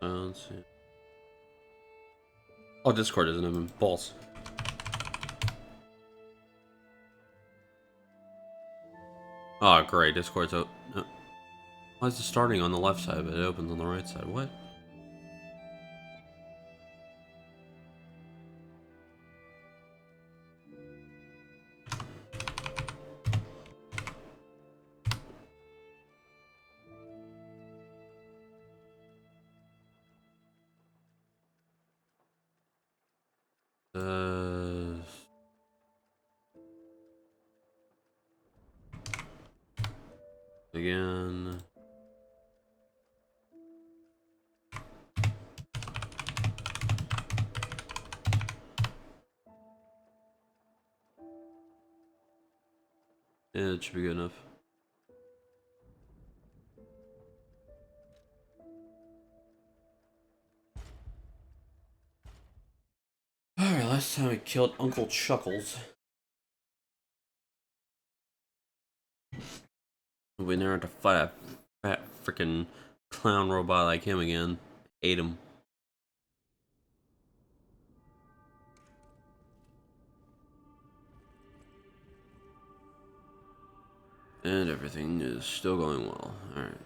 let's see. Oh, Discord isn't even balls. Oh, great. Discord's out. No. Why is it starting on the left side, but it opens on the right side? What? Uh, again. Yeah, it should be good enough. Alright, last time we killed Uncle Chuckles. We never had to fight a fat freaking clown robot like him again. Ate him. And everything is still going well. Alright.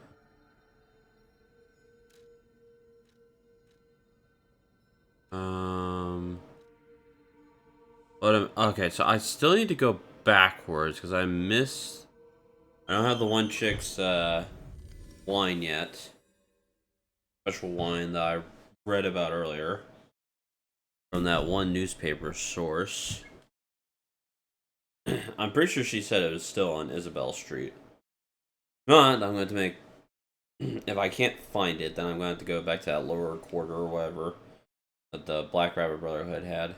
Okay, so I still need to go backwards because I missed. I don't have the one chick's wine yet. Special wine that I read about earlier from that one newspaper source. I'm pretty sure she said it was still on Isabel Street. If not, I'm going to make. If I can't find it, then I'm going to have to go back to that lower quarter or whatever that the Black Rabbit Brotherhood had.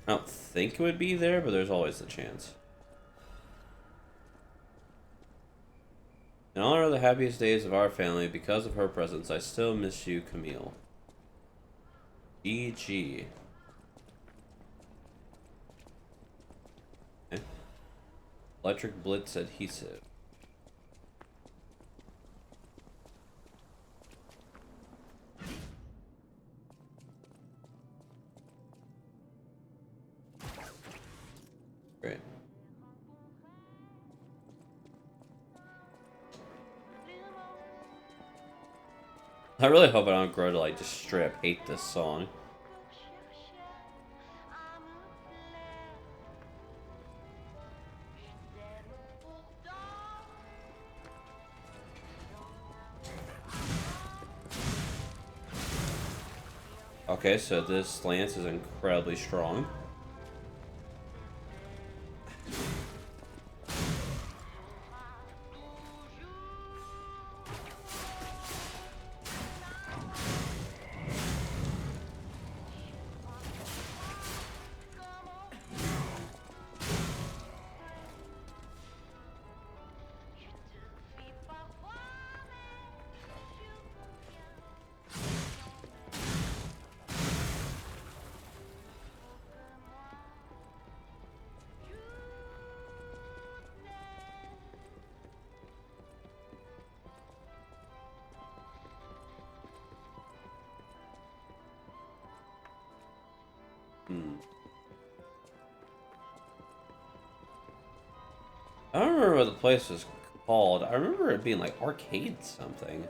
I don't think it would be there, but there's always the chance. In honor of the happiest days of our family, because of her presence, I still miss you, Camille. GG. Okay. Electric Blitz adhesive. Great. I really hope I don't grow to like just straight up hate this song. Okay, so this lance is incredibly strong. I don't remember what the place was called. I remember it being like arcade something.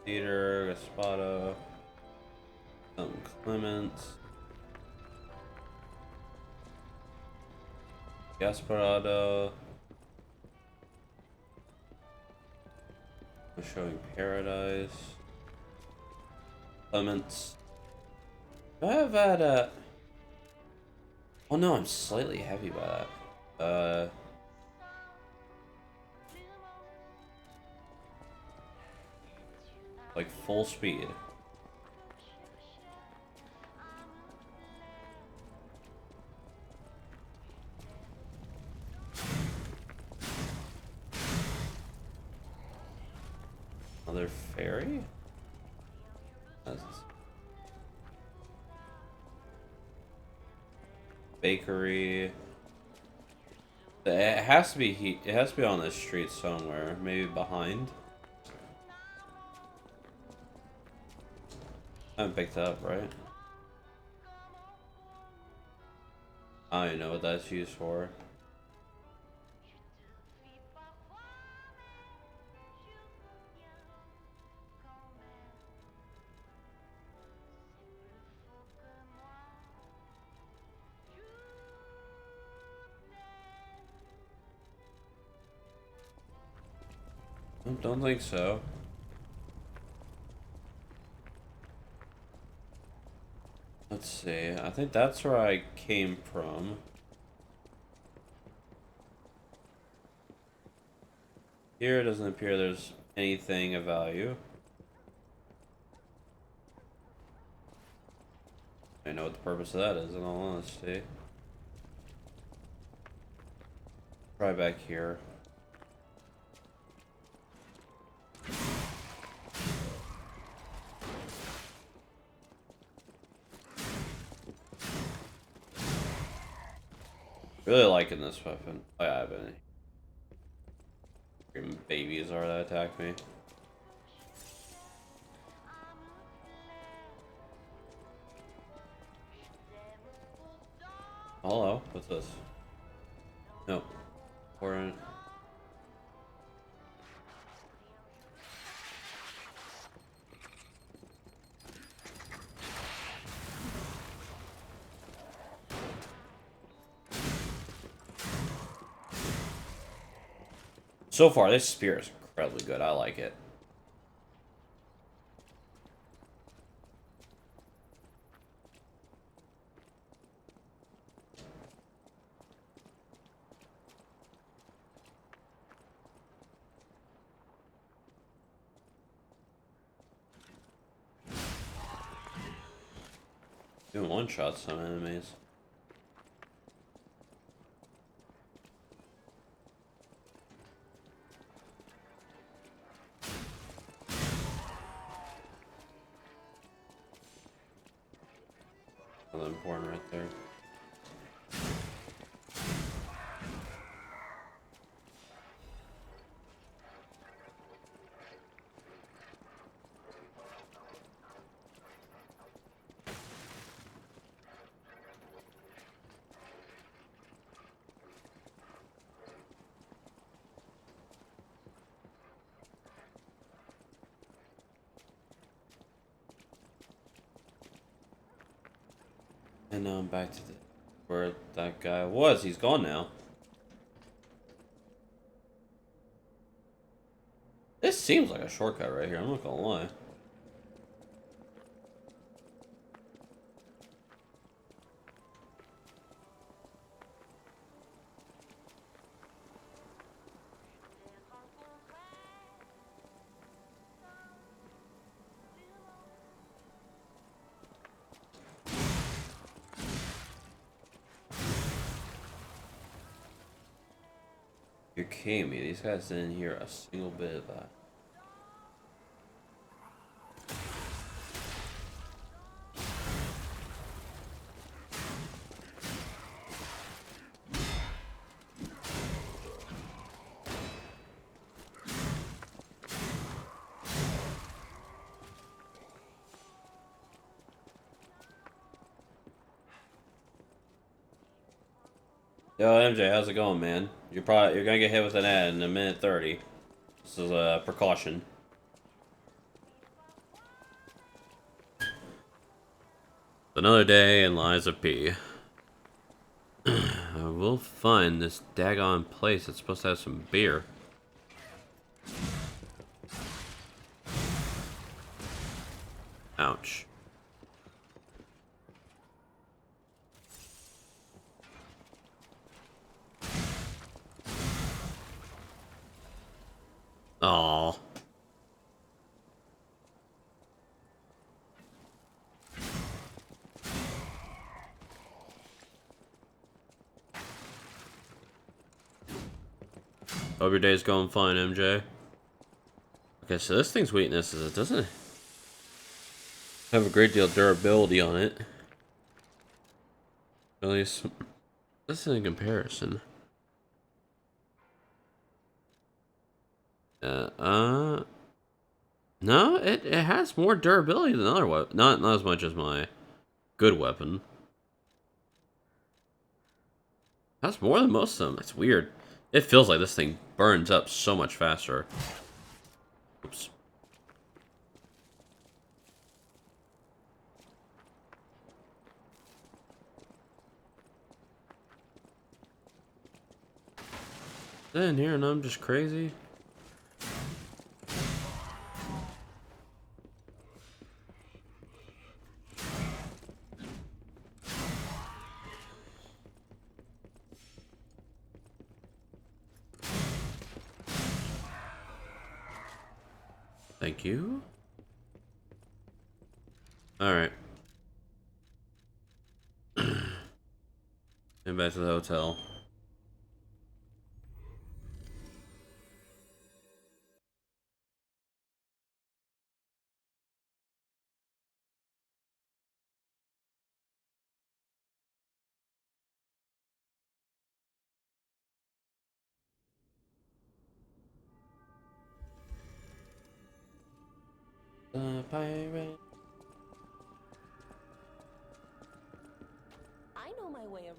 Theater, Gaspardo, Clements, Gasparado, Showing Paradise, Clements. Do I have that, oh no, I'm slightly heavy by that. Like full speed. Another fairy? That's... bakery. It has to be it has to be on the street somewhere. Maybe behind. I haven't picked up, right? I don't even know what that's used for. I don't think so. Let's see. I think that's where I came from. Here it doesn't appear there's anything of value. I know what the purpose of that is, in all honesty. Try back here. Really liking this weapon. Oh, yeah, I've been. Freaking babies are that attack me. Hello, what's this? Nope. Important. So far, this spear is incredibly good. I like it. Doing one-shot some enemies. Another important right there. And now I'm back to where that guy was. He's gone now. This seems like a shortcut right here. I'm not gonna lie. You're kidding me. These guys didn't hear a single bit of that. Yo, MJ, how's it going, man? You're gonna get hit with an ad in a minute 30. This is a precaution. Another day in Liza P. We'll find this daggone place that's supposed to have some beer. Ouch. Aww. Hope your day's going fine, MJ. Okay, so this thing's weakness is it doesn't have a great deal of durability on it. At least this is in comparison. No, it has more durability than other weapons. Not as much as my good weapon. That's more than most of them. That's weird. It feels like this thing burns up so much faster. Oops. In here and I'm just crazy. Thank you. Alright. And back to the hotel. The pirate. I know my way around.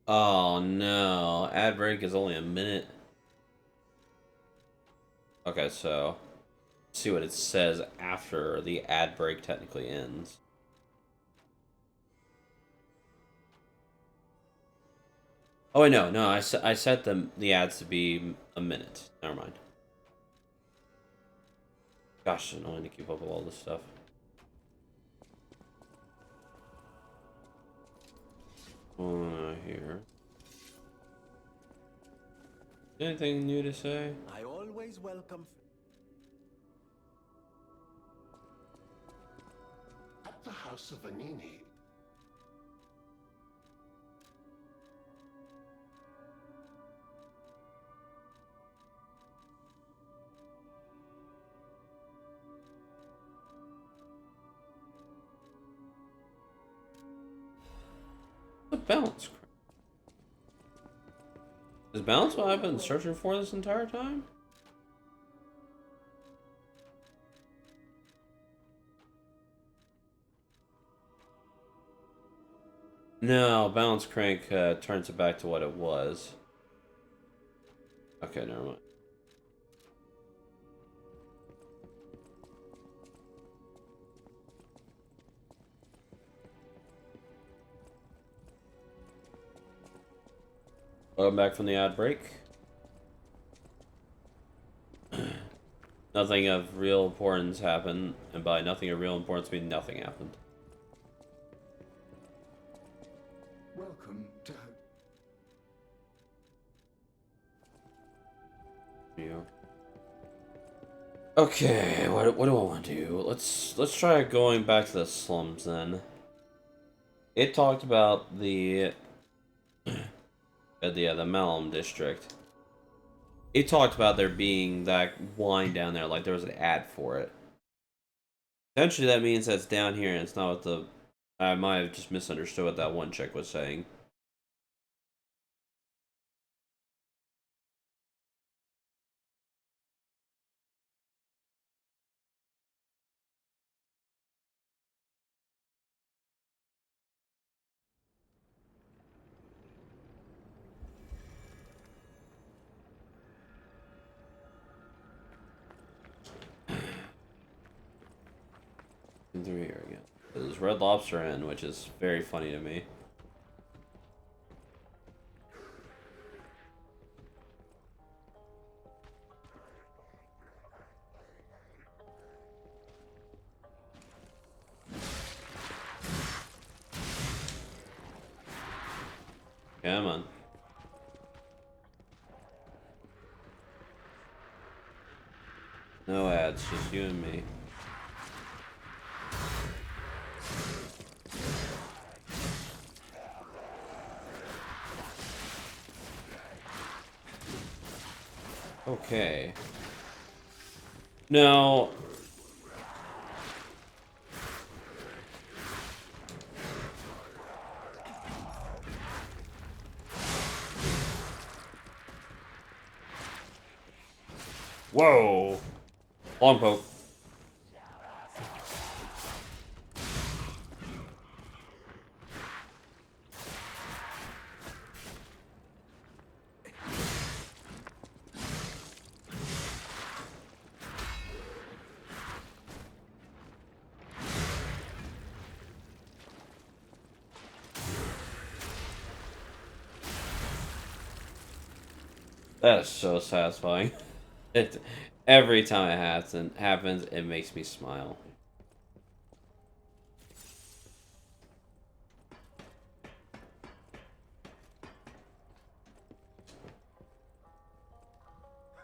Oh no. Ad break is only a minute. Okay, so let's see what it says after the ad break technically ends. Oh wait, no, I set the ads to be a minute. Never mind. Gosh, I don't need to keep up with all this stuff. Here. Anything new to say? I always welcome. At the House of Vanini. The balance. Is balance what I've been searching for this entire time? No, balance crank turns it back to what it was. Okay, never mind. Welcome back from the ad break. Nothing of real importance happened, and by nothing of real importance, I mean nothing happened. Welcome to. Yeah. Okay, what do I want to do? Let's try going back to the slums then. It talked about the the Malum district. It talked about there being that wine down there, like there was an ad for it. Essentially, that means that's down here, and it's not what the. I might have just misunderstood what that one chick was saying. Through here again. There's Red Lobster Inn, which is very funny to me. Come on. No ads, just you and me. Okay. Now, whoa, long poke. That is so satisfying. It every time it happens, it makes me smile.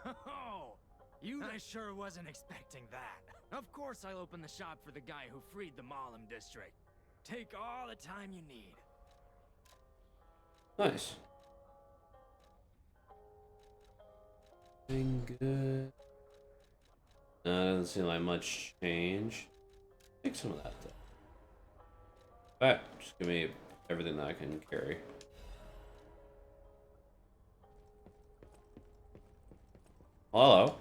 Oh, I sure wasn't expecting that. Of course I'll open the shop for the guy who freed the Malum district. Take all the time you need. Nice. Doing good. No, it doesn't seem like much change. Take some of that though. Alright, just give me everything that I can carry. Hello.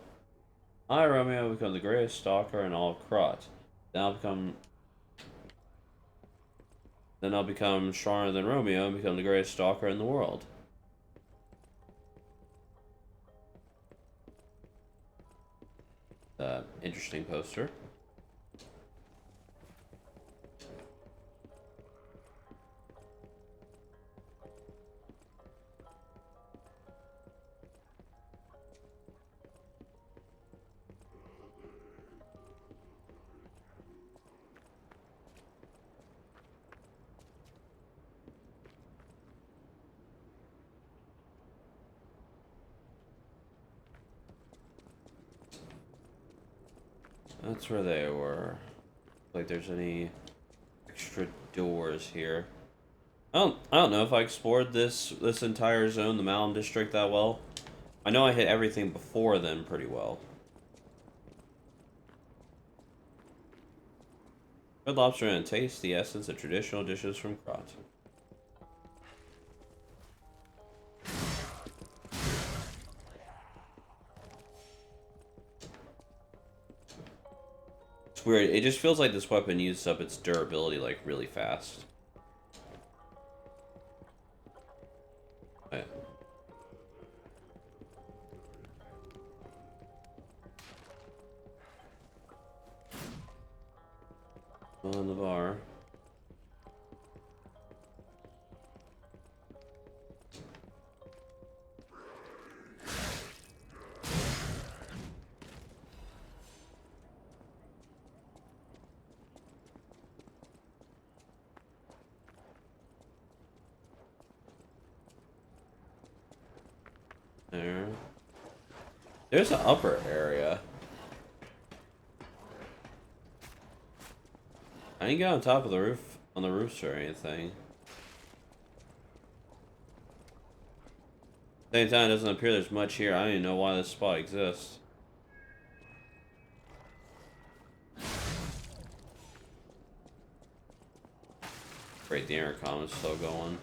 I, Romeo, become the greatest stalker in all of Krot. Then I'll become stronger than Romeo and become the greatest stalker in the world. Interesting poster. That's where they were. Like there's any extra doors here. I don't know if I explored this entire zone, the Malum district, that well. I know I hit everything before then pretty well. Red Lobster and taste the essence of traditional dishes from Krot. It's weird. It just feels like this weapon uses up its durability like really fast. Right. On the bar. There. There's an upper area. I didn't get on top of the roof, on the roofs or anything. Same time, it doesn't appear there's much here. I don't even know why this spot exists. Great, the intercom is still going.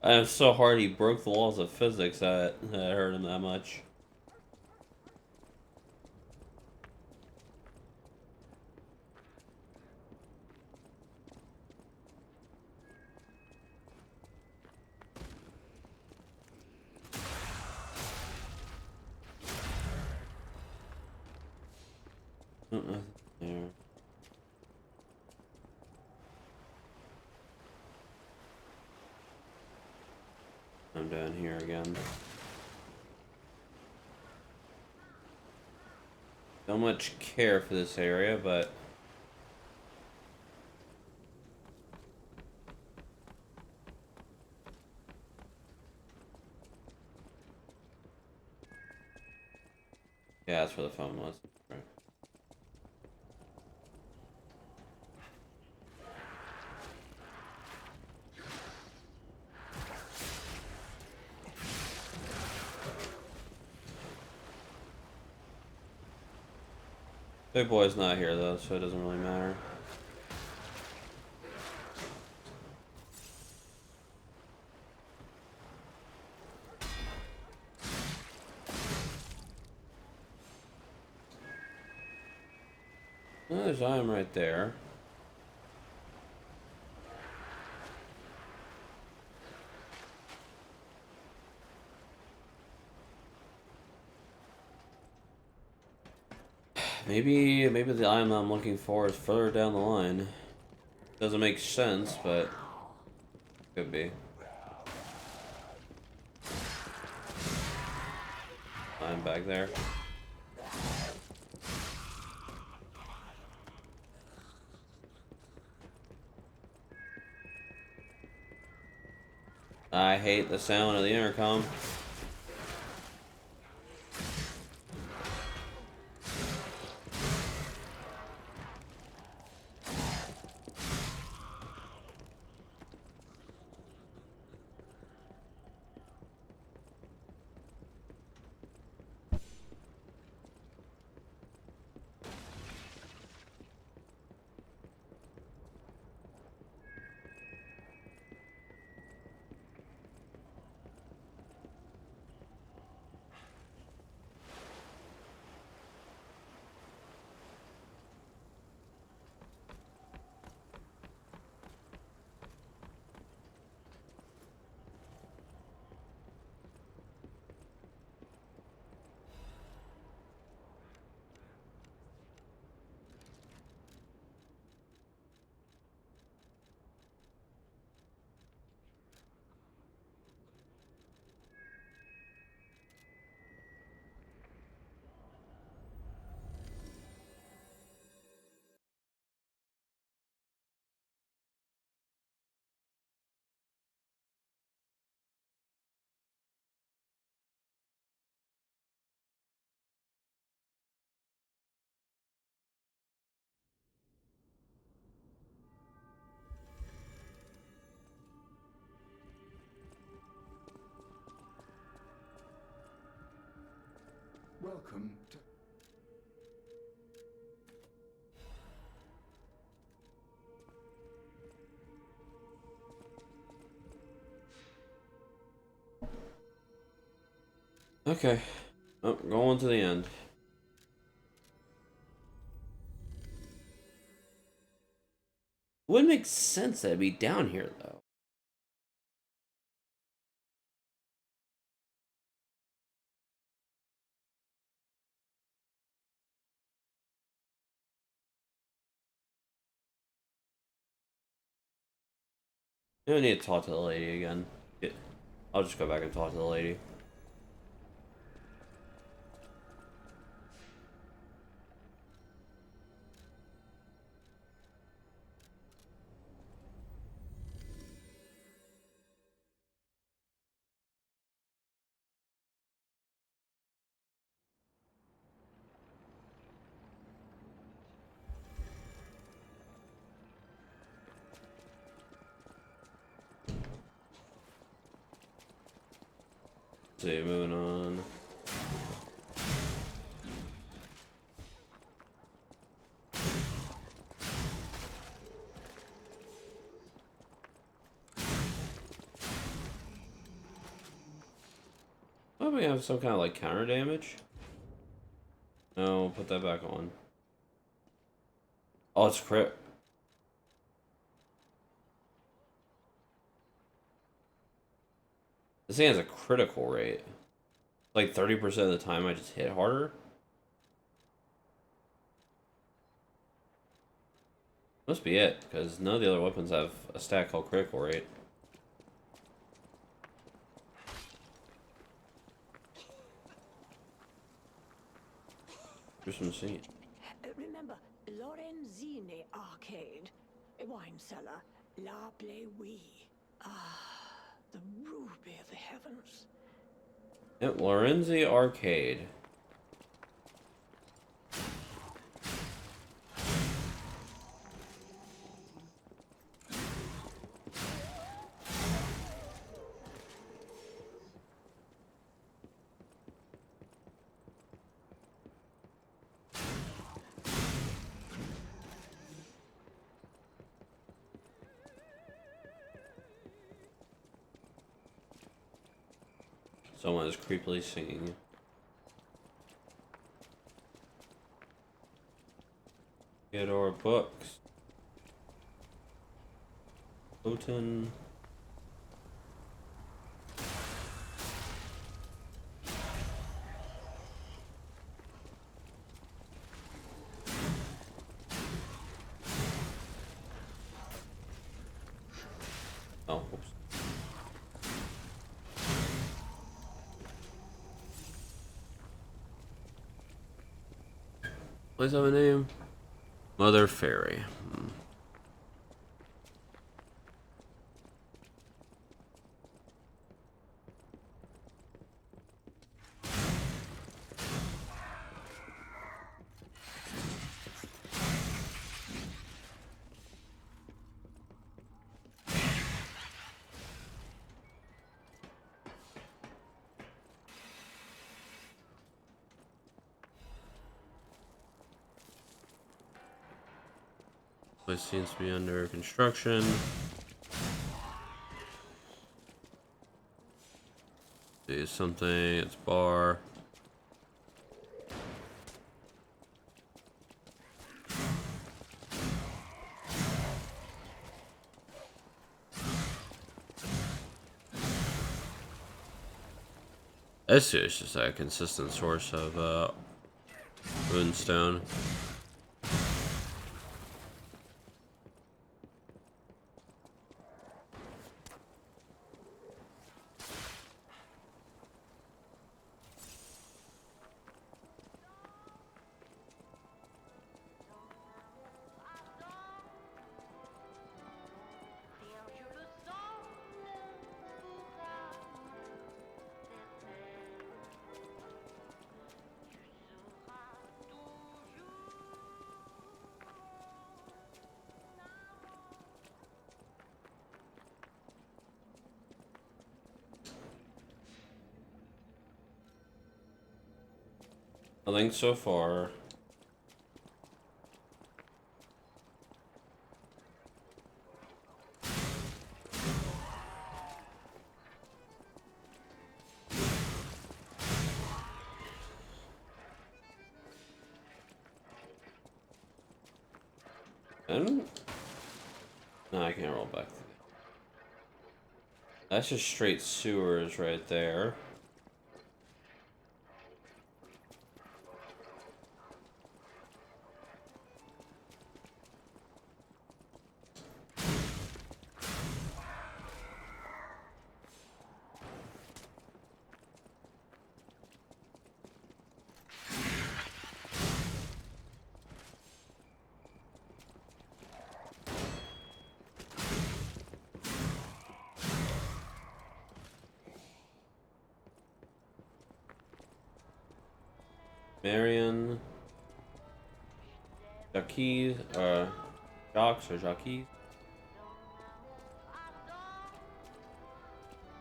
And it's so hard he broke the laws of physics that it hurt him that much. Nothing there. I'm down here again. Don't much care for this area, but yeah, that's where the phone was. Right. Big boy's not here though, so it doesn't really matter. Oh, there's Iron right there. Maybe the item I'm looking for is further down the line. Doesn't make sense, but could be. I'm back there. I hate the sound of the intercom. Welcome to... Okay. Oh, going to the end. Wouldn't make sense that it'd be down here though. I don't need to talk to the lady again. Yeah, I'll just go back and talk to the lady. Let's see, moving on. Oh, we have some kind of like counter damage. No, put that back on. Oh, it's crit. This thing has a critical rate. Like 30% of the time I just hit harder. Must be it, because none of the other weapons have a stat called critical rate. Here's some scene. Remember, Lorenzini Arcade, a wine cellar, La Bleuie. Ah, the ruby of the heavens. Yep, Lorenzi Arcade. Someone is creepily singing. Theodore Books. Houghton. Oh, oops. Please have a name. Mother Fairy. Place seems to be under construction. See something, it's bar. This is just a consistent source of runestone. Nothing so far. And no, I can't roll back. That's just straight sewers right there. Marion, Jacques, Jacques or Jacques,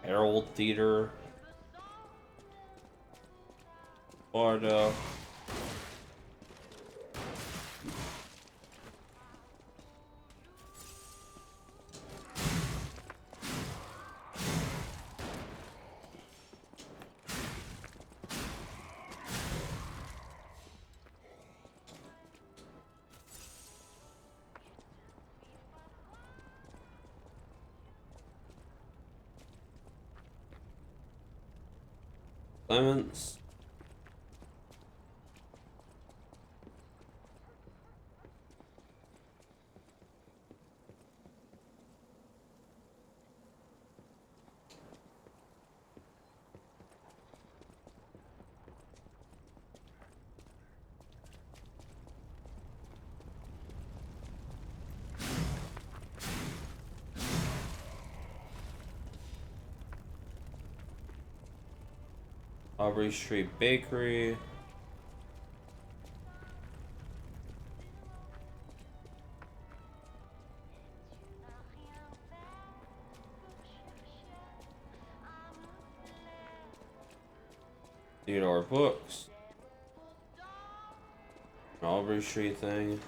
Herald Theater, Florida. Clements. Aubrey Street Bakery. Theodore Books. Aubrey Street thing.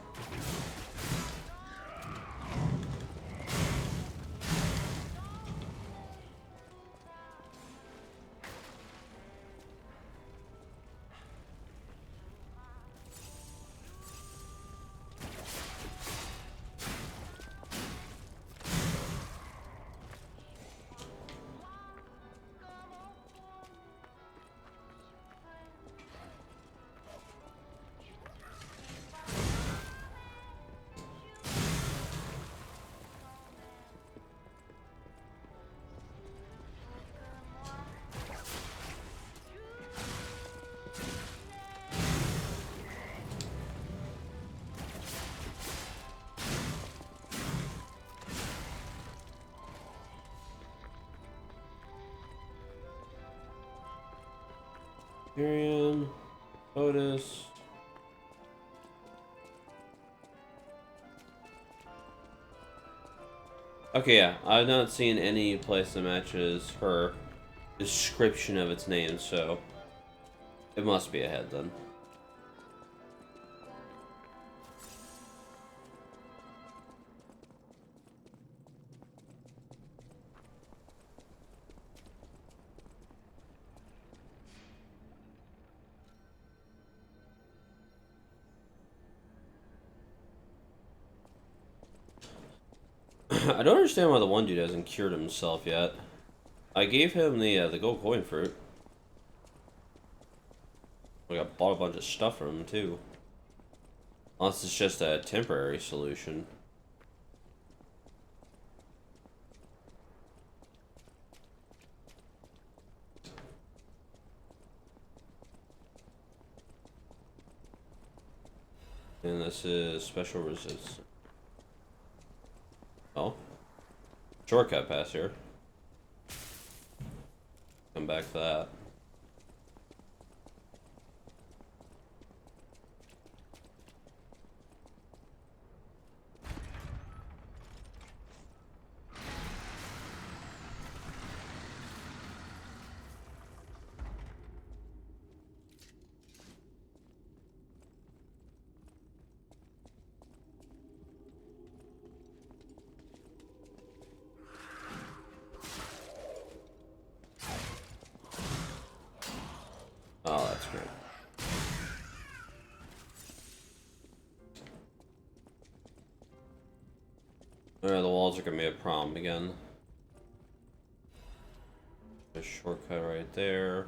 Tyrion, Otis. Okay, yeah, I've not seen any place that matches her description of its name, so it must be ahead then. I don't understand why the one dude hasn't cured himself yet. I gave him the gold coin fruit. I bought a bunch of stuff from him too. Unless it's just a temporary solution. And this is special resistance. Oh. Shortcut pass here. Come back to that. Oh, that's great. Alright, the walls are gonna be a problem again. A shortcut right there.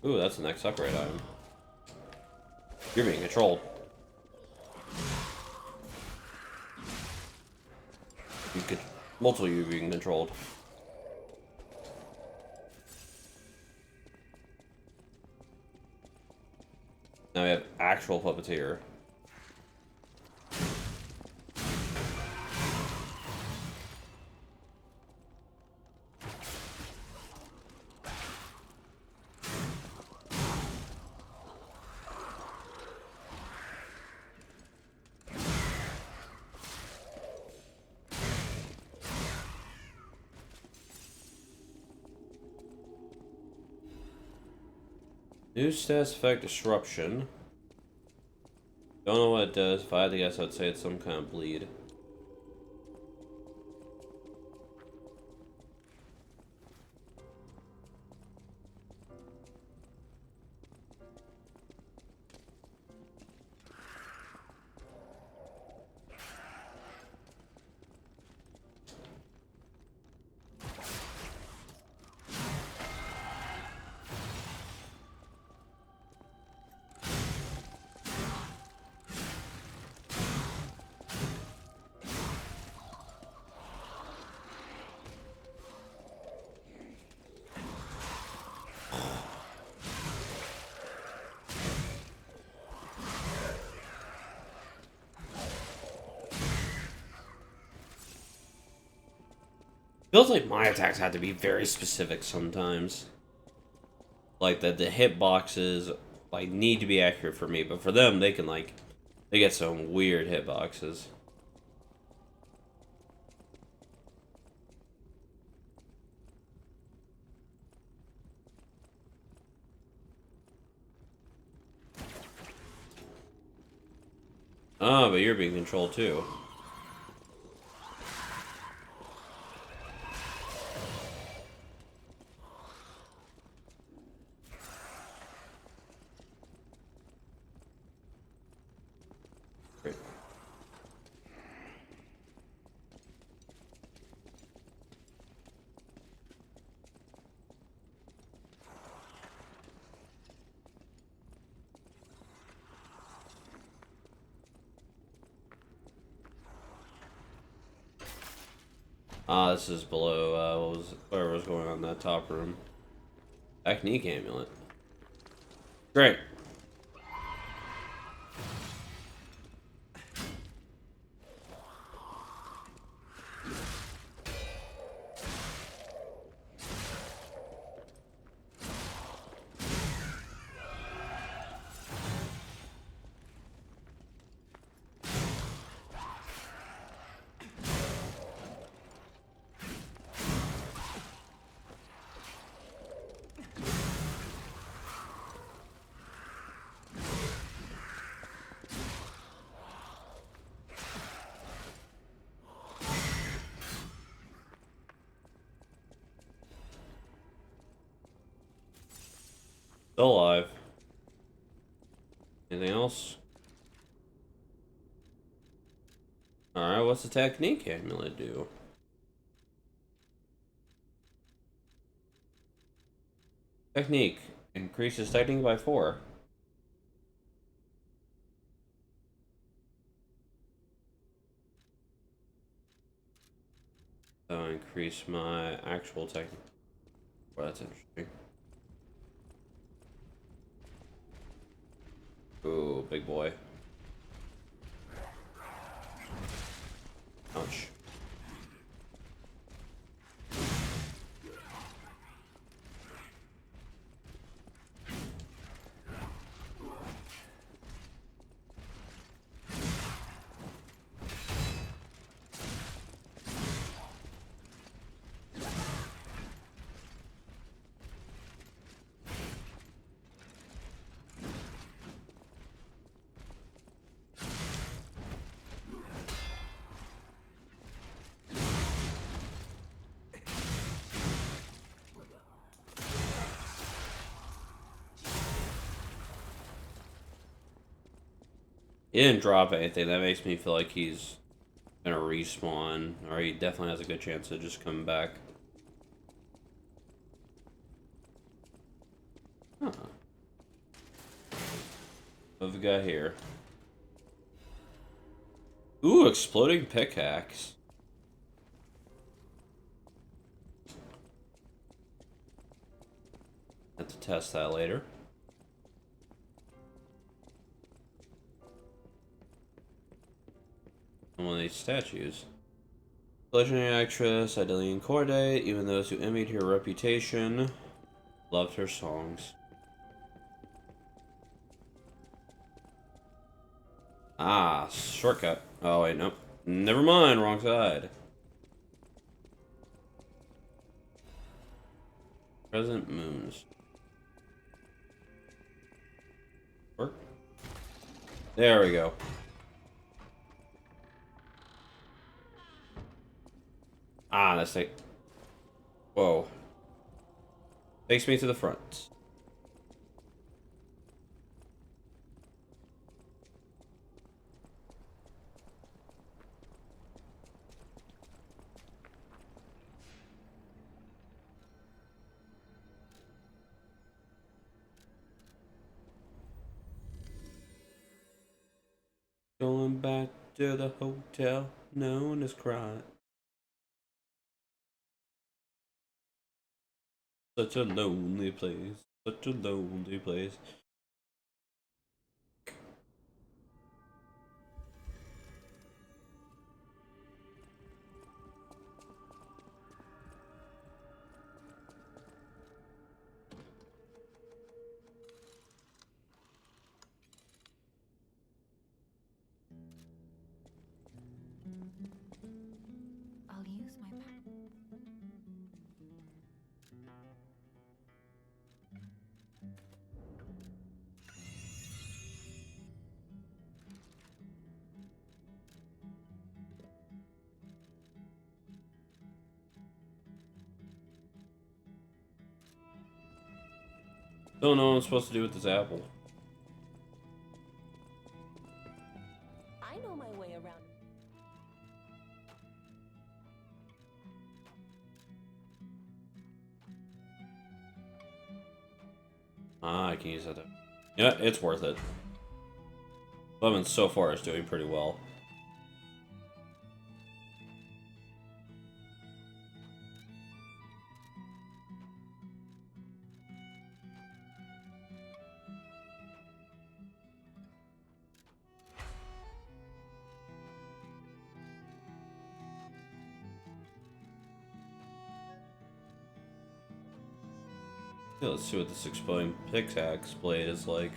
Ooh, that's the next upgrade item. You're being controlled. You could multiple you being controlled. Now we have actual puppeteer. New status effect disruption. Don't know what it does. If I had to guess, I'd say it's some kind of bleed. Feels like my attacks have to be very specific sometimes. Like that the hitboxes like need to be accurate for me, but for them they can like they get some weird hitboxes. Oh, but you're being controlled too. Great. Ah, this is below whatever was going on in that top room. Technique amulet. Great. Still alive. Anything else? Alright, what's the technique amulet do? Technique. Increases technique by 4. So increase my actual technique. Well, that's interesting. Ooh, big boy. Ouch. He didn't drop anything. That makes me feel like he's gonna respawn, or he definitely has a good chance of just coming back. Huh. What have we got here? Ooh, exploding pickaxe. Have to test that later. One of these statues. Legendary actress Adeline Corday, even those who envied her reputation loved her songs. Ah, shortcut. Oh wait, nope. Never mind, wrong side. Crescent moons. Work. There we go. Ah, that's like. Whoa. Takes me to the front. Going back to the hotel known as Cry. Such a lonely place. Such a lonely place. Don't know what I'm supposed to do with this apple. I know my way around. Ah, I can use that. Yeah, it's worth it. Lemon so far is doing pretty well. Yeah, let's see what this exploding pickaxe blade is like.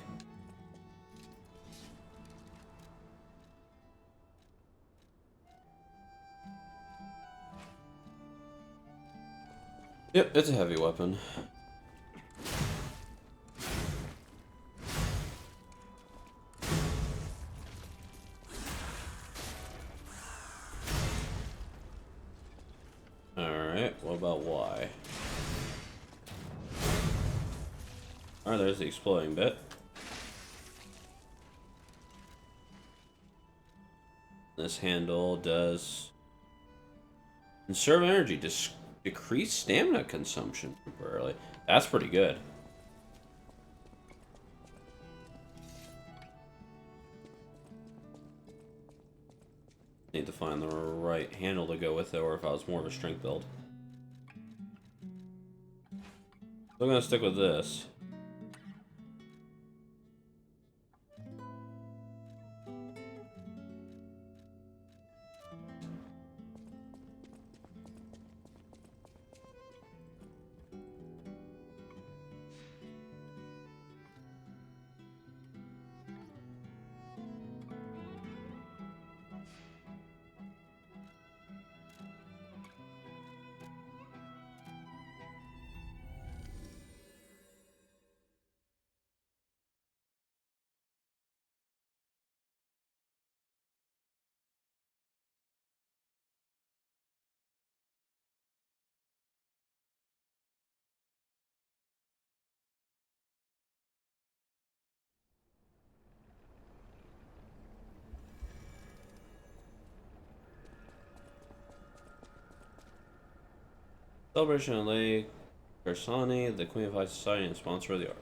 Yep, it's a heavy weapon. Alright, what about Y? Alright, there's the exploding bit. This handle does conserve energy, decrease stamina consumption temporarily. That's pretty good. Need to find the right handle to go with it, or if I was more of a strength build. So I'm gonna stick with this. Celebration of Lady Gersani, the Queen of High Society and sponsor of the arts.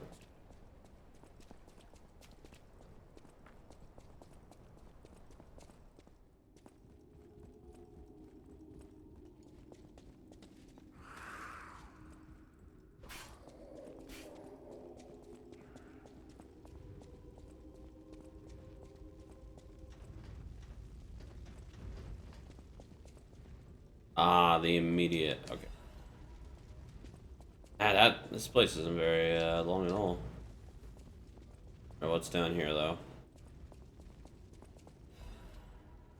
Ah, the immediate. Okay. Ah, this place isn't very long at all. Or what's down here though?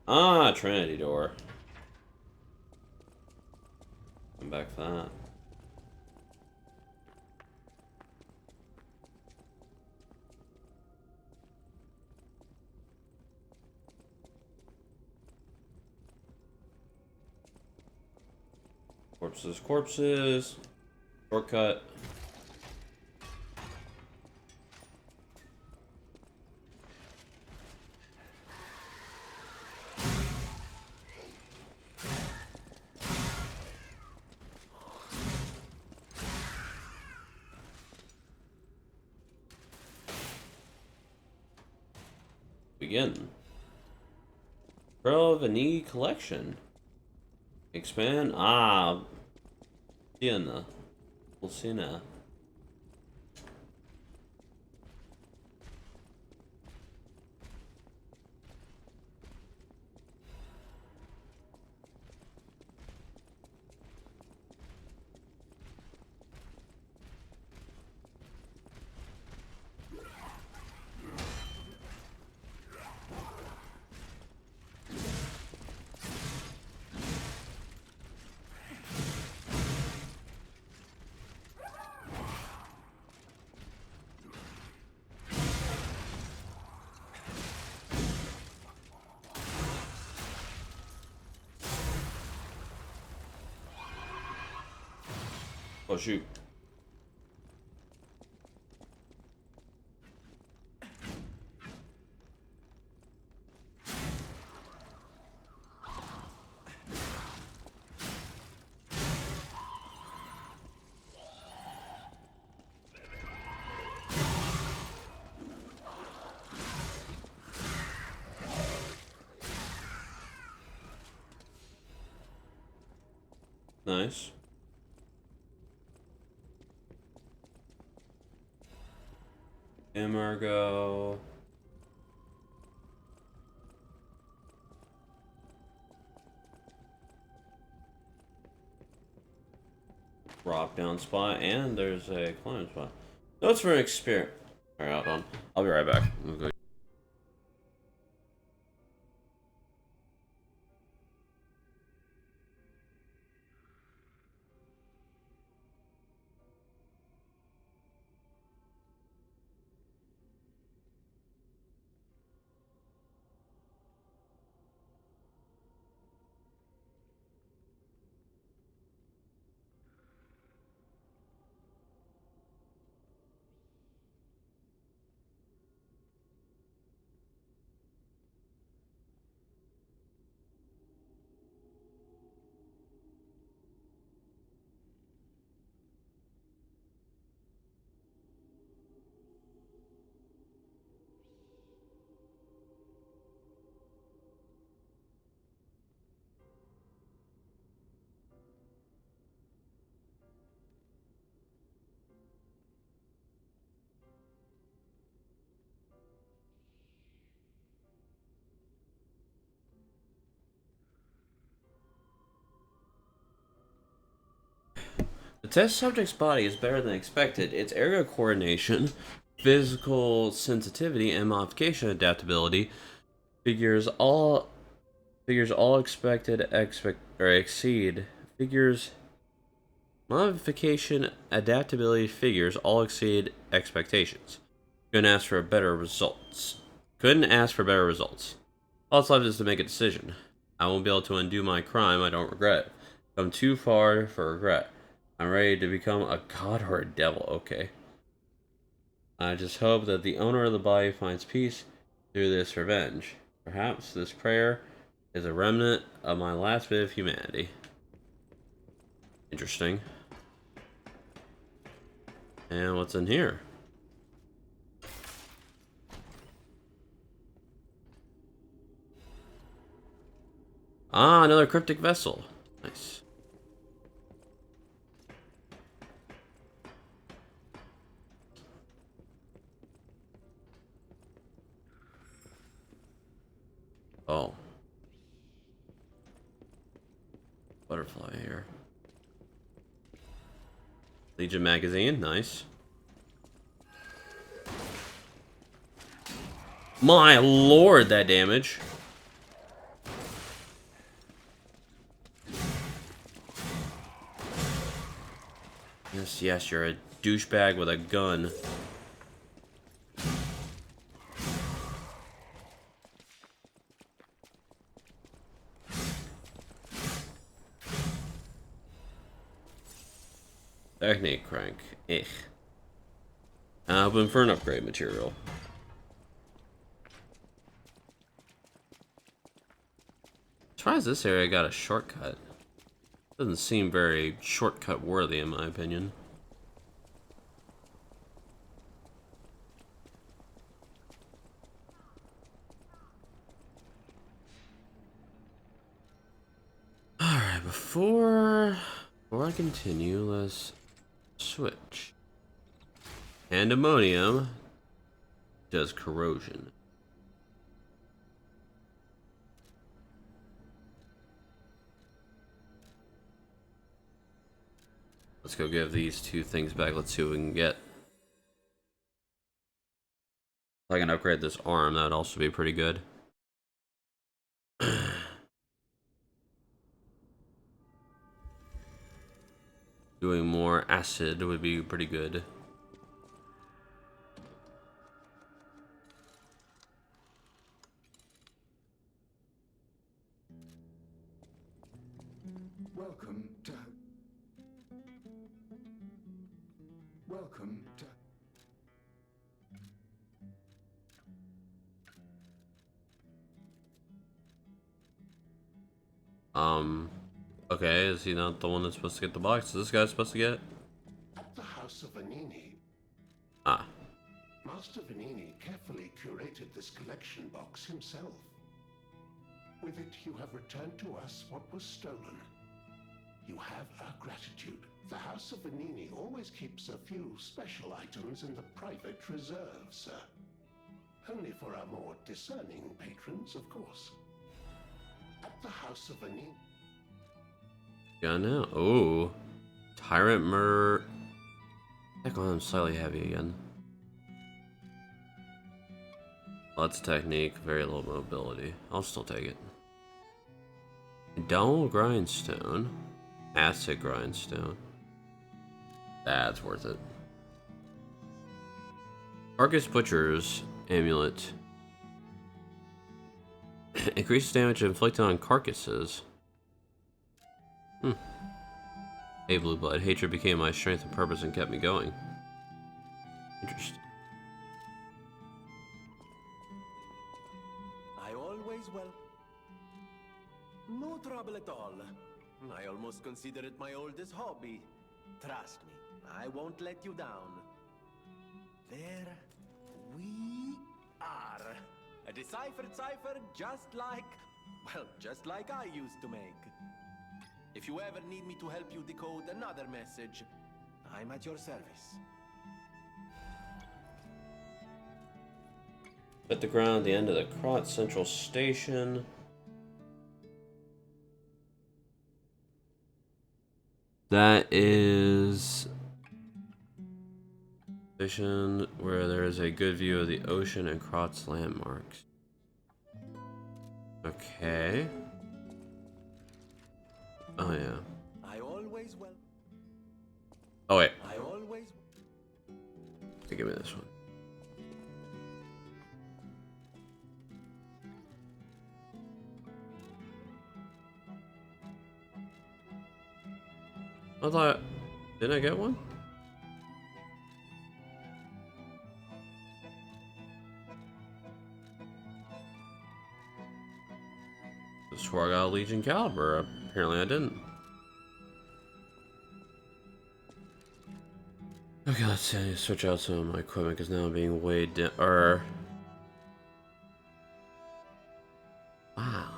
Ah, Trinity door. Come back for that. Corpses, corpses. Shortcut. Begin. Pearl of Ani collection. Expand. Ah. Sienna. Lucina. Oh shoot. Nice. Emergo. Drop down spot, and there's a climb spot. Notes for an experiment. Alright, hold on. I'll be right back. The test subject's body is better than expected. Its area coordination, physical sensitivity, and modification adaptability figures all expected exceed figures modification adaptability figures all exceed expectations. Couldn't ask for better results. All that's left is to make a decision. I won't be able to undo my crime I don't regret. Come too far for regret. I'm ready to become a god or a devil, okay. I just hope that the owner of the body finds peace through this revenge. Perhaps this prayer is a remnant of my last bit of humanity. Interesting. And what's in here? Ah, another cryptic vessel. Nice. Oh. Butterfly here. Legion magazine, nice. My lord, that damage. Yes, you're a douchebag with a gun. Technique crank. Ich. Hoping for an upgrade material. As far as this area got a shortcut. Doesn't seem very shortcut worthy in my opinion. Alright, before I continue, let's switch. Pandemonium does corrosion. Let's go give these two things back. Let's see what we can get. If I can upgrade this arm, that would also be pretty good. Doing more acid would be pretty good. Welcome to. Welcome to. Okay, is he not the one that's supposed to get the box? Is this guy supposed to get it? At the House of Vanini, Ah. Master Vanini carefully curated this collection box himself. With it, you have returned to us what was stolen. You have our gratitude. The House of Venini always keeps a few special items in the private reserve, sir. Only for our more discerning patrons, of course. At the House of Venini... Yeah, no. Oh. Tyrant murder. Heck on, I'm slightly heavy again. Lots of technique, very low mobility. I'll still take it. Dull grindstone. Acid grindstone. That's worth it. Carcass Butcher's amulet. Increases damage inflicted on carcasses. Hey, Blue Blood. Hatred became my strength and purpose and kept me going. Interesting. I always well. No trouble at all. I almost consider it my oldest hobby. Trust me, I won't let you down. There we are. A deciphered cipher just like I used to make. If you ever need me to help you decode another message, I'm at your service. At the ground at the end of the Krot Central Station. That is a station where there is a good view of the ocean and Krot's landmarks. Okay. Oh yeah. I always well. Oh wait. I always. Give me this one. I thought, didn't I get one? I swore I got a Legion caliber. Apparently I didn't. Okay, let's see. I need to switch out some of my equipment because now I'm being weighed down. Wow.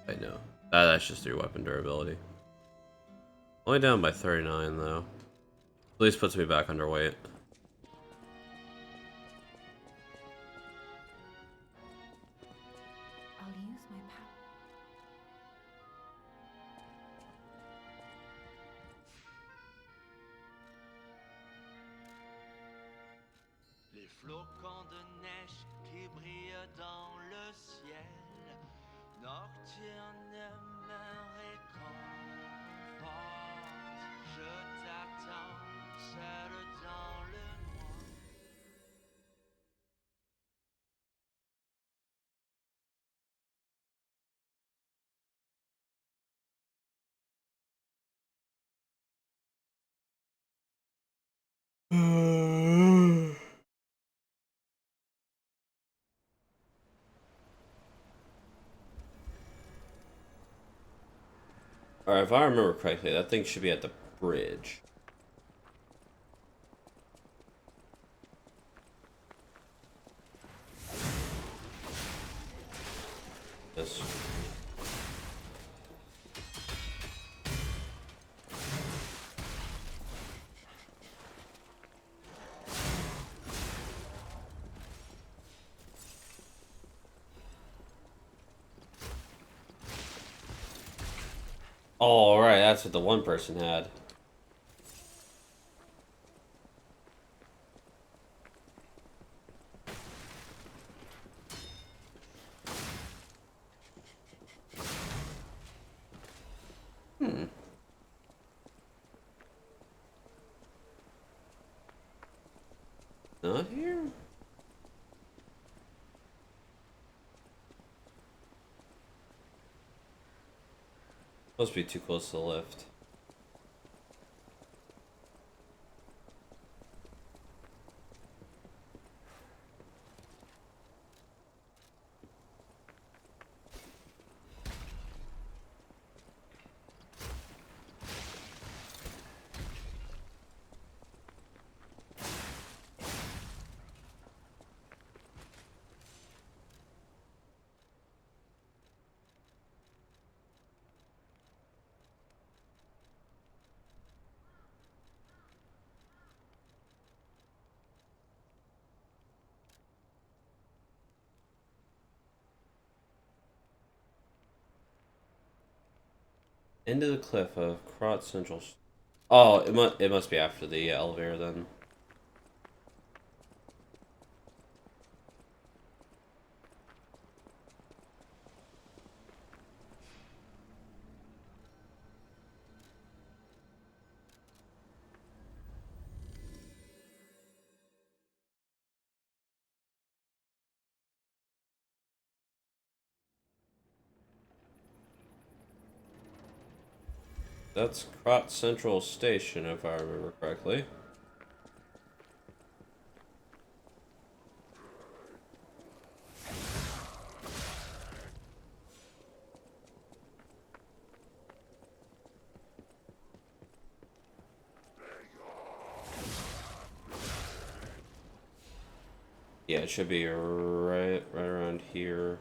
I know. That's just through weapon durability. Only down by 39 though. At least puts me back underweight. I'll use my power. Les flocons de neige qui brillent dans le ciel, nocturne me réconforte. Je t'attends seul dans le noir. Alright, if I remember correctly, that thing should be at the bridge. Yes. Oh, right, that's what the one person had. Not here? Must be too close to the lift. Into the cliff of Krot Central. Oh, it must be after the elevator then. That's Krot Central Station, if I remember correctly. Yeah, it should be right around here.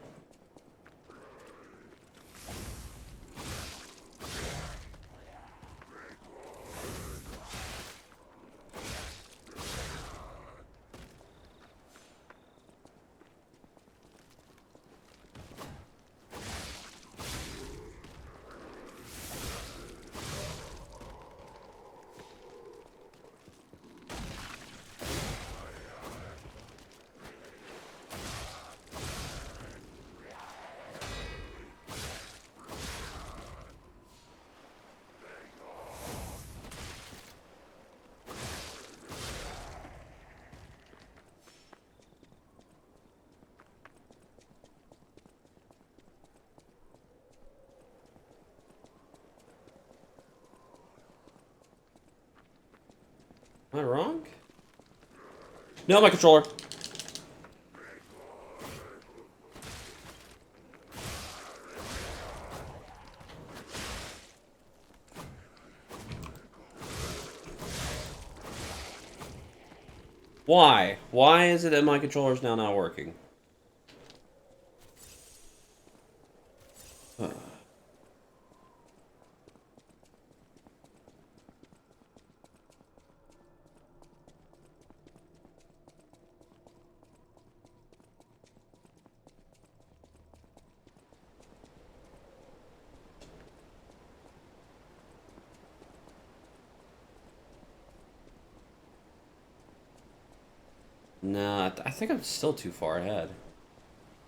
Am I wrong? No, my controller. Why? Why is it that my controller's now not working? Nah, I think I'm still too far ahead.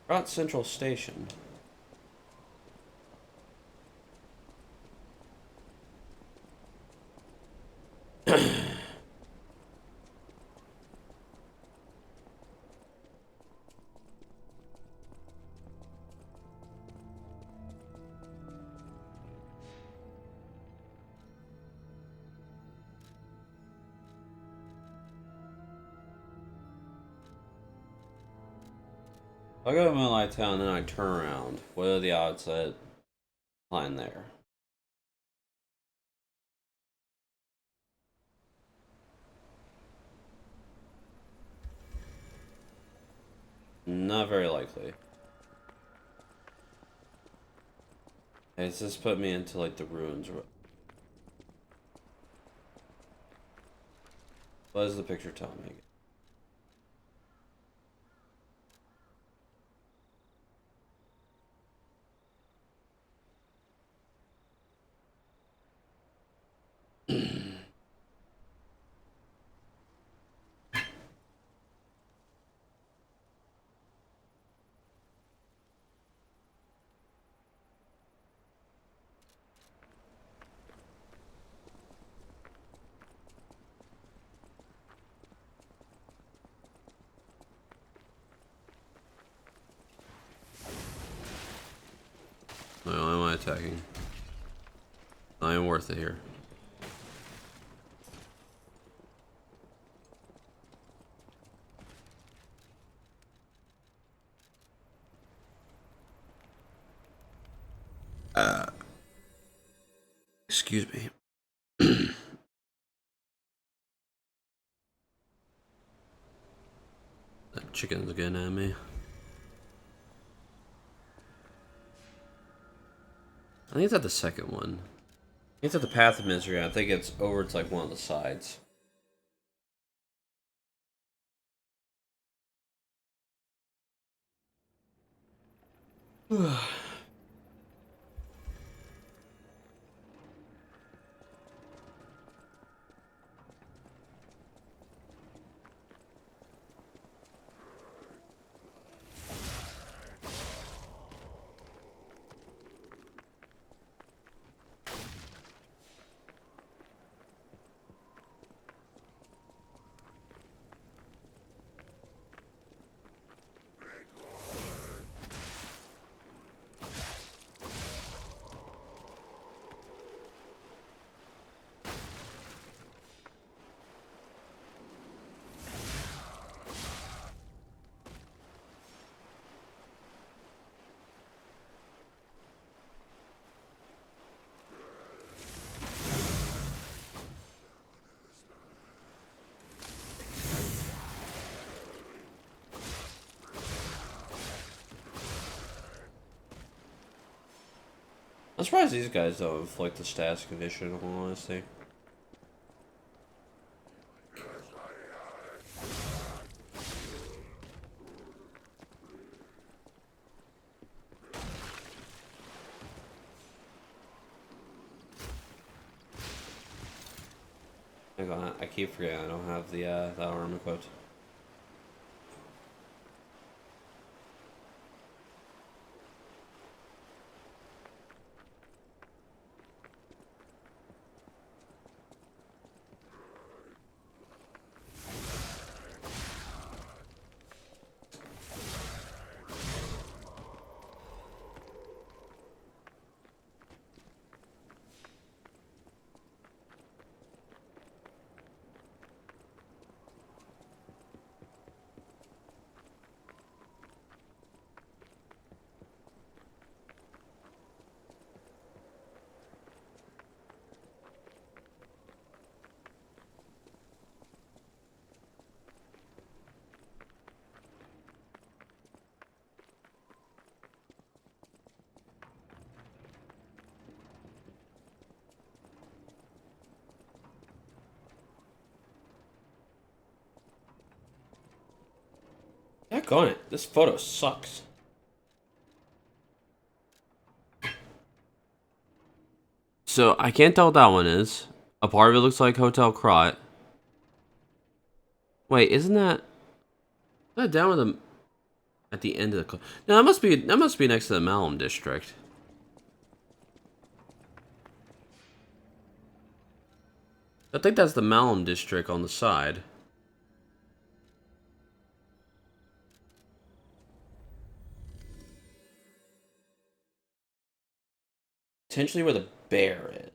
Krot Central Station. I'll go to Moonlight Town, then I turn around. What are the odds that I land there? Not very likely. It's just put me into like the ruins. What does the picture tell me? No, am I attacking? I am worth it here. Excuse me. That chicken's getting at me. I think it's at the second one. I think it's at the Path of Misery. I think it's over to like one of the sides. I'm surprised these guys don't inflict the status condition, in all honesty. Hang on, I keep forgetting I don't have the that arm equipped. Heck on it, this photo sucks. So I can't tell what that one is. A part of it looks like Hotel Krat. Wait, isn't that down with the at the end of the? No, that must be next to the Malum district. I think that's the Malum district on the side. Potentially where the bear is.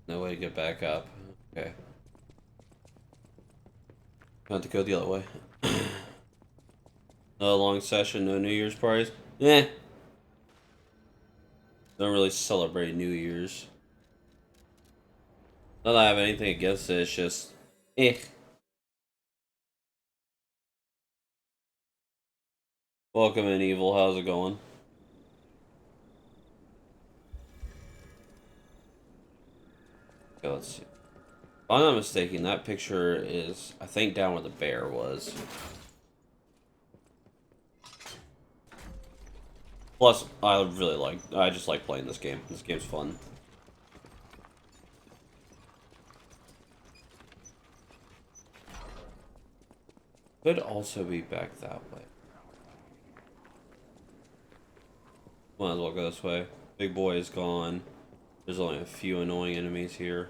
No way to get back up. Okay. Have to go the other way. No long session, no New Year's parties. Eh. Don't really celebrate New Year's. Not that I have anything against it, it's just eh. Welcome in, Evil. How's it going? Okay, let's see. If I'm not mistaken, that picture is, I think, down where the bear was. Plus, I just like playing this game. This game's fun. Could also be back that way. Might as well go this way. Big boy is gone. There's only a few annoying enemies here.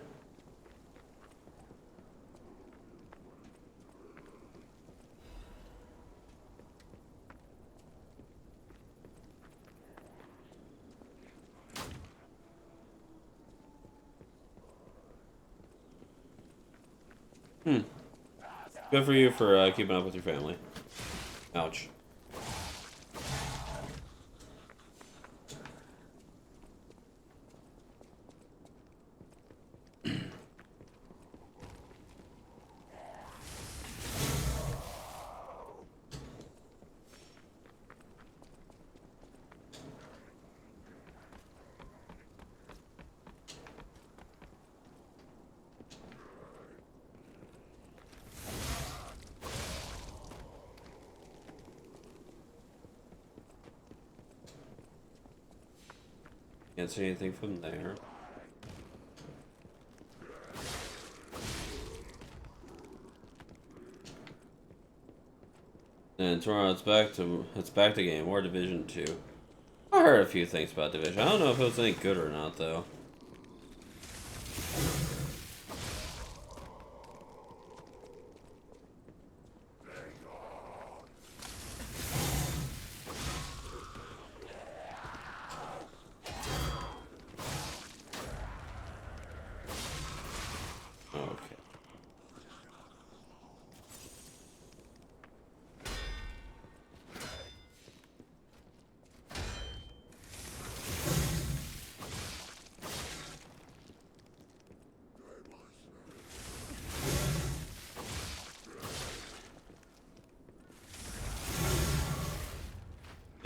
Good for you for keeping up with your family. Ouch. Can't see anything from there. And tomorrow it's back to Game War Division 2. I heard a few things about Division. I don't know if it was any good or not though.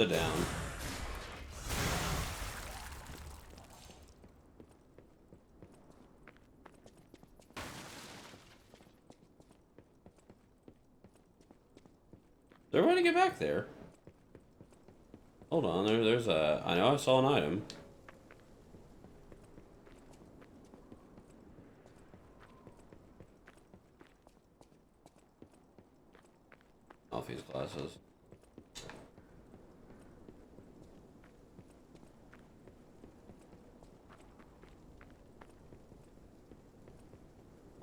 Sit down. Is there a way to get back there? Hold on, there's a... I know I saw an item. Alfie's glasses.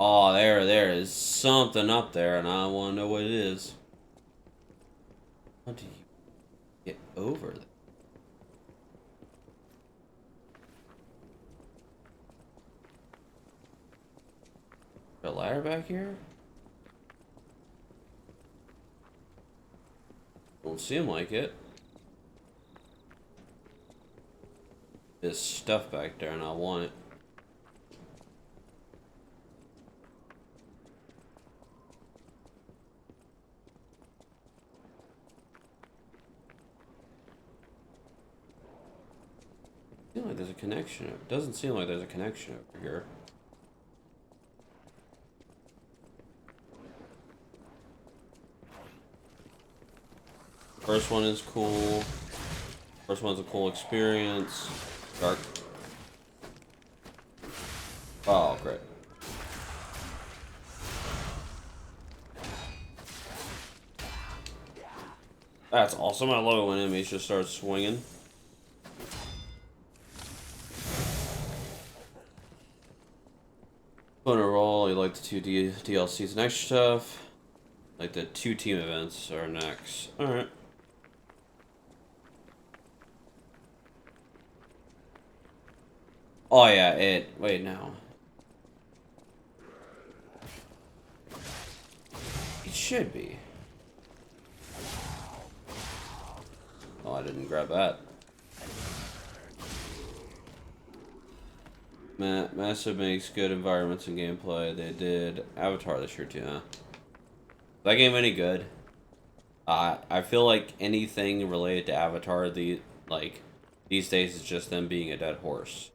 Oh, there is something up there, and I want to know what it is. How do you get over there? A ladder back here? Don't seem like it. There's stuff back there, and I want it. Seems like there's a connection. It doesn't seem like there's a connection over here. First one is cool. First one's a cool experience. Dark. Oh, great. That's awesome. I love it when enemies just start swinging. Fun to roll. You like the 2 DLCs and extra stuff. Like the 2 team events are next. Alright. Oh yeah, wait, no. It should be. Oh, I didn't grab that. Massive makes good environments and gameplay. They did Avatar this year too, huh? Is that game any good? I feel like anything related to Avatar, these days is just them being a dead horse.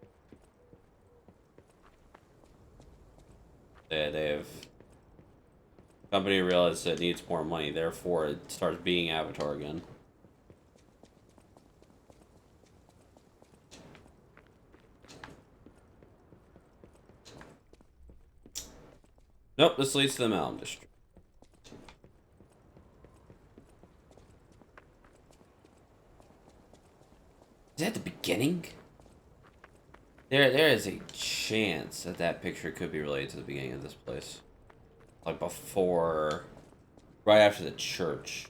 They've company realized it needs more money, therefore it starts being Avatar again. Nope, this leads to the Malum District. Is that the beginning? There is a chance that that picture could be related to the beginning of this place. Like before, right after the church.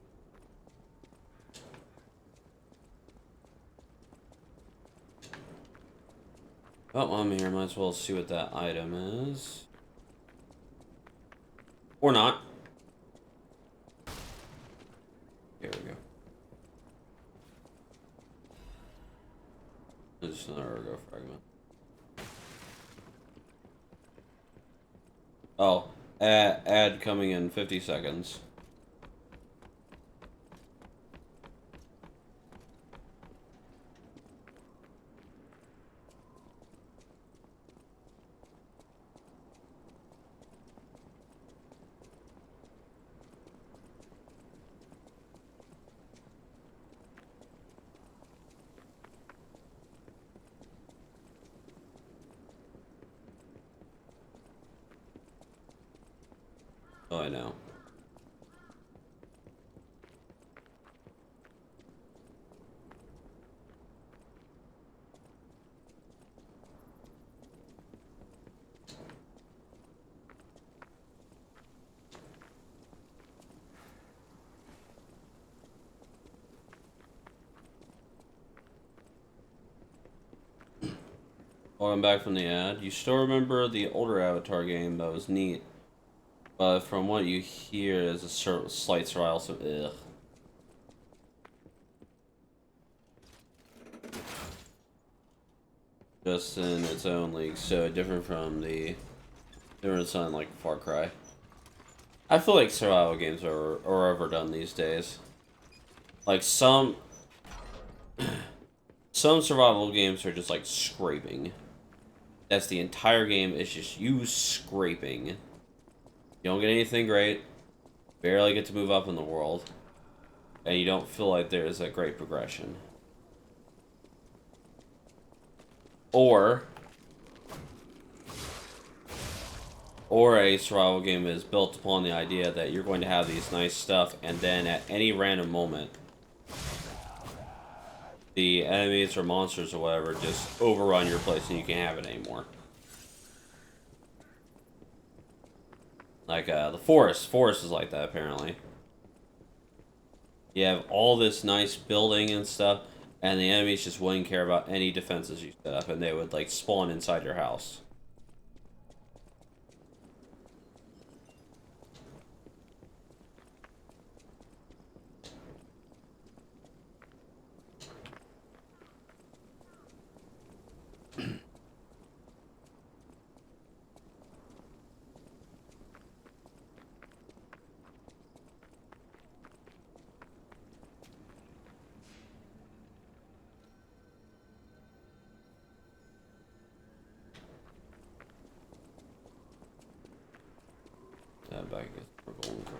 Oh, I'm here. Might as well see what that item is. Or not. Here we go. There's another Ergo fragment. Oh, ad coming in 50 seconds. Oh, I know. Welcome back from the ad. You still remember the older Avatar game that was neat, but from what you hear, there's a slight survival. So, ugh. Just in its own league, so different from the different on like Far Cry. I feel like survival games are overdone these days. Like some some survival games are just like scraping. That's the entire game. It's just you scraping. You don't get anything great. Barely get to move up in the world. And you don't feel like there's a great progression. Or a survival game is built upon the idea that you're going to have these nice stuff, and then at any random moment, the enemies or monsters or whatever just overrun your place and you can't have it anymore. Like the forest. Forest is like that, apparently. You have all this nice building and stuff, and the enemies just wouldn't care about any defenses you set up, and they would like spawn inside your house. Back we're going for.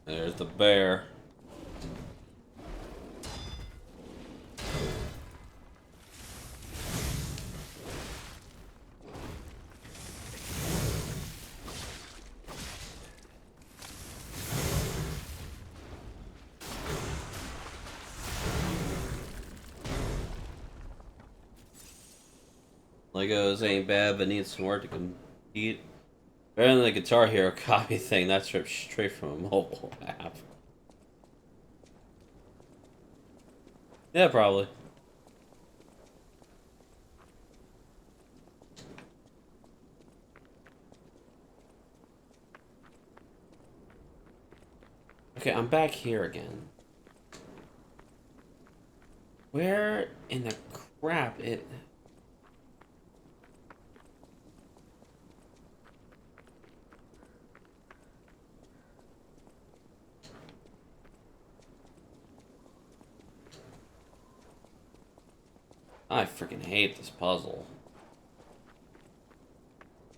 There's the bear. Legos ain't bad, but need some work to compete. Better than the Guitar Hero copy thing. That's ripped straight from a mobile app. Yeah, probably. Okay, I'm back here again. Where in the crap it... I freaking hate this puzzle.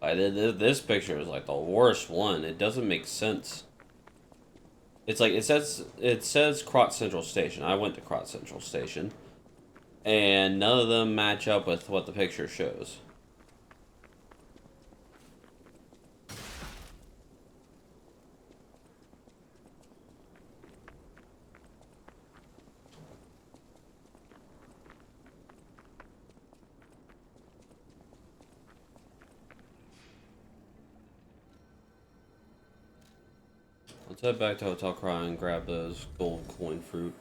This picture is like the worst one. It doesn't make sense. It's like it says Krot Central Station. I went to Krot Central Station, and none of them match up with what the picture shows. Let's head back to Hotel Krot and grab those gold coin fruit.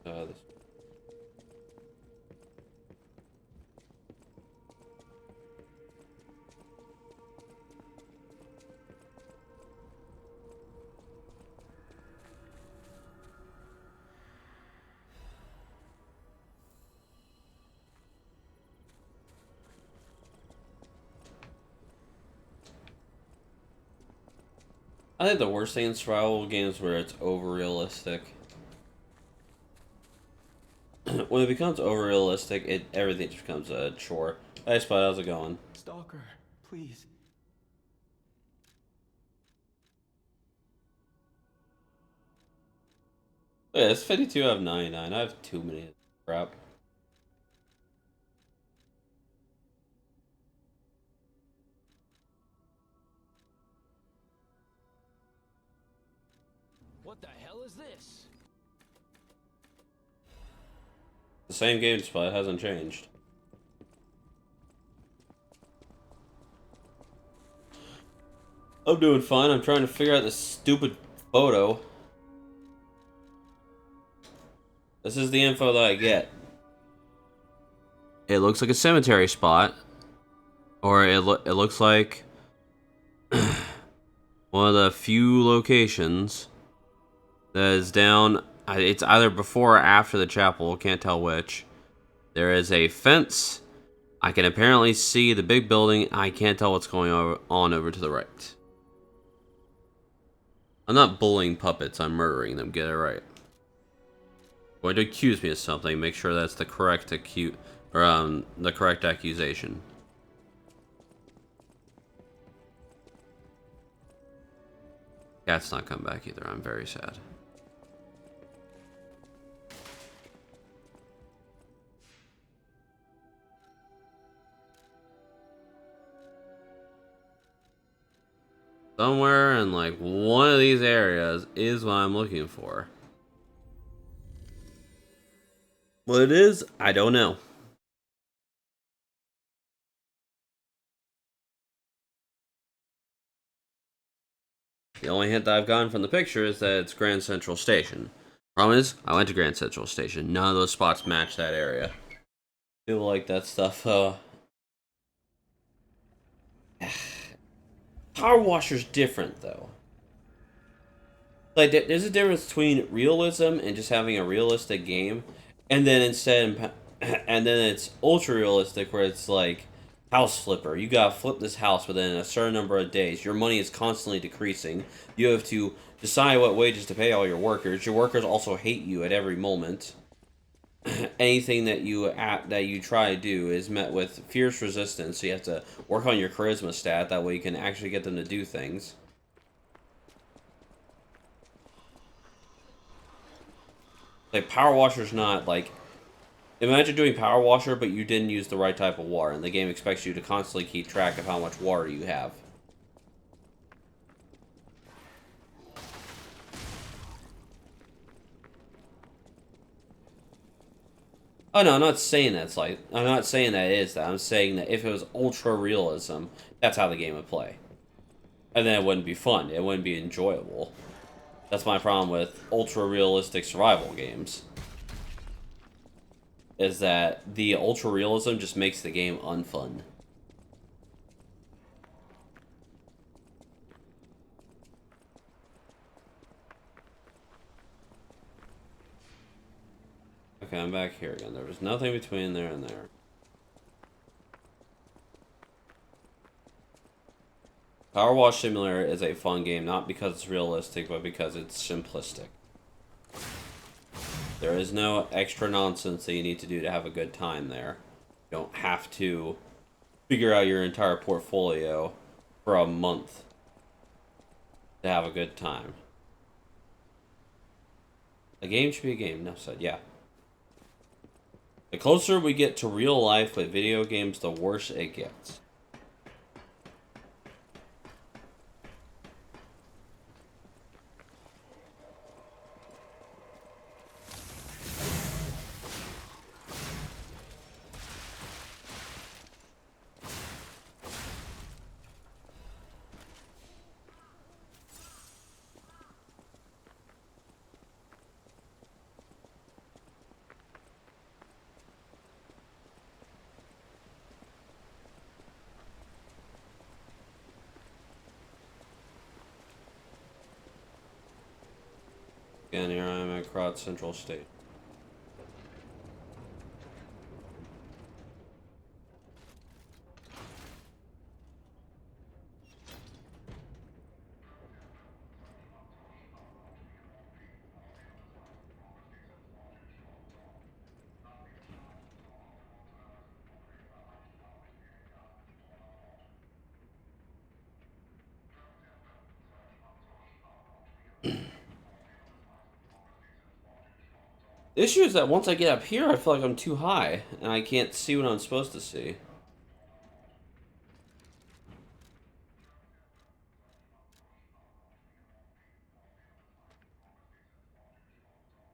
This. I think the worst thing in survival games where it's over realistic. When it becomes over realistic, everything just becomes a chore. Hey Spud, how's it going? Stalker, please. Yeah, it's 52 out of 99. I have 2 minutes. Crap. What the hell is this? The same game spot hasn't changed. I'm doing fine. I'm trying to figure out this stupid photo. This is the info that I get. It looks like a cemetery spot. Or it looks like one of the few locations that is down. It's either before or after the chapel. Can't tell which. There is a fence. I can apparently see the big building. I can't tell what's going on over to the right. I'm not bullying puppets. I'm murdering them. Get it right. Going to accuse me of something. Make sure that's the correct the correct accusation. Cat's not come back either. I'm very sad. Somewhere in like one of these areas is what I'm looking for. What it is, I don't know. The only hint that I've gotten from the picture is that it's Grand Central Station. Problem is, I went to Grand Central Station. None of those spots match that area. People like that stuff, Power Washer's different, though. Like, there's a difference between realism and just having a realistic game, and then and then it's ultra realistic where it's like house flipper. You gotta flip this house within a certain number of days. Your money is constantly decreasing. You have to decide what wages to pay all your workers. Your workers also hate you at every moment. Anything that you try to do is met with fierce resistance. So you have to work on your charisma stat. That way you can actually get them to do things. Like, Power Washer's not like... Imagine doing Power Washer, but you didn't use the right type of water, and the game expects you to constantly keep track of how much water you have. Oh no, I'm not saying that's like... I'm not saying that it is that. I'm saying that if it was ultra realism, that's how the game would play. And then it wouldn't be fun. It wouldn't be enjoyable. That's my problem with ultra realistic survival games. Is that the ultra realism just makes the game unfun. Okay, I'm back here again. There was nothing between there and there. Power Wash Simulator is a fun game, not because it's realistic, but because it's simplistic. There is no extra nonsense that you need to do to have a good time there. You don't have to figure out your entire portfolio for a month to have a good time. A game should be a game, enough said, yeah. The closer we get to real life with video games, the worse it gets. Again, here I am at Grand Central Station. The issue is that once I get up here, I feel like I'm too high, and I can't see what I'm supposed to see.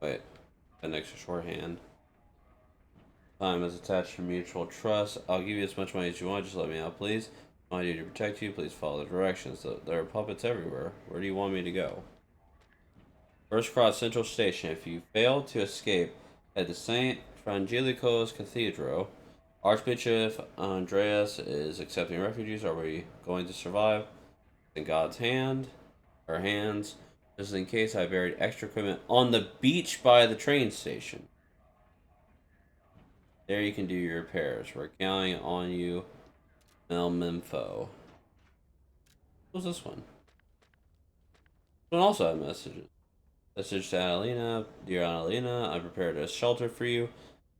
Wait, an extra shorthand. Time is attached to mutual trust. I'll give you as much money as you want. Just let me out, please. I want you to protect you. Please follow the directions. There are puppets everywhere. Where do you want me to go? First cross Central Station. If you fail to escape, head to St. Frangelico's Cathedral. Archbishop Andreas is accepting refugees. Are we going to survive? In God's hand, our hands. Just in case I buried extra equipment on the beach by the train station. There you can do your repairs. We're counting on you, Melminfo. What's this one? This one also had messages. Message to Annalena. Dear Annalena, I prepared a shelter for you.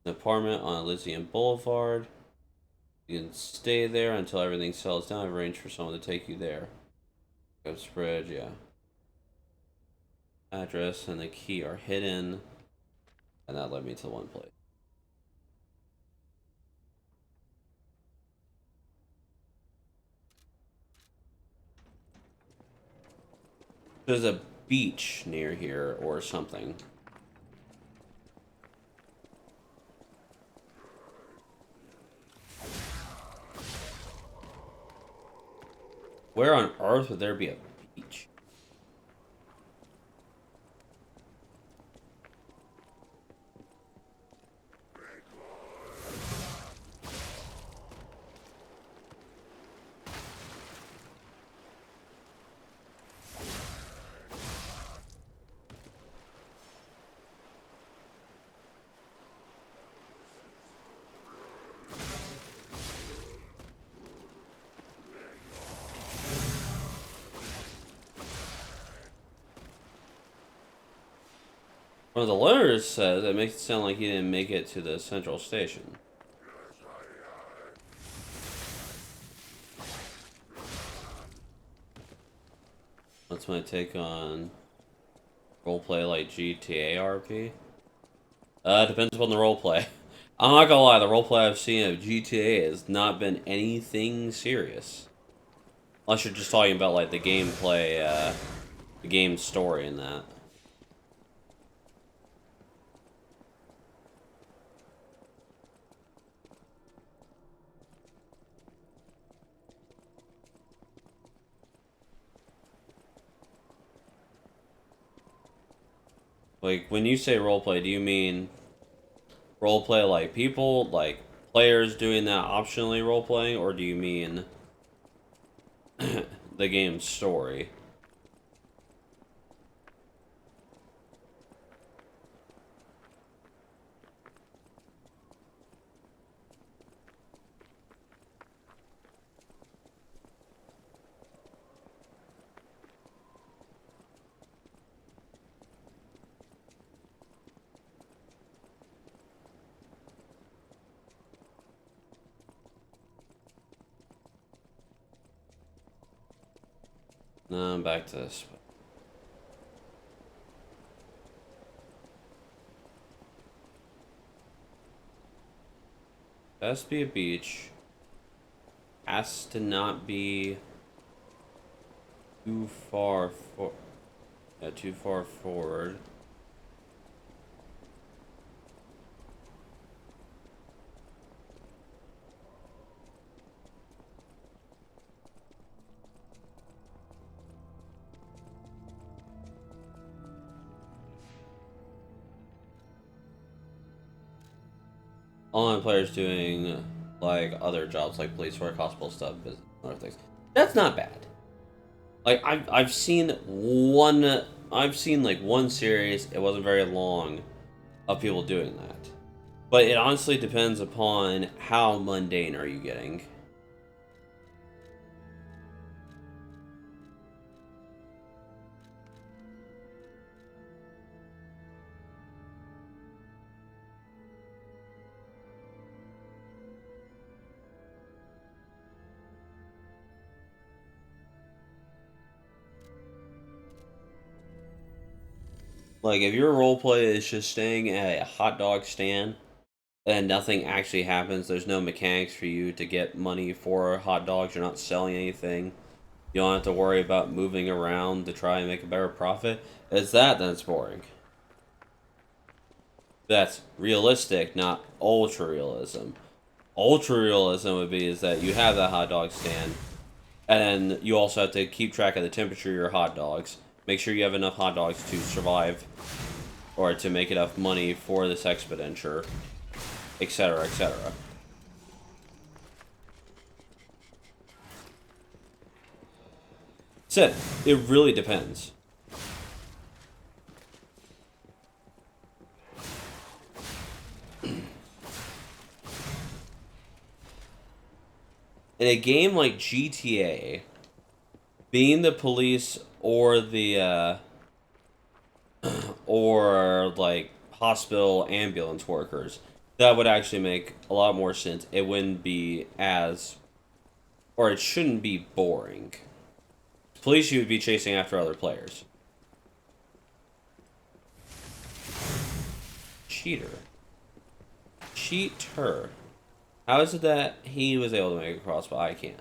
An apartment on Elysian Boulevard. You can stay there until everything settles down. I've arranged for someone to take you there. Ghost Bridge, yeah. Address and the key are hidden. And that led me to one place. There's a beach near here or something. Where on earth would there be a beach? One of the letters says it makes it sound like he didn't make it to the central station. What's my take on roleplay like GTA RP? Depends upon the roleplay. I'm not gonna lie, the roleplay I've seen of GTA has not been anything serious. Unless you're just talking about like the gameplay, the game story and that. Like, when you say roleplay, do you mean roleplay like people, like players doing that optionally roleplaying, or do you mean the game's story? No, back to this. Has to be a beach. Has to not be too far too far forward. Online players doing like other jobs like police work, hospital stuff, business, other things. That's not bad. Like I've seen like one series, it wasn't very long, of people doing that. But it honestly depends upon how mundane are you getting. Like, if your roleplay is just staying at a hot dog stand and nothing actually happens, there's no mechanics for you to get money for hot dogs, you're not selling anything, you don't have to worry about moving around to try and make a better profit, then it's boring. That's realistic, not ultra realism. Ultra realism would be is that you have that hot dog stand, and then you also have to keep track of the temperature of your hot dogs. Make sure you have enough hot dogs to survive, or to make enough money for this expenditure, etc., etc. Said, it really depends. In a game like GTA, being the police or the or like hospital ambulance workers, that would actually make a lot more sense. It wouldn't be as, or it shouldn't be boring. Police, you would be chasing after other players. Cheater. Cheater. How is it that he was able to make it across, but I can't?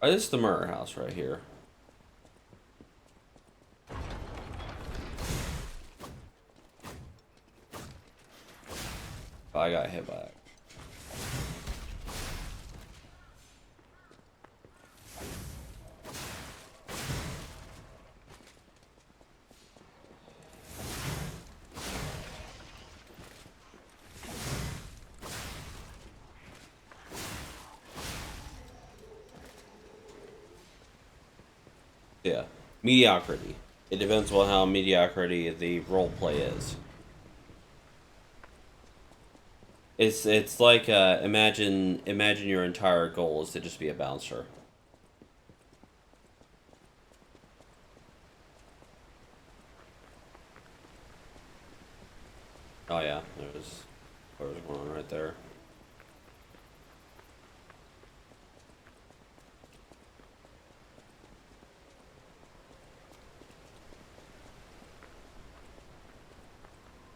Oh, this is the murder house right here. Oh, I got hit by that. Yeah, mediocrity. It depends on how mediocrity the role play is. It's like imagine your entire goal is to just be a bouncer. Oh yeah, there's going on right there.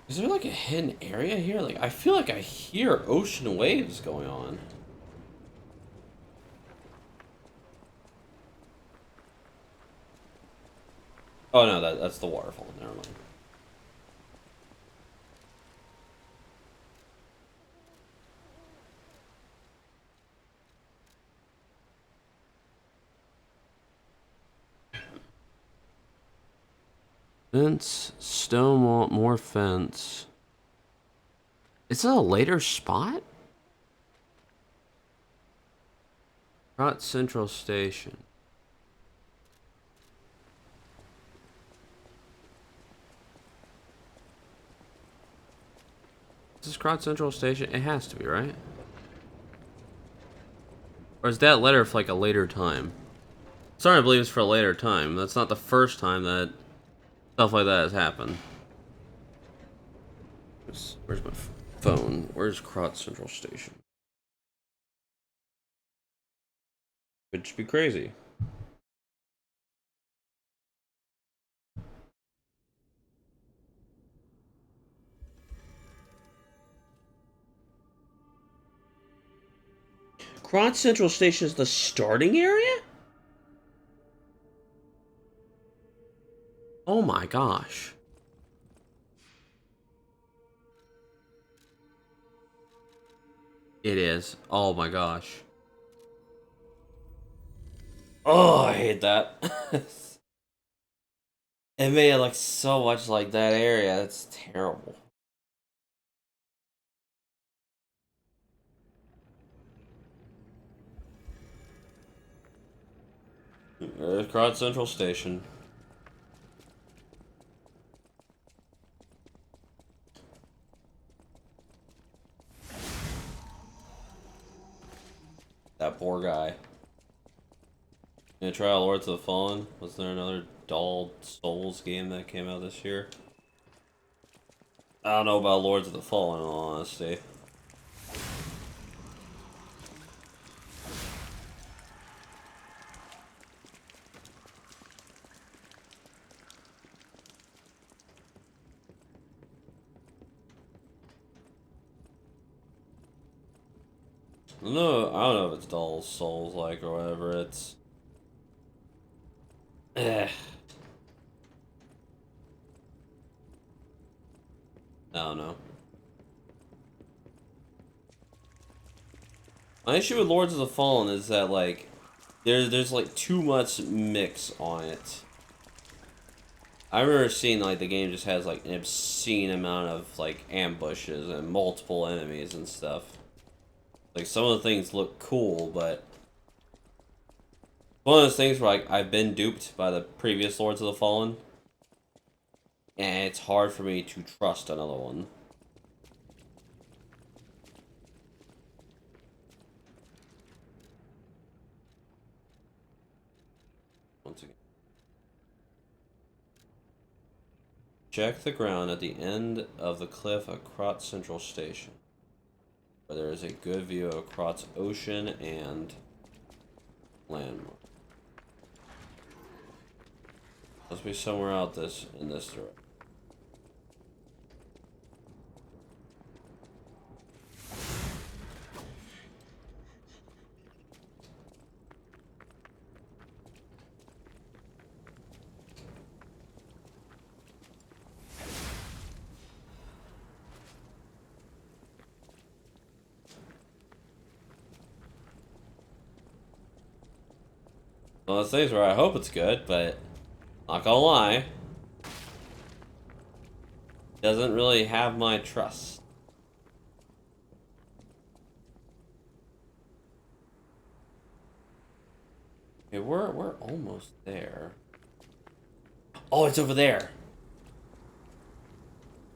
Is there like a hidden area here? Like, I feel like I hear ocean waves going on. Oh no, that's the waterfall. Never mind. Fence, stone wall, more fence. Is it a later spot? Krot Central Station. Is this Krot Central Station? It has to be, right? Or is that letter for like a later time? Sorry, I believe it's for a later time. That's not the first time that stuff like that has happened. Where's my phone? Where's Krot Central Station? Could just be crazy. Krot Central Station is the starting area? Oh my gosh. It is. Oh my gosh. Oh, I hate that. It made it look so much like that area. It's terrible. There's Krot Central Station. That poor guy. Gonna try out Lords of the Fallen? Was there another Dull Souls game that came out this year? I don't know about Lords of the Fallen, in all honesty. No, I don't know if it's dull Souls like or whatever. It's. I don't know. My issue with Lords of the Fallen is that like there's like too much mix on it. I remember seeing like the game just has like an obscene amount of like ambushes and multiple enemies and stuff. Like some of the things look cool, but one of those things where like I've been duped by the previous Lords of the Fallen, and it's hard for me to trust another one. Once again. Check the ground at the end of the cliff at Krat Central Station, where there is a good view of Krat's ocean and landmark. Must be somewhere out in this direction. Well, those things where I hope it's good, but not gonna lie, doesn't really have my trust. Okay, we're almost there. Oh, it's over there.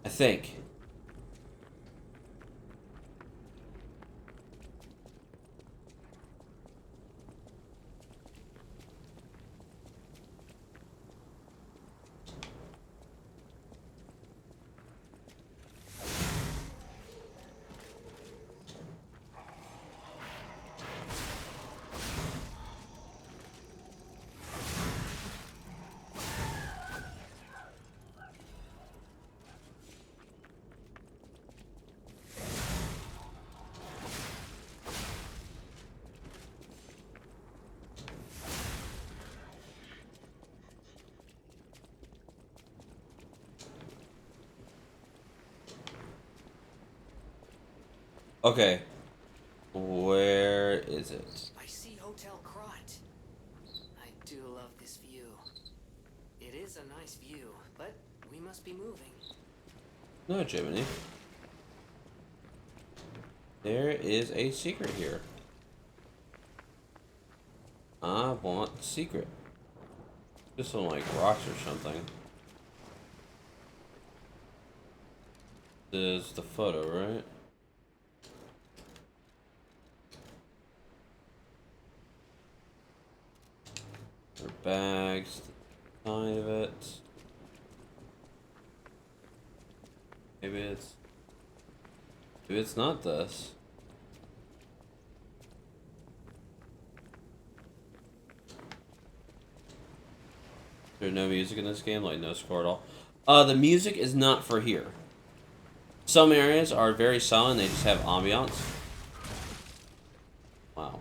I think. Okay. Where is it? I see Hotel Krat. I do love this view. It is a nice view, but we must be moving. No, Jiminy. There is a secret here. I want the secret. Just some like rocks or something. This is the photo, right? Or bags, the side of it. Maybe it's not this. There's no music in this game, like no score at all. The music is not for here. Some areas are very silent, they just have ambiance. Wow.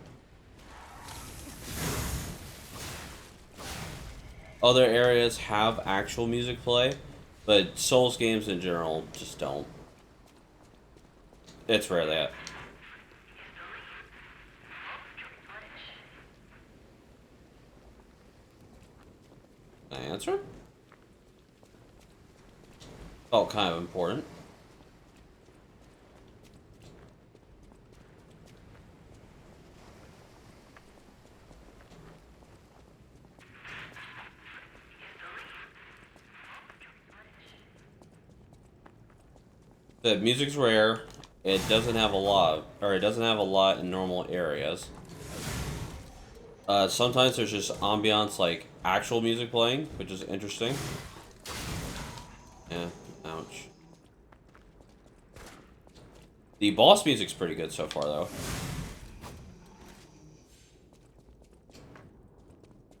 Other areas have actual music play, but Souls games in general just don't. It's rare that. Can I answer? Felt kind of important. The music's rare. It doesn't have a lot, or it doesn't have a lot in normal areas. Sometimes there's just ambiance, like actual music playing, which is interesting. Yeah, ouch. The boss music's pretty good so far, though.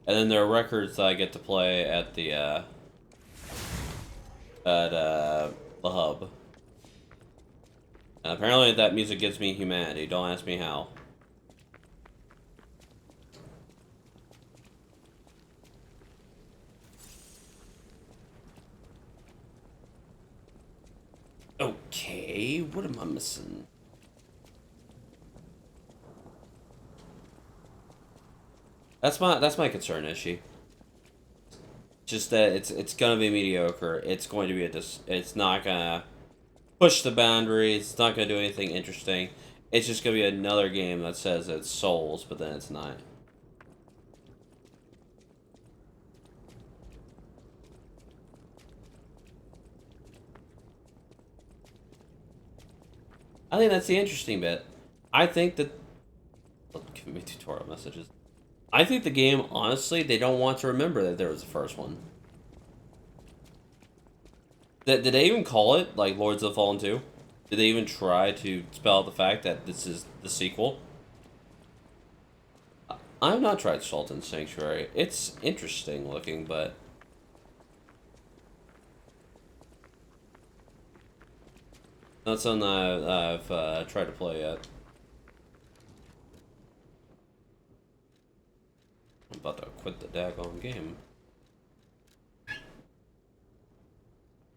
And then there are records that I get to play at the hub. And apparently that music gives me humanity. Don't ask me how. Okay, what am I missing? That's my concern, Ishi. Just that it's gonna be mediocre. It's going to be it's not gonna push the boundaries. It's not gonna do anything interesting. It's just gonna be another game that says it's Souls, but then it's not. I think that's the interesting bit. I think that... Give me tutorial messages. I think the game, honestly, they don't want to remember that there was the first one. Did they even call it, like, Lords of the Fallen 2? Did they even try to spell out the fact that this is the sequel? I've not tried Sultan's Sanctuary. It's interesting looking, but... not something I've tried to play yet. I'm about to quit the daggone game.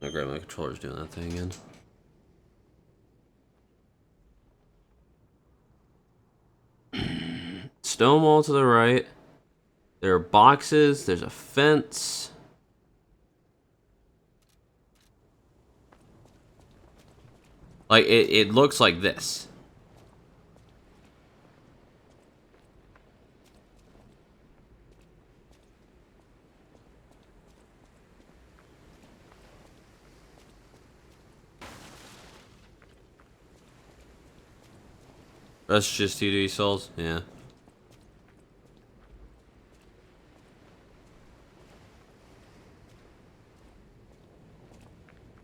Oh great, my controller's doing that thing again. Stone wall to the right. There are boxes, there's a fence. Like, it looks like this. That's just 2D Souls? Yeah.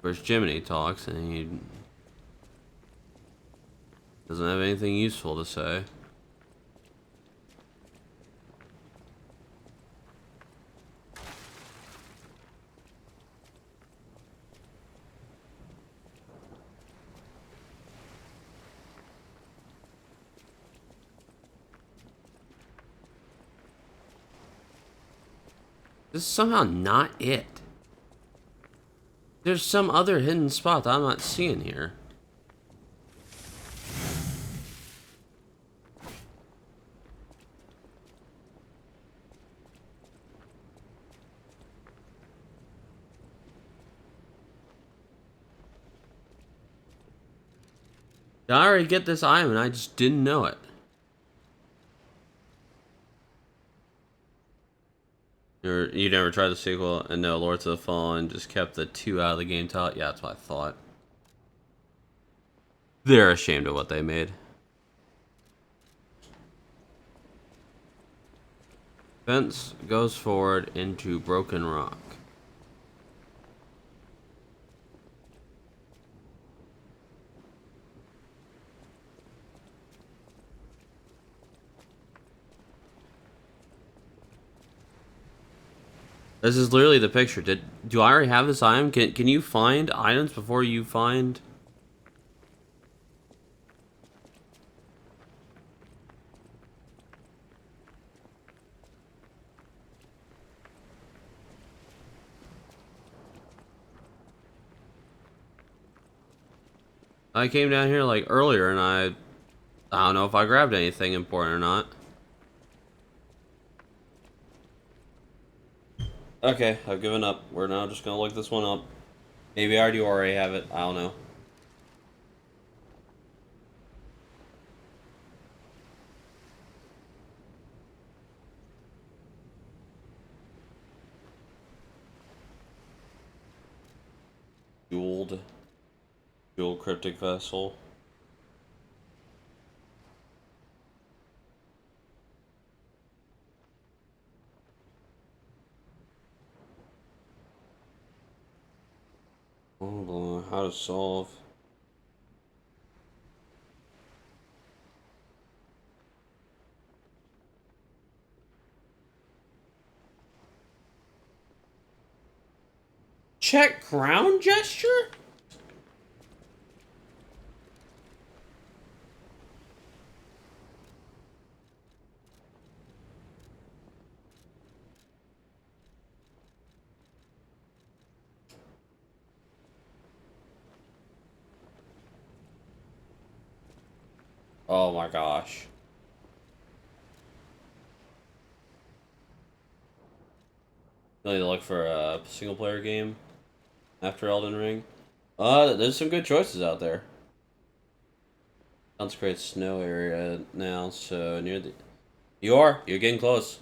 Where's Jiminy talks and he doesn't have anything useful to say. This is somehow not it. There's some other hidden spot that I'm not seeing here. Did I already get this item and I just didn't know it? You never tried the sequel, and no, Lords of the Fallen just kept the 2 out of the game title? Yeah, that's what I thought. They're ashamed of what they made. Fence goes forward into Broken Rock. This is literally the picture. Do I already have this item? Can you find items before you find... I came down here like earlier and I don't know if I grabbed anything important or not. Okay, I've given up. We're now just gonna look this one up. Maybe I already have it. I don't know. Jeweled cryptic vessel. Oh, how to solve. Check crown gesture? Oh my gosh. I need to look for a single player game after Elden Ring. There's some good choices out there. Consecrate snow area now, so near the... You're getting close.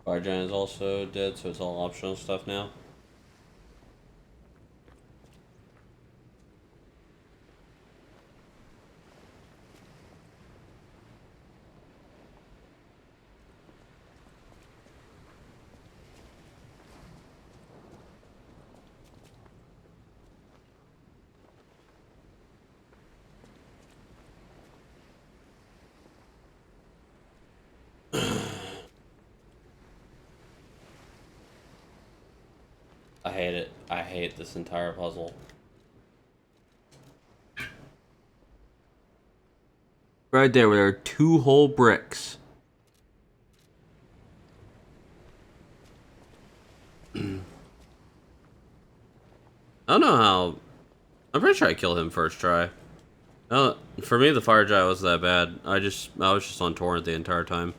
Fire Giant is also dead, so it's all optional stuff now. I hate it. I hate this entire puzzle. Right there, where there are 2 whole bricks. I don't know how... I'm pretty sure I killed him first try. For me, the fire giant wasn't that bad. I was just on torrent the entire time.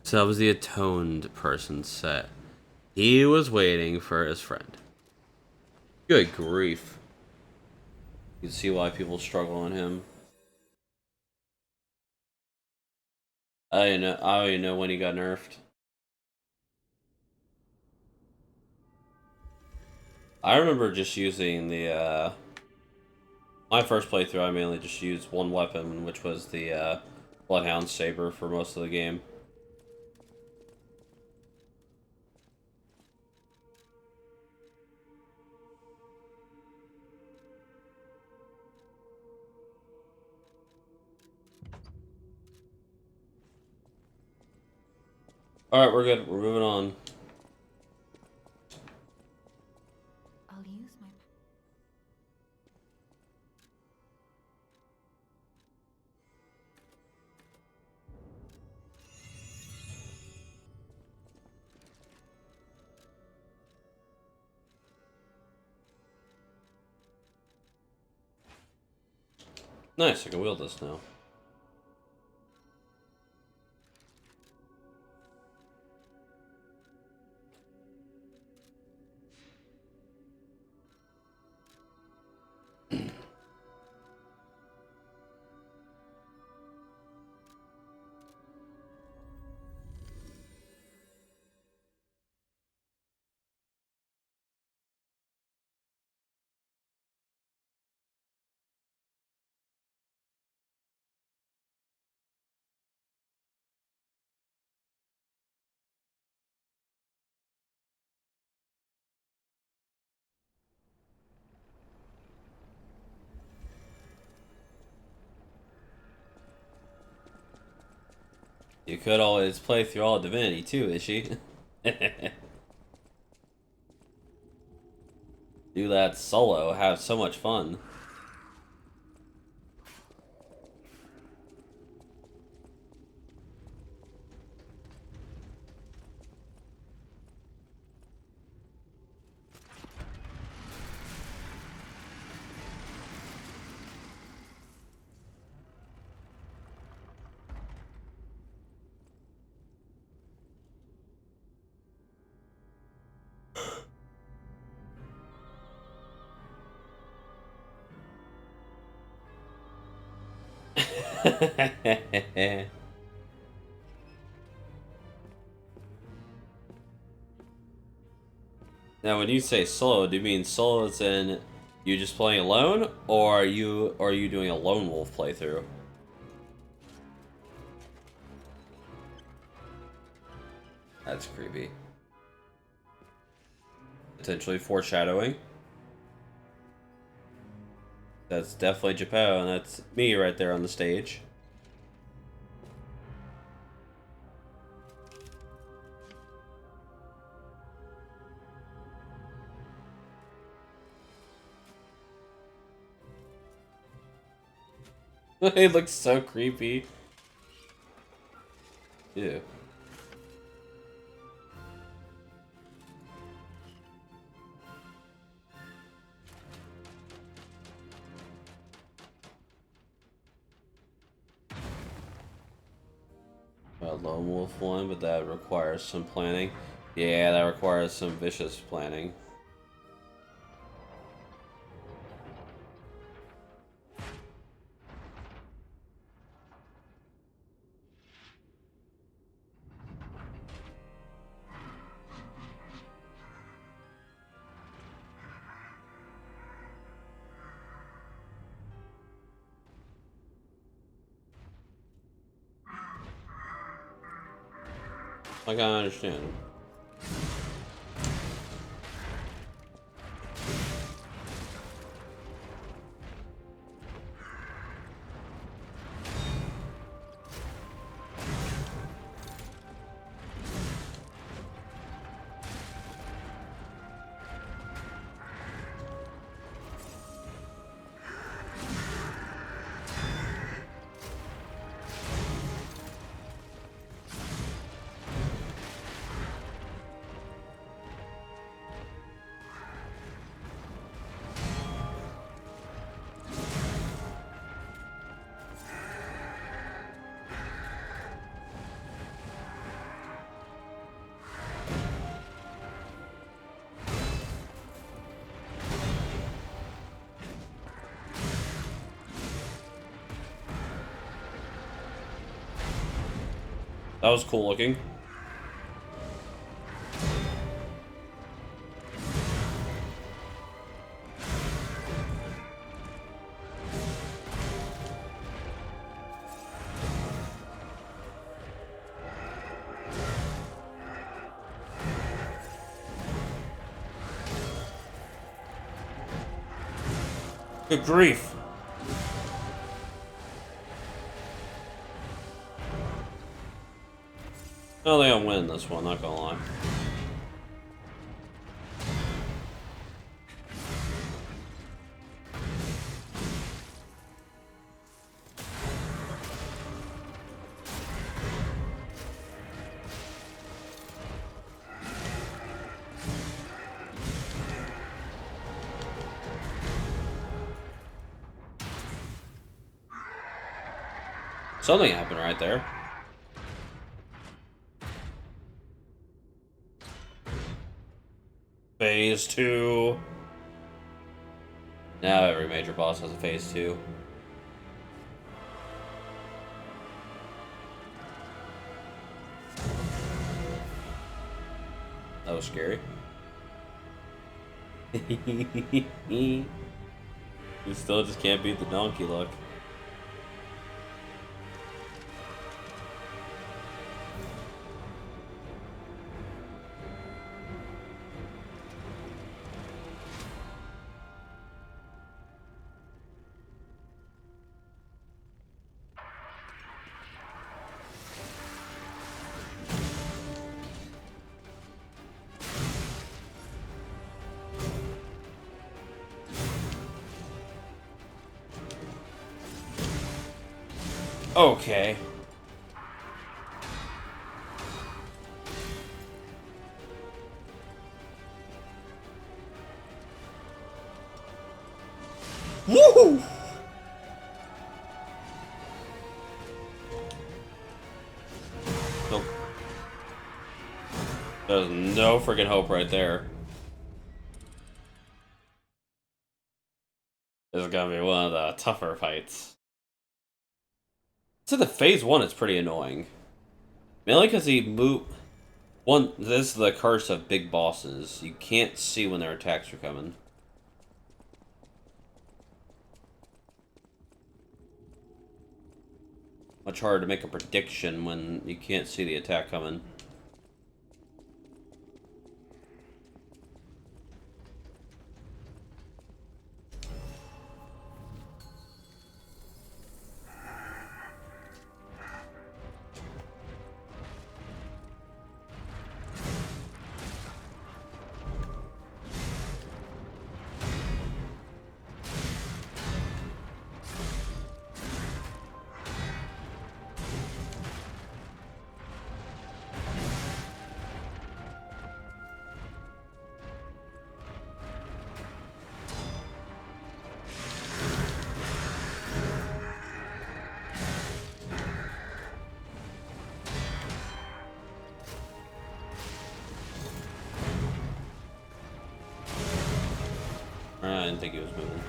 So that was the atoned person's set. He was waiting for his friend. Good grief. You can see why people struggle on him. I don't even know when he got nerfed. I remember just using the, my first playthrough, I mainly just used one weapon, which was the, Bloodhound Saber for most of the game. Alright, we're good. We're moving on. I'll use my... Nice, I can wield this now. You could always play through all of Divinity too, is she? Do that solo, have so much fun. Now, when you say solo, do you mean solo as in you just playing alone, or are you doing a lone wolf playthrough? That's creepy. Potentially foreshadowing. That's definitely Geppetto, and that's me right there on the stage. It looks so creepy. Ew. A lone wolf one, but that requires some planning. Yeah, that requires some vicious planning. I gotta understand. That was cool looking. Good grief. I don't think I'll win this one, not gonna lie. Something happened right there. Phase 2. Now every major boss has a phase 2. That was scary. You still just can't beat the donkey look. Okay. Woo! Nope. There's no freaking hope right there. This is gonna be one of the tougher fights. So the phase 1 is pretty annoying. Mainly because he moved... This is the curse of big bosses. You can't see when their attacks are coming. Much harder to make a prediction when you can't see the attack coming. I didn't think he was moving.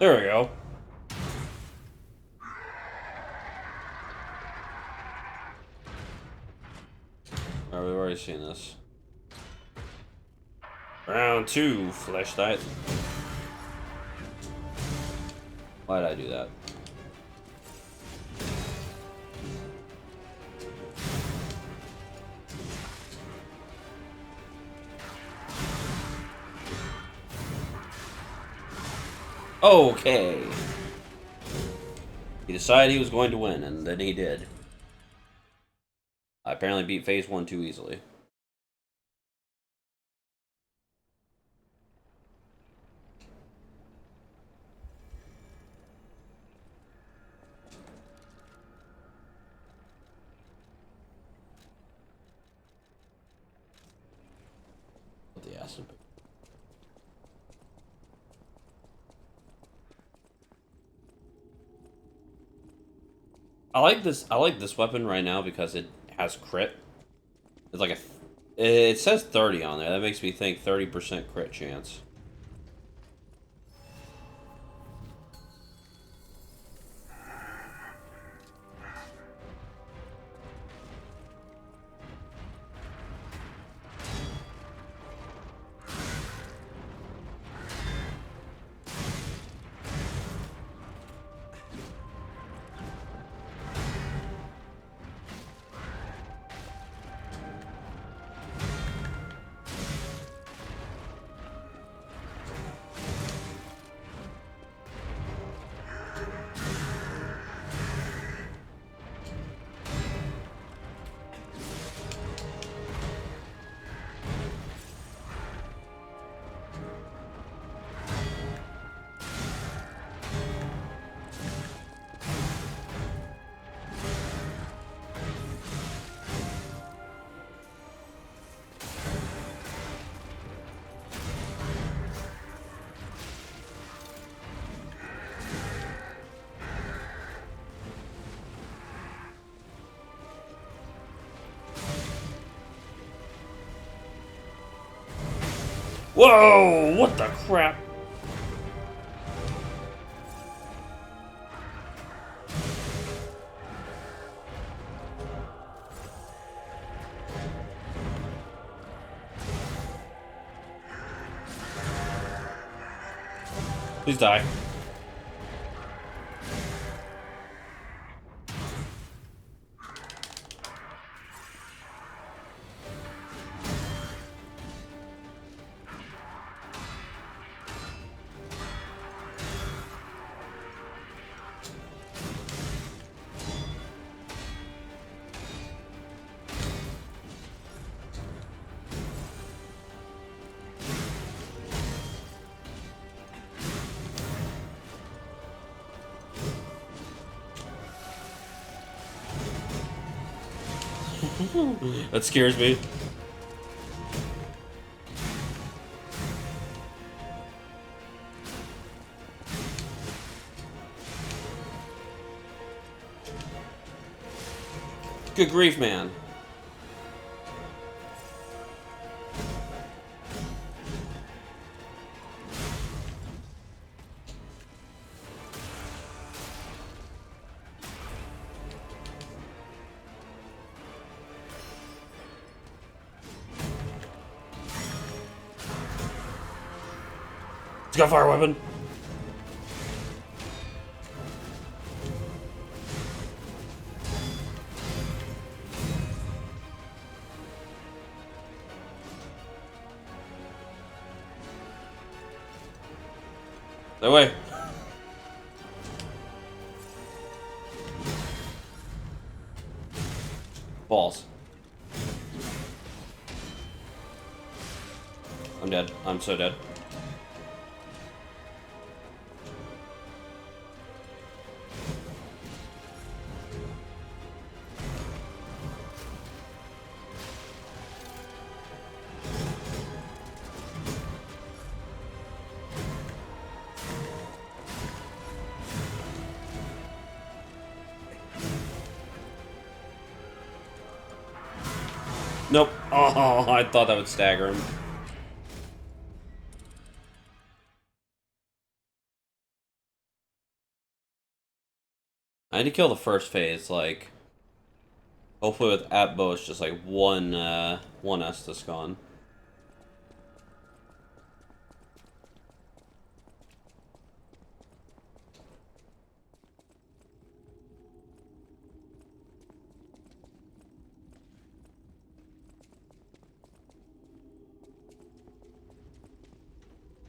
There we go. Alright, we've already seen this. Round 2, Flesh Knight. Why did I do that? Okay. He decided he was going to win, and then he did. I apparently beat phase 1 too easily. With the acid. I like this weapon right now because it has crit. It's like it says 30 on there. That makes me think 30% crit chance. Whoa! What the crap? Please die. That scares me. Good grief, man. He's got a fire weapon. That way. Balls. I'm dead. I'm so dead. Nope. Oh, I thought that would stagger him. I need to kill the first phase, like... Hopefully with Atbo, just like one Estus gone.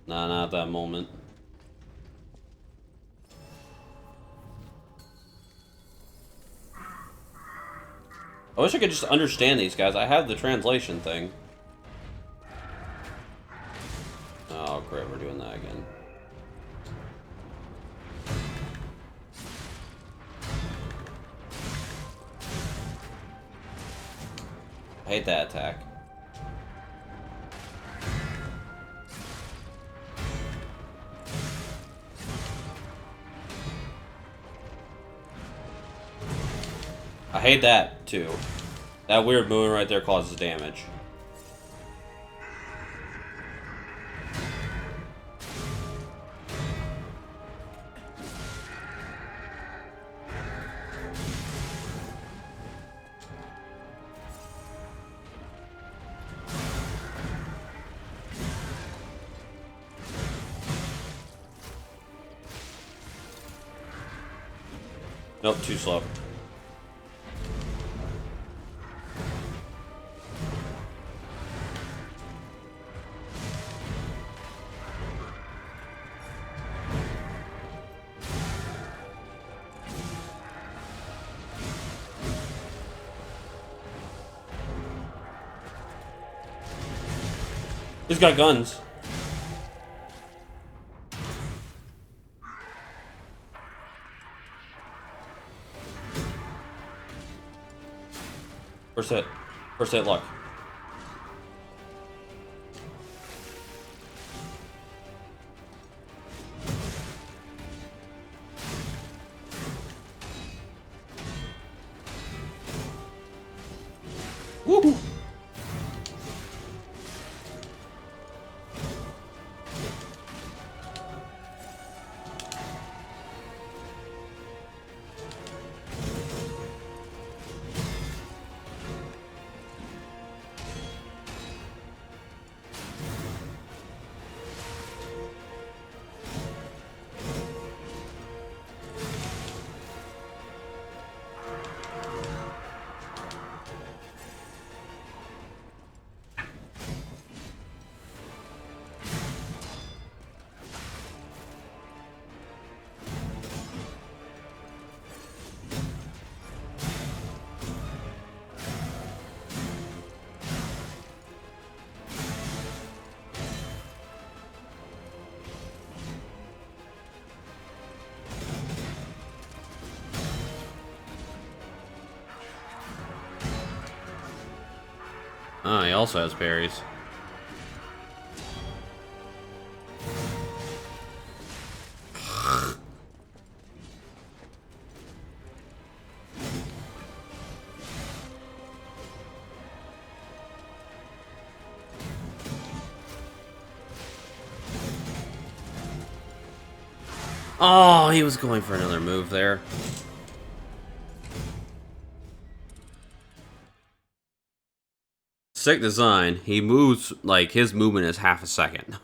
Nah, not at that moment. I wish I could just understand these guys. I have the translation thing. Oh, great, we're doing that again. I hate that attack. I hate that, too. That weird movement right there causes damage. Nope, too slow. He's got guns. First hit. First hit luck. Woohoo! Ah, he also has parries. Oh, he was going for another move there. Sick design. He moves, like, his movement is half a second.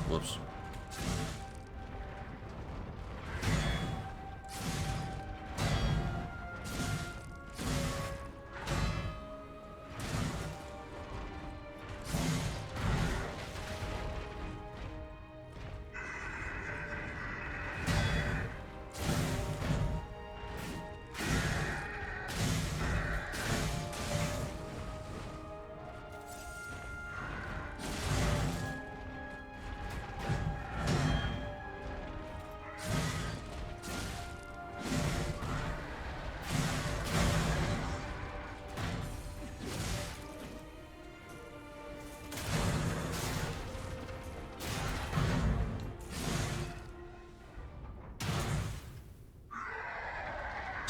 Whoops.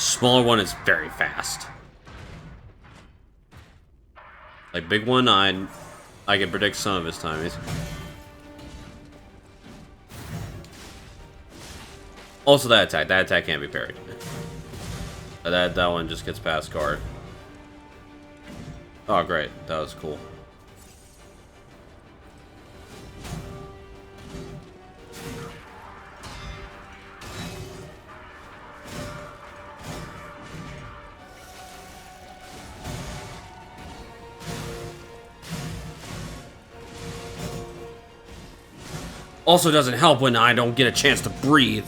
Smaller one is very fast. Like big one, I can predict some of his timings. Also that attack can't be parried. That one just gets past guard. Oh great, that was cool. Also doesn't help when I don't get a chance to breathe.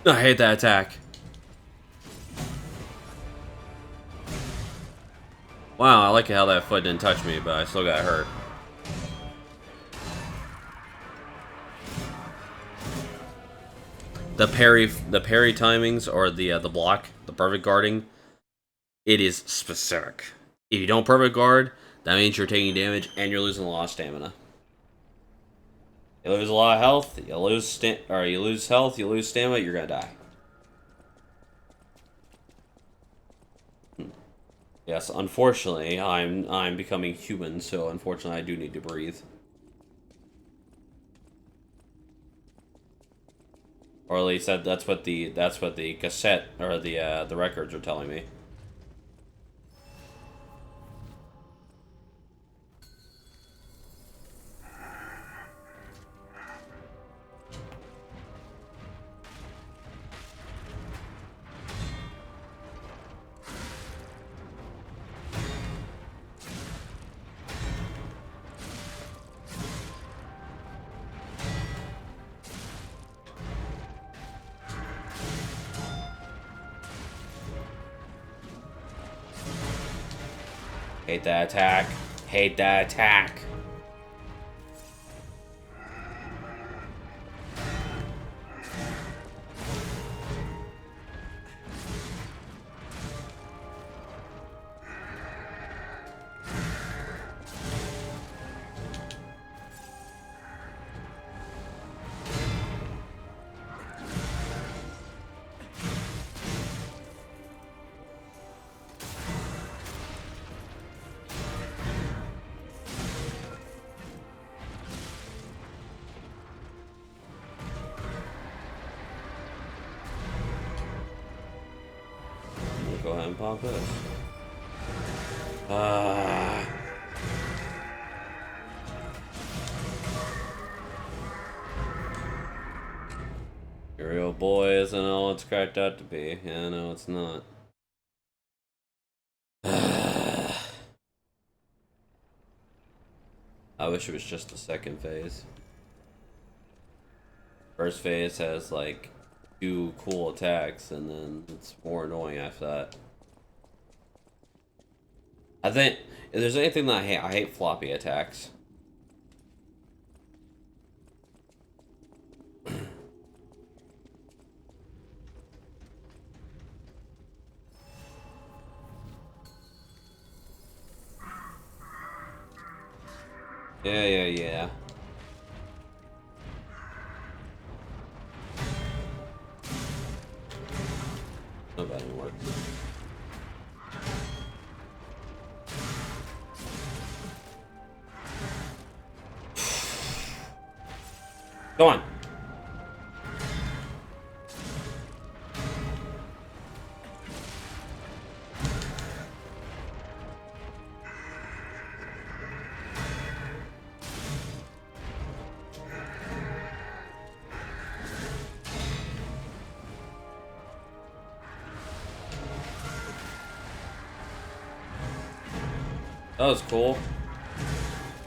I hate that attack. Wow, I like how that foot didn't touch me, but I still got hurt. The parry timings, or the block, the perfect guarding, it is specific. If you don't perfect guard, that means you're taking damage and you're losing a lot of stamina. You lose a lot of health, you lose health, you lose stamina, you're gonna die. Yes, unfortunately, I'm becoming human, so unfortunately I do need to breathe. Or at least that's what the cassette or the records are telling me. Hate that attack. Hate that attack. pop this. Your real boy isn't all it's cracked out to be. Yeah, no, it's not. I wish it was just the second phase. First phase has like 2 cool attacks, and then it's more annoying after that. I think if there's anything that I hate floppy attacks. Yeah. No, that didn't work. Go on. That was cool.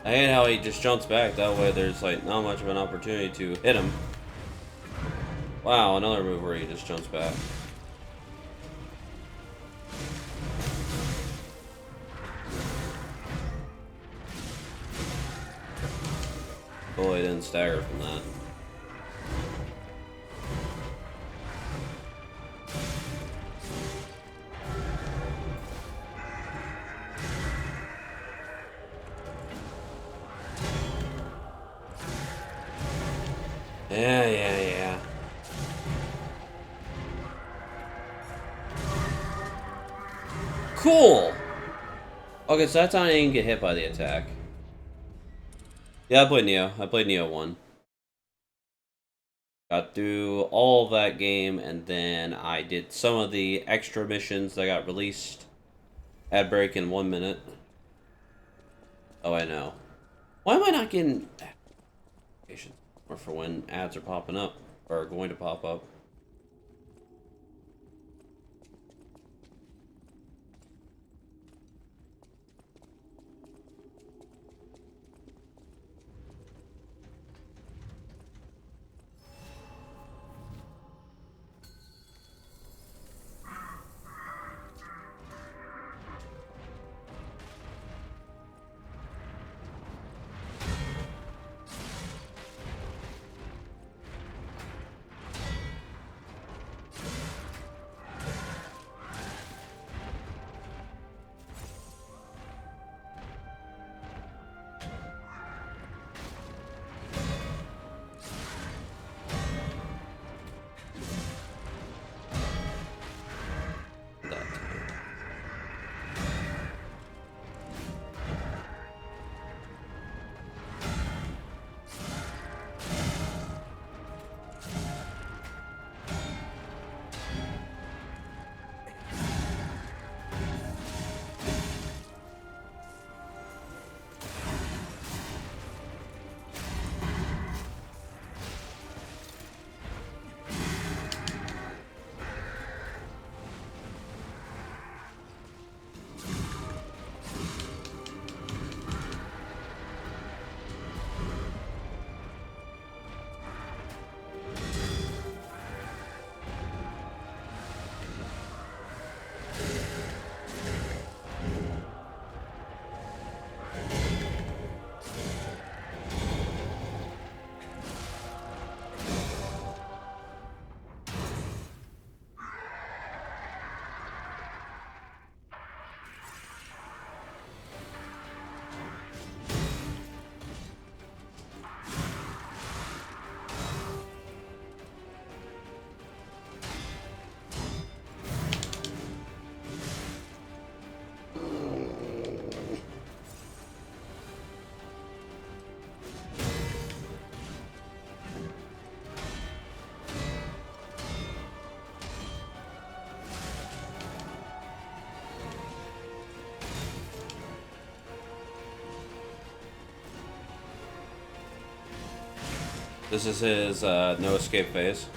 I hate how he just jumps back. That way there's like not much of an opportunity to hit him. Wow, another move where he just jumps back. Oh, he didn't stagger from that. Yeah. Cool! Okay, so that's how I didn't get hit by the attack. Yeah, I played Neo. I played Neo 1. Got through all of that game, and then I did some of the extra missions that got released. Ad break in 1 minute. Oh, I know. Why am I not getting... Or for when ads are popping up, or are going to pop up. This is his no escape phase.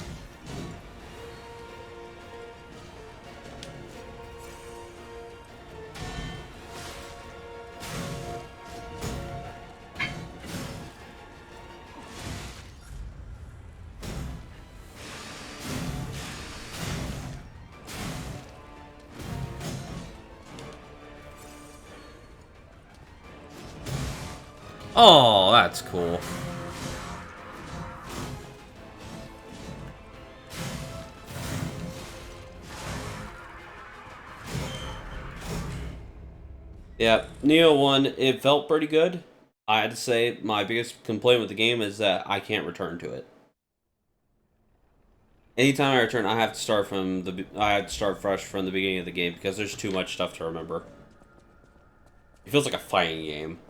Oh, that's cool. Yeah, Neo 1, it felt pretty good. I had to say, my biggest complaint with the game is that I can't return to it. Anytime I return, I have to start fresh from the beginning of the game because there's too much stuff to remember. It feels like a fighting game.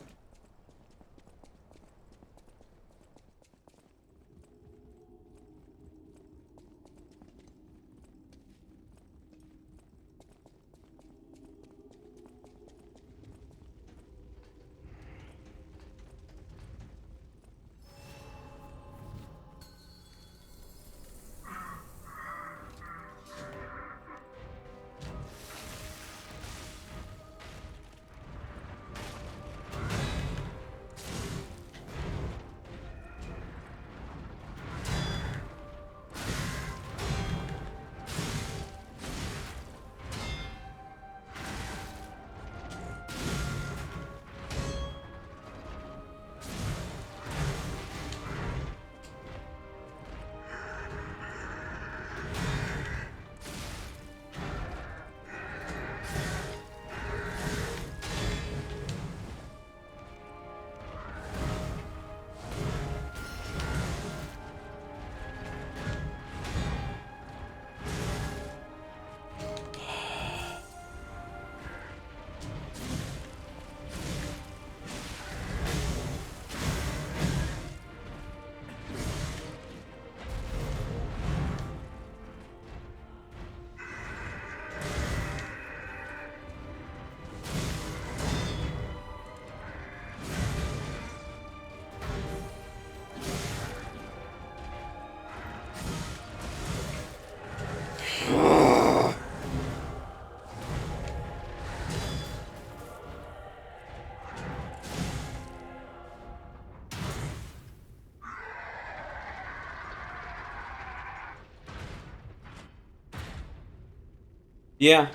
Yeah.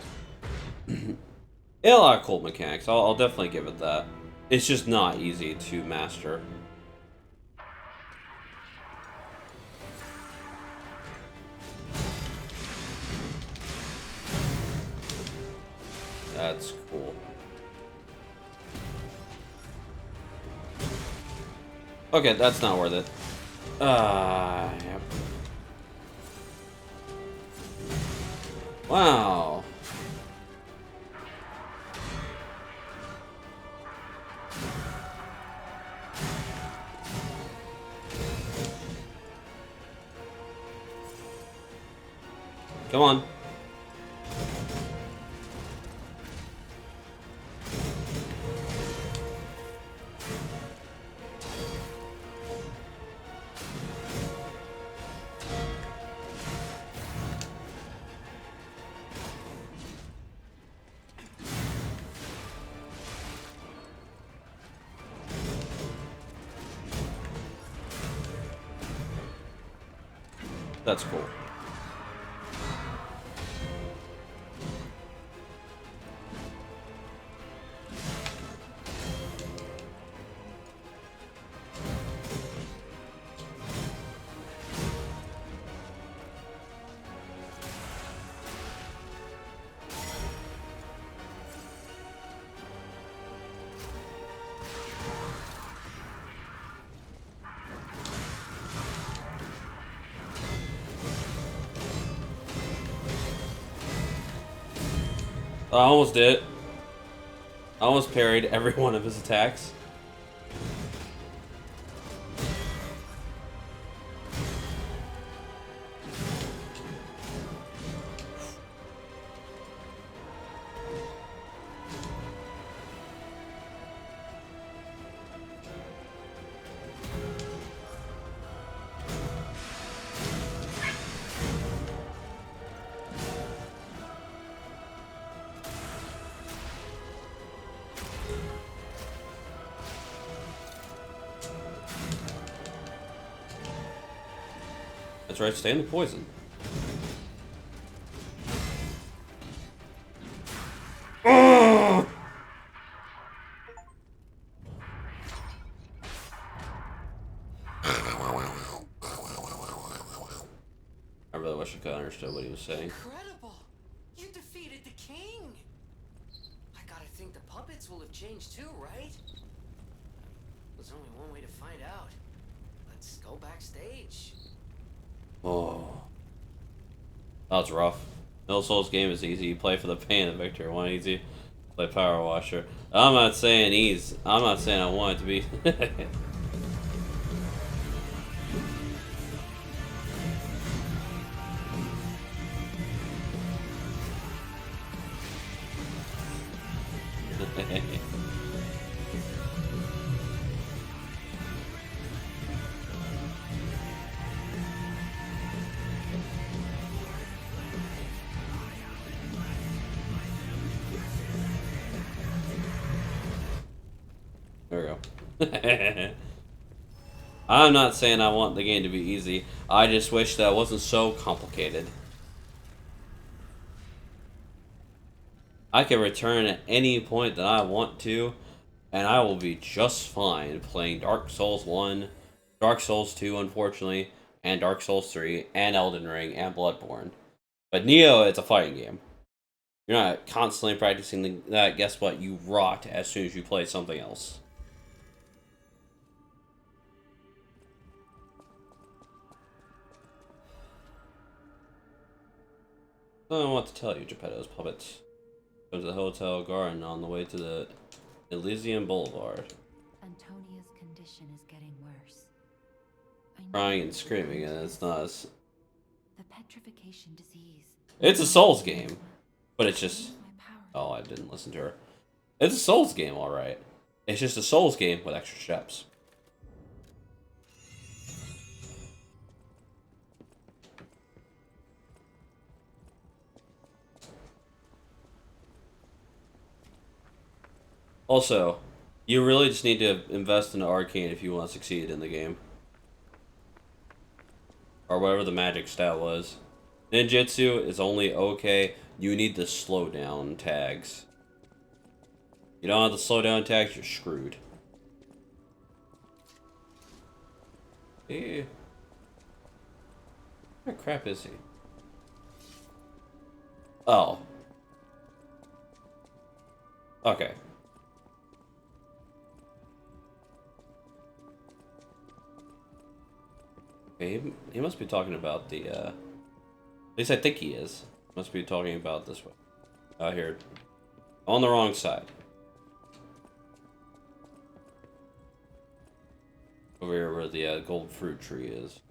It had a lot of cool mechanics. I'll definitely give it that. It's just not easy to master. That's cool. Okay, that's not worth it. Yep. Wow. Come on. That's cool. I almost did it. I almost parried every one of his attacks. That's right, stay in the poison. Oh! I really wish I could have understood what he was saying. Incredible! You defeated the king! I gotta think the puppets will have changed too, right? There's only one way to find out. Let's go backstage. Oh. That was rough. No Souls game is easy. You play for the pain of the victory. One easy. Play Power Washer. I'm not saying ease. I'm not saying I want it to be. There we go. I'm not saying I want the game to be easy. I just wish that it wasn't so complicated. I can return at any point that I want to, and I will be just fine playing Dark Souls 1, Dark Souls 2, unfortunately, and Dark Souls 3, and Elden Ring, and Bloodborne. But Nioh, it's a fighting game. You're not constantly practicing that. Guess what? You rot as soon as you play something else. I don't know what to tell you, Geppetto's puppets. Go to the Hotel Garden on the way to the Elysian Boulevard. Antonia's condition is getting worse. Crying and screaming, and it's not as... The petrification disease. It's a Souls game, but it's just... Oh, I didn't listen to her. It's a Souls game, alright. It's just a Souls game with extra steps. Also, you really just need to invest in the arcane if you want to succeed in the game. Or whatever the magic style was. Ninjutsu is only okay. You need the slowdown tags. You don't have the slowdown tags, you're screwed. Hey. Where the crap is he? Oh. Okay. Okay, he must be talking about the, at least I think he is. Must be talking about this way. Out here. On the wrong side. Over here where the gold fruit tree is.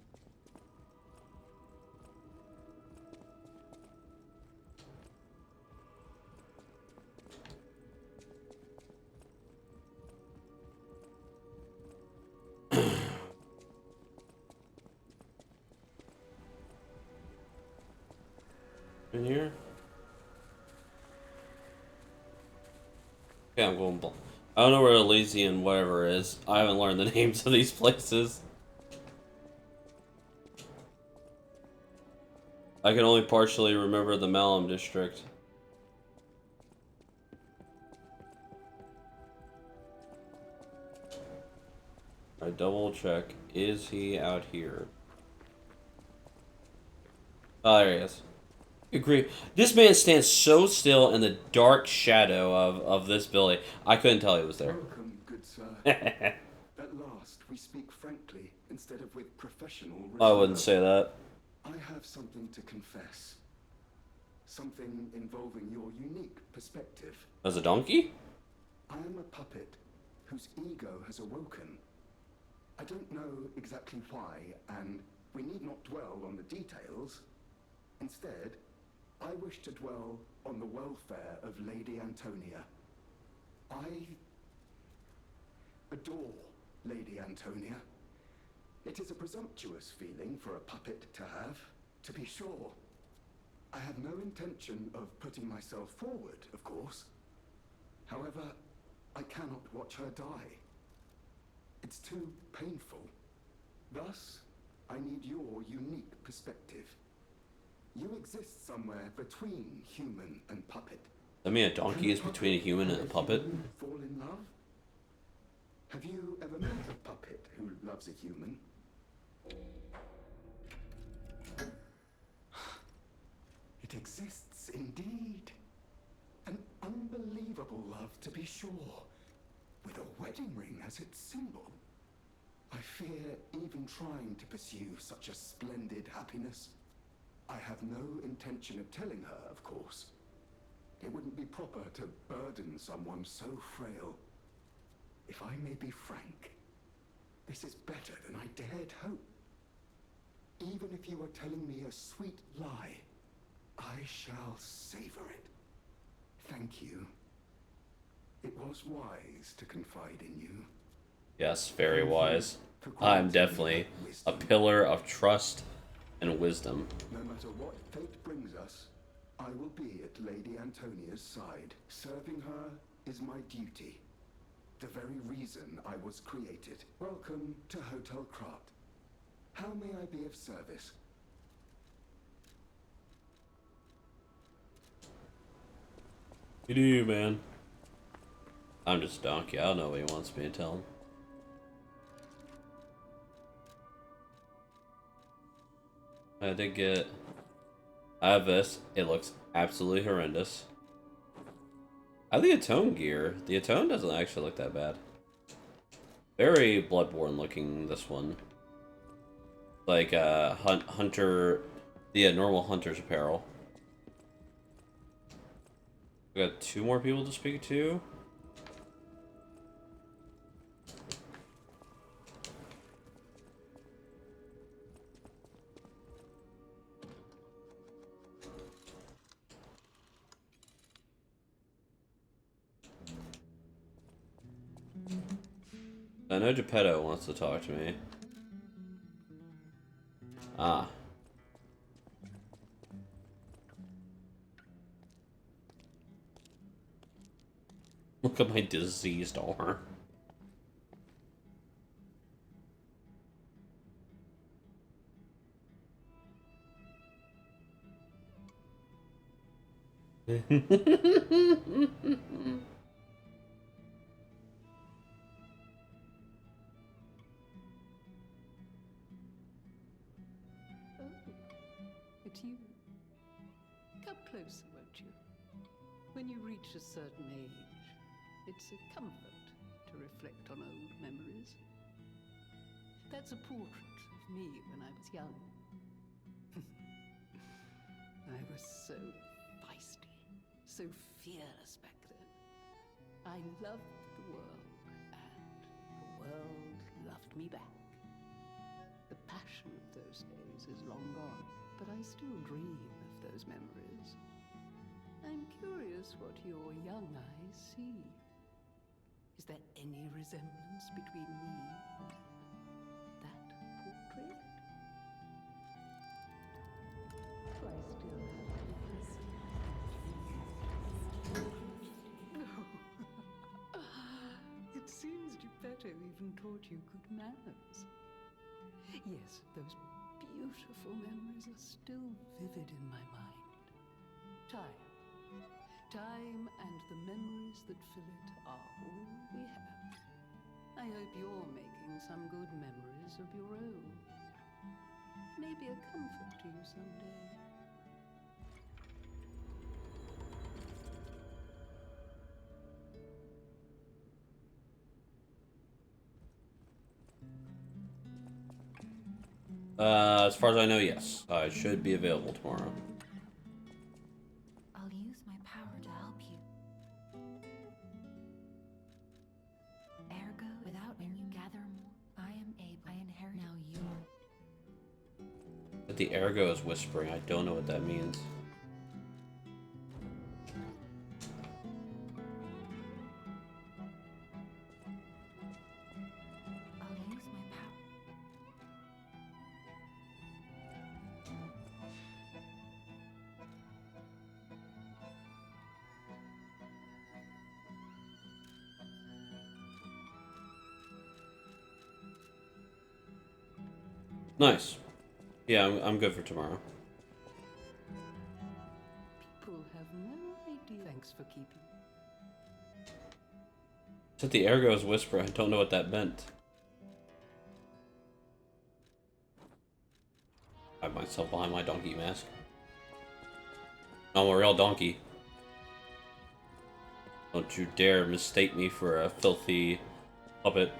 In here? Okay, I'm going. I don't know where Elysian whatever is. I haven't learned the names of these places. I can only partially remember the Malum district. I double check. Is he out here? Oh, there he is. Agree. This man stands so still in the dark shadow of this building. I couldn't tell he was there. Welcome, good sir. At last, we speak frankly instead of with professional reserve. I wouldn't say that. I have something to confess. Something involving your unique perspective. As a donkey? I am a puppet whose ego has awoken. I don't know exactly why, and we need not dwell on the details. Instead, I wish to dwell on the welfare of Lady Antonia. I adore Lady Antonia. It is a presumptuous feeling for a puppet to have, to be sure. I have no intention of putting myself forward, of course. However, I cannot watch her die. It's too painful. Thus, I need your unique perspective. You exist somewhere between human and puppet. I mean, a donkey is between a human and a puppet. Fall in love? Have you ever met a puppet who loves a human? It exists indeed. An unbelievable love, to be sure, with a wedding ring as its symbol. I fear even trying to pursue such a splendid happiness. I have no intention of telling her, of course. It wouldn't be proper to burden someone so frail. If I may be frank, this is better than I dared hope. Even if you are telling me a sweet lie, I shall savor it. Thank you. It was wise to confide in you. Yes, very wise. I'm definitely a pillar of trust and wisdom. No matter what fate brings us, I will be at Lady Antonia's side. Serving her is my duty. The very reason I was created. Welcome to Hotel Krat. How may I be of service? You do, man. I'm just a donkey. I don't know what he wants me to tell him. I did get... I have this. It looks absolutely horrendous. I have the Atone gear. The Atone doesn't actually look that bad. Very Bloodborne looking, this one. Like, Hunter... The normal Hunter's apparel. We got 2 more people to speak to. I know Geppetto wants to talk to me. Ah. Look at my diseased arm. It's you. Come closer, won't you? When you reach a certain age, it's a comfort to reflect on old memories. That's a portrait of me when I was young. I was so feisty, so fearless back then. I loved the world, and the world loved me back. The passion of those days is long gone, but I still dream of those memories. I'm curious what your young eyes see. Is there any resemblance between me and that portrait? Do I still have No. It seems Geppetto even taught you good manners. Yes, those beautiful memories are still vivid in my mind. Time and the memories that fill it are all we have. I hope you're making some good memories of your own. Maybe a comfort to you someday. As far as I know, yes. I should be available tomorrow. I'll use my power to help you. Ergo, without when you gather more, I am able. I inherit. Now you. But the ergo is whispering. I don't know what that means. I'll use my power. Nice. Yeah, I'm good for tomorrow. People have no idea. Thanks for keeping. Said the Ergo's whisper. I don't know what that meant. I have myself behind my donkey mask. I'm a real donkey. Don't you dare mistake me for a filthy puppet.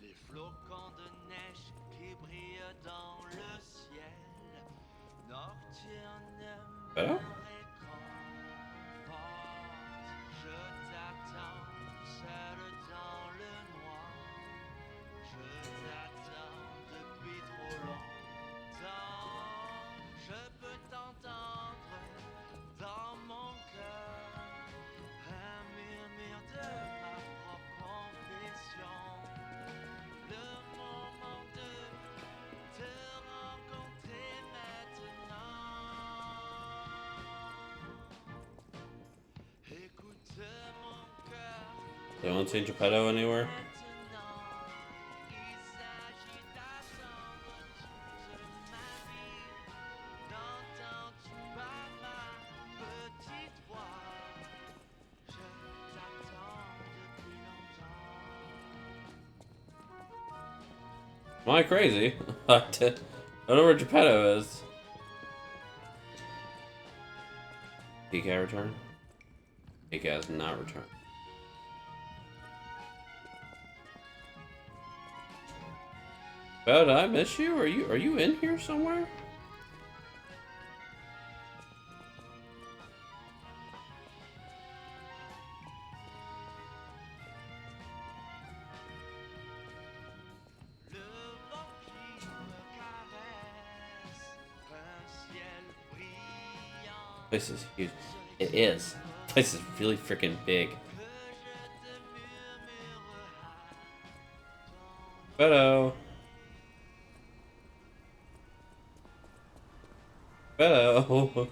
Les flocons de neige qui brillent dans le ciel nocturne Better? me réconfortent. Je t'attends seul dans le noir. Je t'attends depuis trop longtemps. Je peux t'entendre dans mon cœur, un murmure de ma propre confession. Le moment de te rencontrer maintenant. Écoute mon cœur. They don't see Geppetto anywhere? Il s'agit d'attendre toute ma vie. N'entends-tu pas ma petite voix? Je t'attends depuis longtemps. Am I crazy? I don't know where Geppetto is. Pika return? Pika has not returned. Well, did I miss you? Are you in here somewhere? Le vent qui me caresse, un ciel brillant. This is huge. It is. This is really freaking big. Geppetto. Geppetto.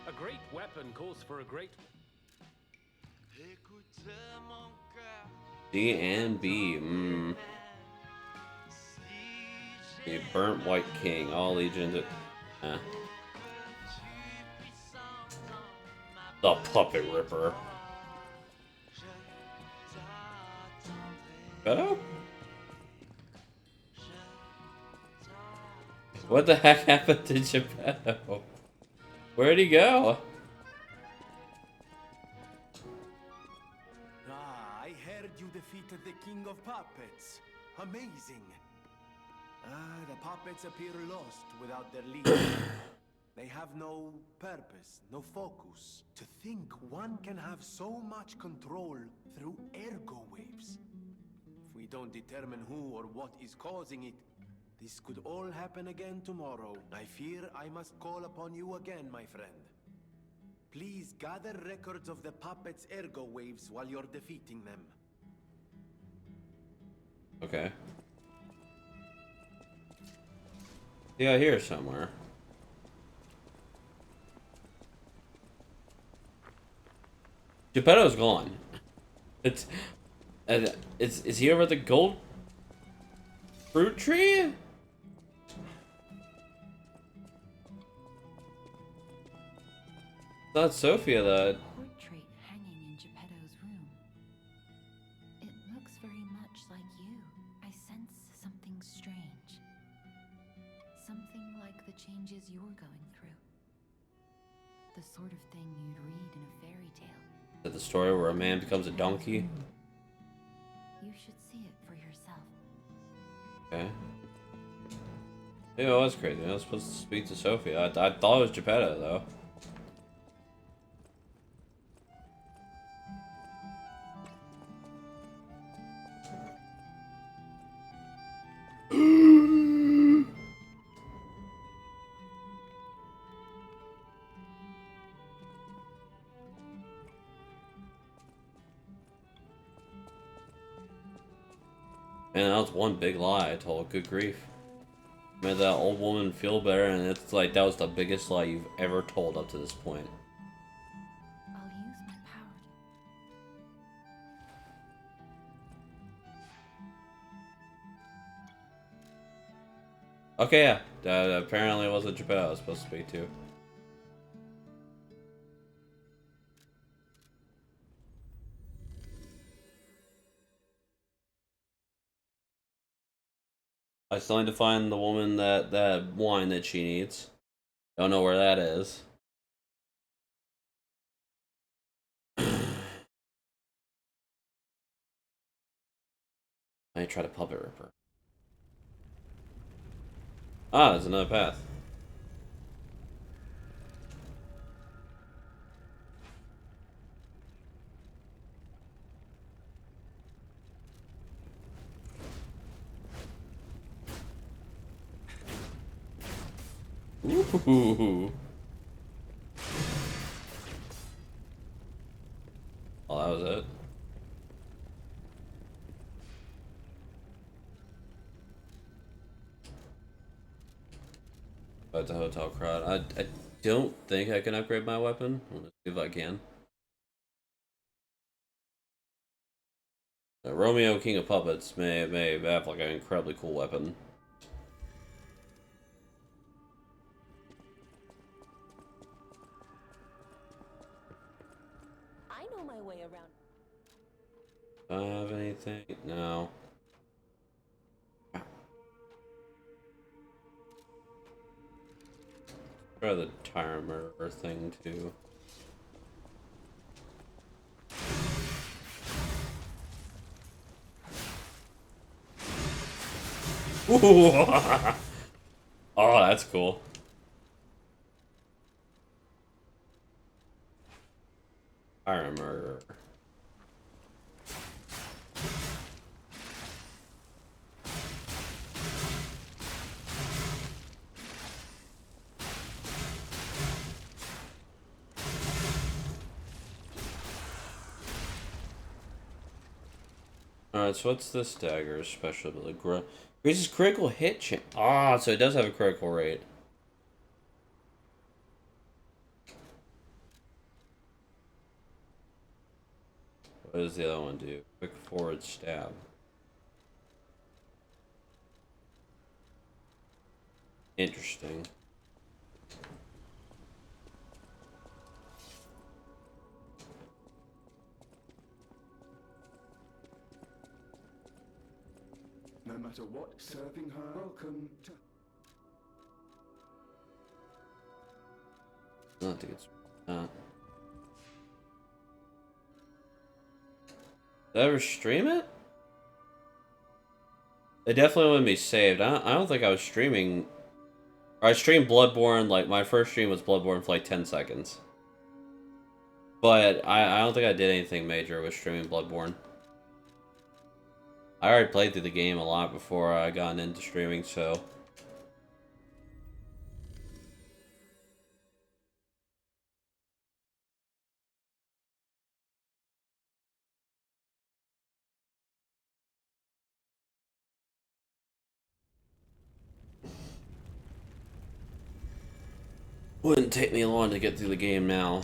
A great weapon calls for a great... Écoute mon cœur. D and B. The burnt white king. All legions. The puppet ripper. Geppetto? What the heck happened to Geppetto? Where'd he go? Ah, I heard you defeated the King of Puppets. Amazing. The puppets appear lost without their leader. They have no purpose, no focus. To think one can have so much control through ergo waves. If we don't determine who or what is causing it, this could all happen again tomorrow. I fear I must call upon you again, my friend. Please gather records of the puppets' ergo waves while you're defeating them. Okay. Yeah, here somewhere. Geppetto's gone. Is he over the gold fruit tree? Not Sophia, though. Portrait hanging in Geppetto's room. It looks very much like you. I sense something strange. Something like the changes you're going through. The sort of thing you'd read in a fairy tale. Is that the story where a man becomes a donkey? You should see it for yourself. Okay. Yeah, it was crazy. I was supposed to speak to Sophia. I thought it was Geppetto, though. Man, that was one big lie I told. Good grief. Made that old woman feel better, and it's like that was the biggest lie you've ever told up to this point. I'll use my power Okay, yeah. That apparently wasn't Geppetto I was supposed to speak to. I still need to find the woman that wine that she needs. Don't know where that is. I try to puppet rip her. Ah, there's another path. Ooh. Oh, that was it. But the hotel crowd. I don't think I can upgrade my weapon. Let's see if I can. Romeo, King of Puppets, may have like an incredibly cool weapon. I know my way around. Do I have anything? No. Try the tire murder thing too. Ooh. Oh, that's cool. Tire murder. Alright, so what's this dagger special ability? Increases critical hit chance. Ah, so it does have a critical rate. What does the other one do? Quick forward stab. Interesting. No matter what, serving her. Welcome to. I don't think it's not. Did I ever stream it? It definitely wouldn't be saved. I don't think I was streaming. I streamed Bloodborne, like my first stream was Bloodborne for like 10 seconds. But I don't think I did anything major with streaming Bloodborne. I already played through the game a lot before I got into streaming, so. Wouldn't take me long to get through the game now.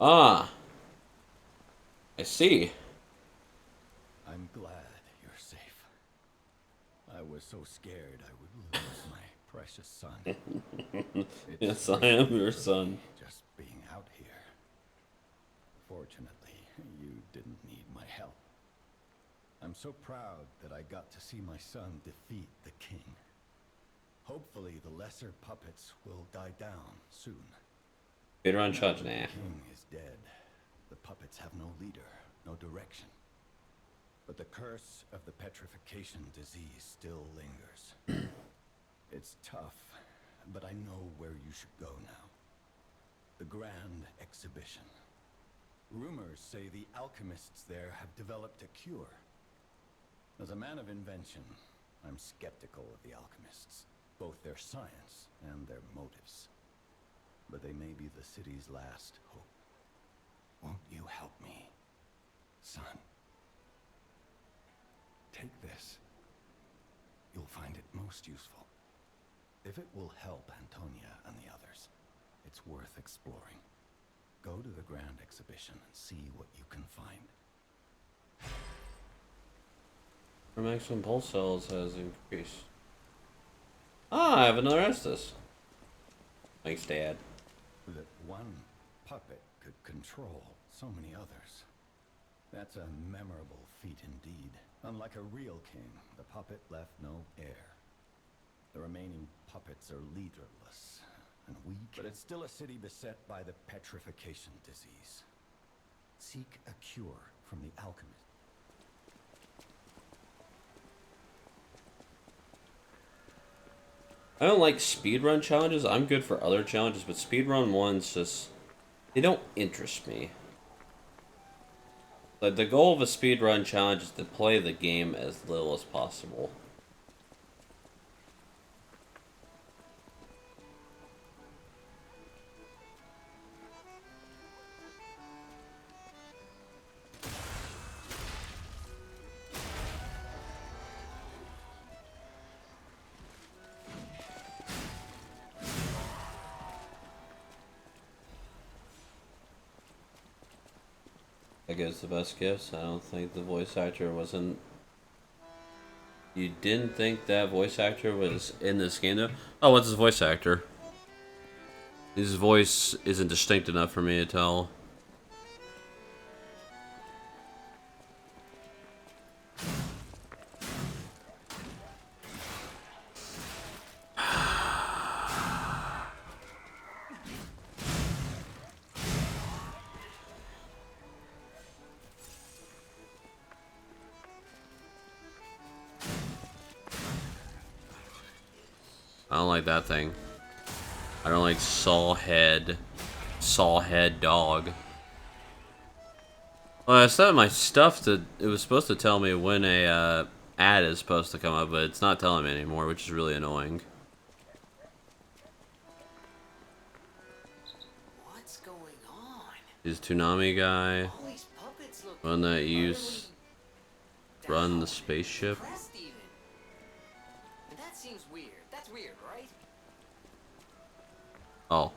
Ah. I see. I'm glad you're safe. I was so scared I would lose my precious son. Yes, I am your son. Just being out here. Fortunately, you didn't need my help. I'm so proud that I got to see my son defeat the king. Hopefully the lesser puppets will die down soon. Beat around charge now. The king is dead. The puppets have no leader, no direction. But the curse of the petrification disease still lingers. It's tough, but I know where you should go now. The Grand Exhibition. Rumors say the alchemists there have developed a cure. As a man of invention, I'm skeptical of the alchemists, both their science and their motives. But they may be the city's last hope. Won't you help me, son? Take this. You'll find it most useful. If it will help Antonia and the others, it's worth exploring. Go to the Grand Exhibition and see what you can find. Our maximum pulse cells has increased. Ah, I have another Estus. Thanks, Dad. That one puppet could control so many others. That's a memorable feat indeed. Unlike a real king, the puppet left no heir. The remaining puppets are leaderless and weak, but it's still a city beset by the petrification disease. Seek a cure from the alchemist. I don't like speedrun challenges. I'm good for other challenges, but speedrun ones just... they don't interest me. Like, the goal of a speedrun challenge is to play the game as little as possible. I guess the best gifts. I don't think the voice actor wasn't. You didn't think that voice actor was in this game though? Oh, what's his voice actor? His voice isn't distinct enough for me to tell. I don't like that thing. I don't like Sawhead dog. Well, I set my stuff to. It was supposed to tell me when a ad is supposed to come up, but it's not telling me anymore, which is really annoying. What's going on? Is Toonami guy All these puppets look one that used run the spaceship? depressed even. And that seems weird. That's weird, right? Oh.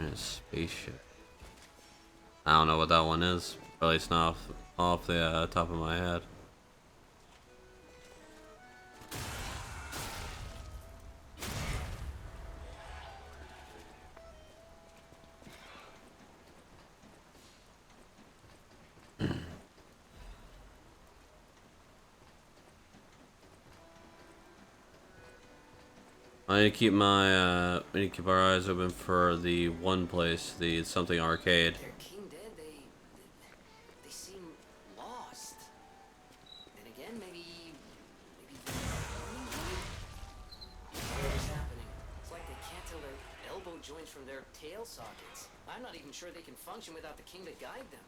A spaceship. I don't know what that one is. Or at least not off the top of my head. I need to keep my we need to keep our eyes open for the one place, the something arcade. Their king dead, they seem lost. Then again, maybe what's happening? It's like they can't tell their elbow joints from their tail sockets. I'm not even sure they can function without the king to guide them.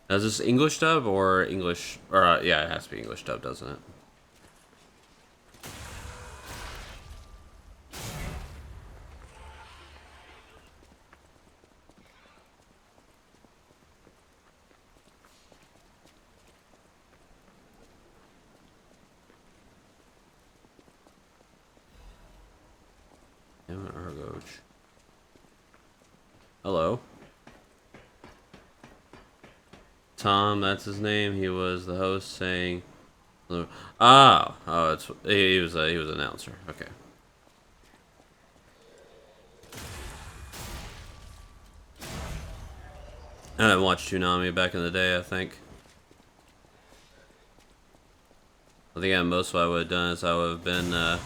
Is this English dub or English? Or yeah, it has to be English dub, doesn't it? Damn it, Argoge. Hello. Tom, that's his name. He was the host saying, oh, it's he was an announcer. Okay. And I watched Toonami back in the day, I think. Most of what I would have done is I would have been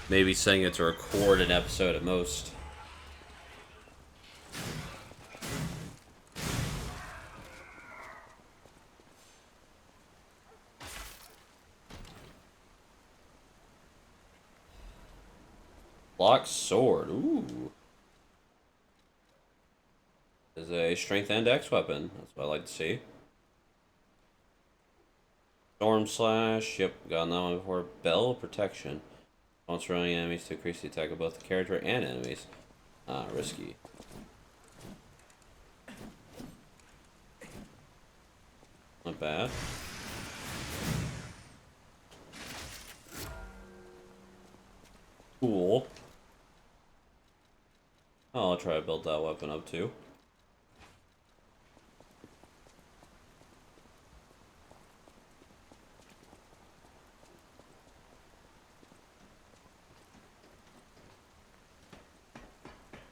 maybe setting it to record an episode at most. Lock sword. Ooh. Is a strength and dex weapon. That's what I like to see. Storm slash. Yep, got that one before. Bell protection. On surrounding enemies to increase the attack of both the character and enemies. Risky. Not bad. Cool. Oh, I'll try to build that weapon up too.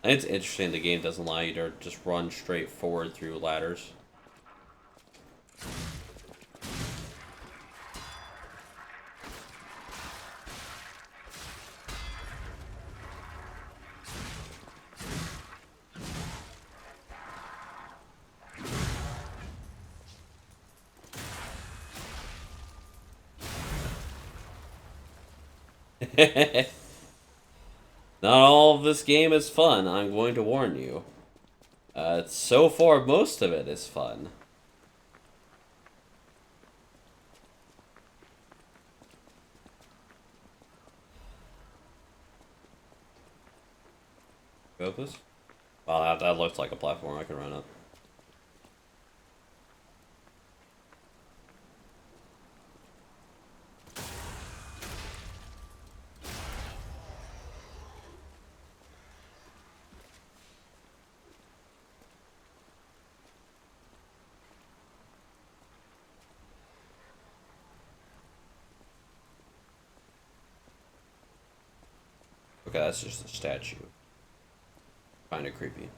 It's interesting the game doesn't allow you to just run straight forward through ladders. Not all of this game is fun, I'm going to warn you. So far, most of it is fun. Go this? Wow, that looks like a platform I can run up. Okay, that's just a statue. Kinda creepy.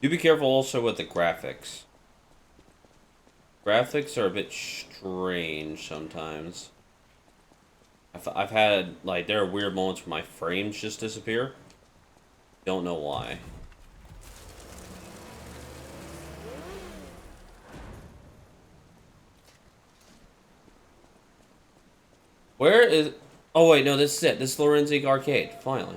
You be careful also with the graphics. Graphics are a bit strange sometimes. I've had, like, there are weird moments where my frames just disappear. Don't know why. Where is... Oh wait, no, this is it. This is Lorenzic Arcade, finally.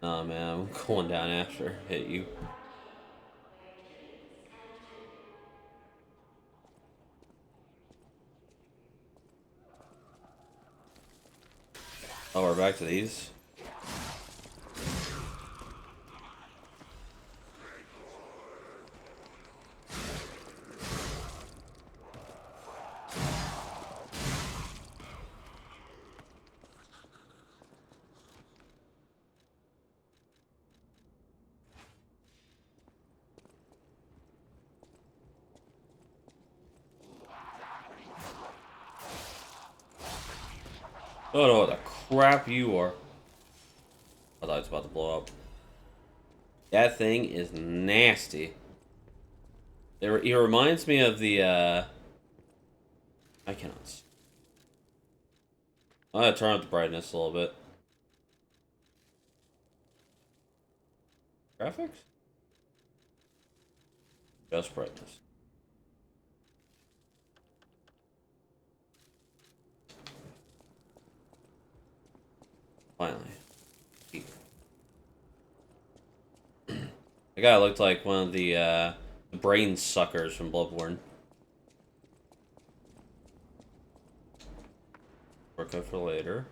Oh man, I'm going down after. Hit you. Oh, we're back to these. Oh no, what the crap you are. I thought it was about to blow up. That thing is nasty. It reminds me of the, I cannot see. I'm gonna turn up the brightness a little bit. Graphics? Just brightness. Finally. The guy looked like one of the brain suckers from Bloodborne. Workout for later.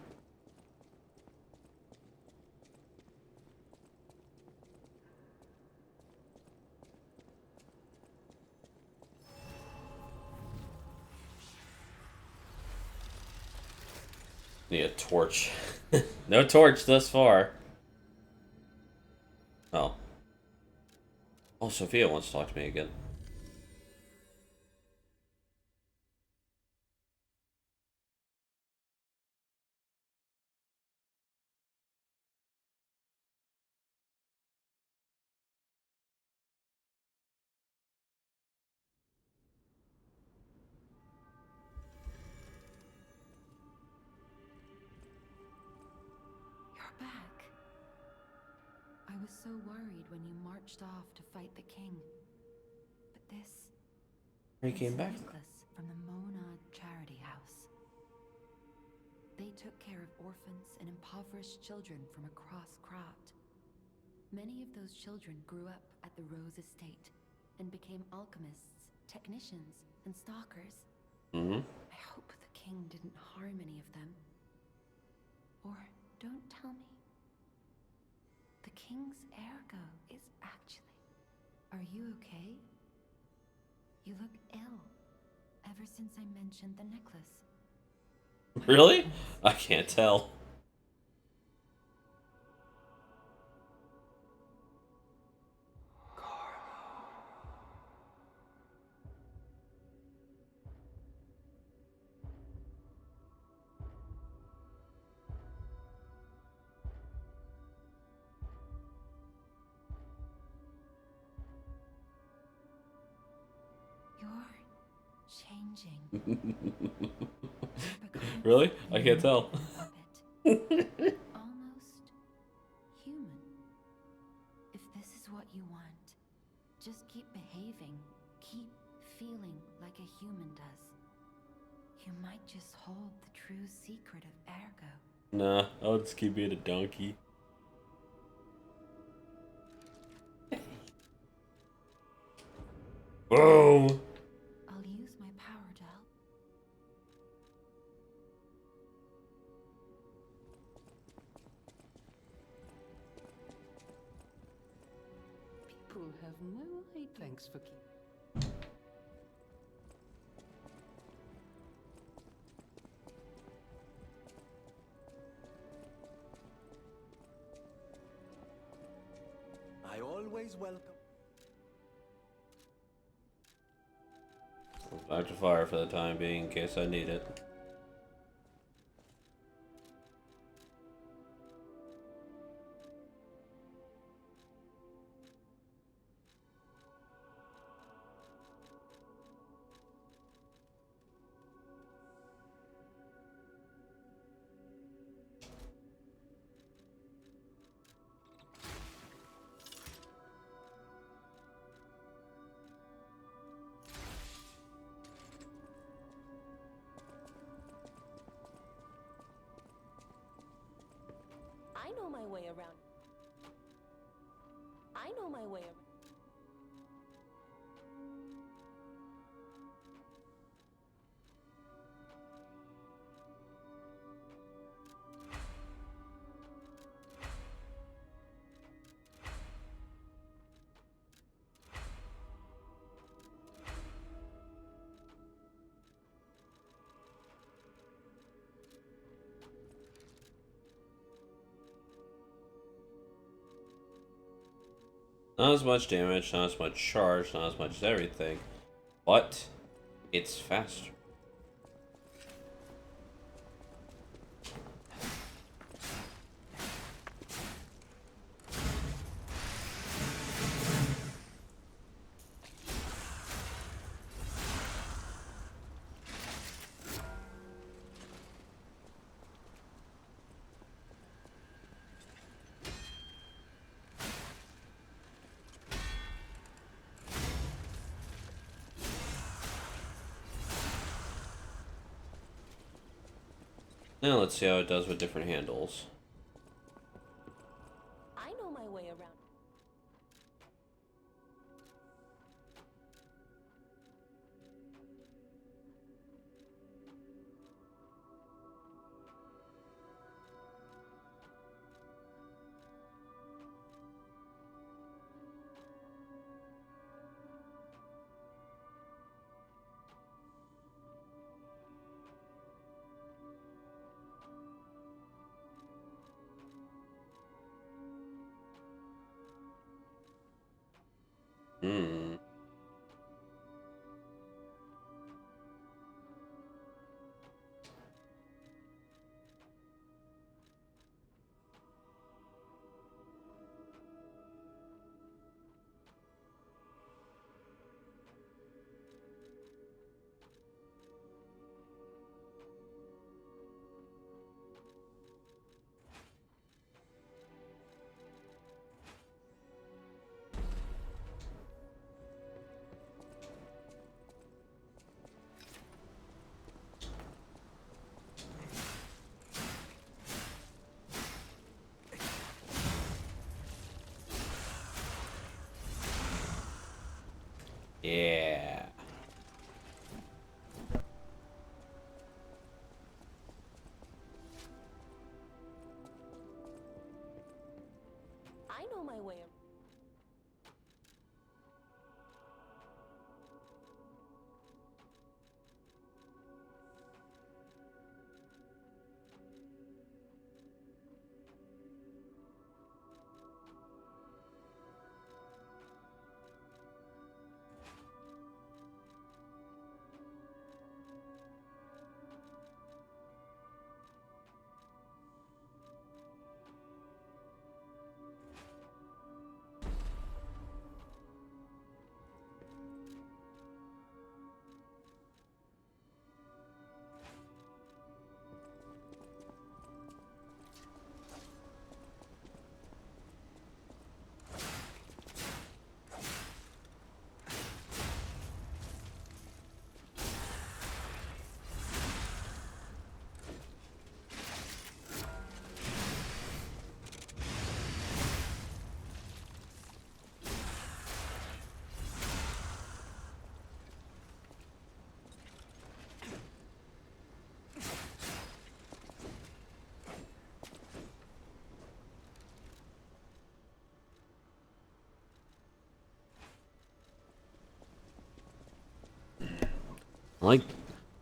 Need a torch. No torch thus far. Oh. Oh, Sophia wants to talk to me again. You're back. I was so worried when you marched off to fight the king. But this... He came back. Necklace from the Monad Charity House. They took care of orphans and impoverished children from across Krat. Many of those children grew up at the Rose Estate and became alchemists, technicians, and stalkers. Mm-hmm. I hope the king didn't harm any of them. Or don't tell me. The king's ergo is actually... Are you okay? You look ill. Ever since I mentioned the necklace. Really? I can't tell. You're changing. Really? I can't tell. Almost human. If this is what you want, just keep behaving. Keep feeling like a human does. You might just hold the true secret of Ergo. Nah, I'll just keep being a donkey. Boom! I'll use my power to help. People have no idea. Thanks for keeping. I always welcome. Back to fire for the time being in case I need it. I know my way around. I know my way around. Not as much damage, not as much charge, not as much as everything, but it's faster. Now let's see how it does with different handles. I know my way around. Hmm. Yeah. I know my way around.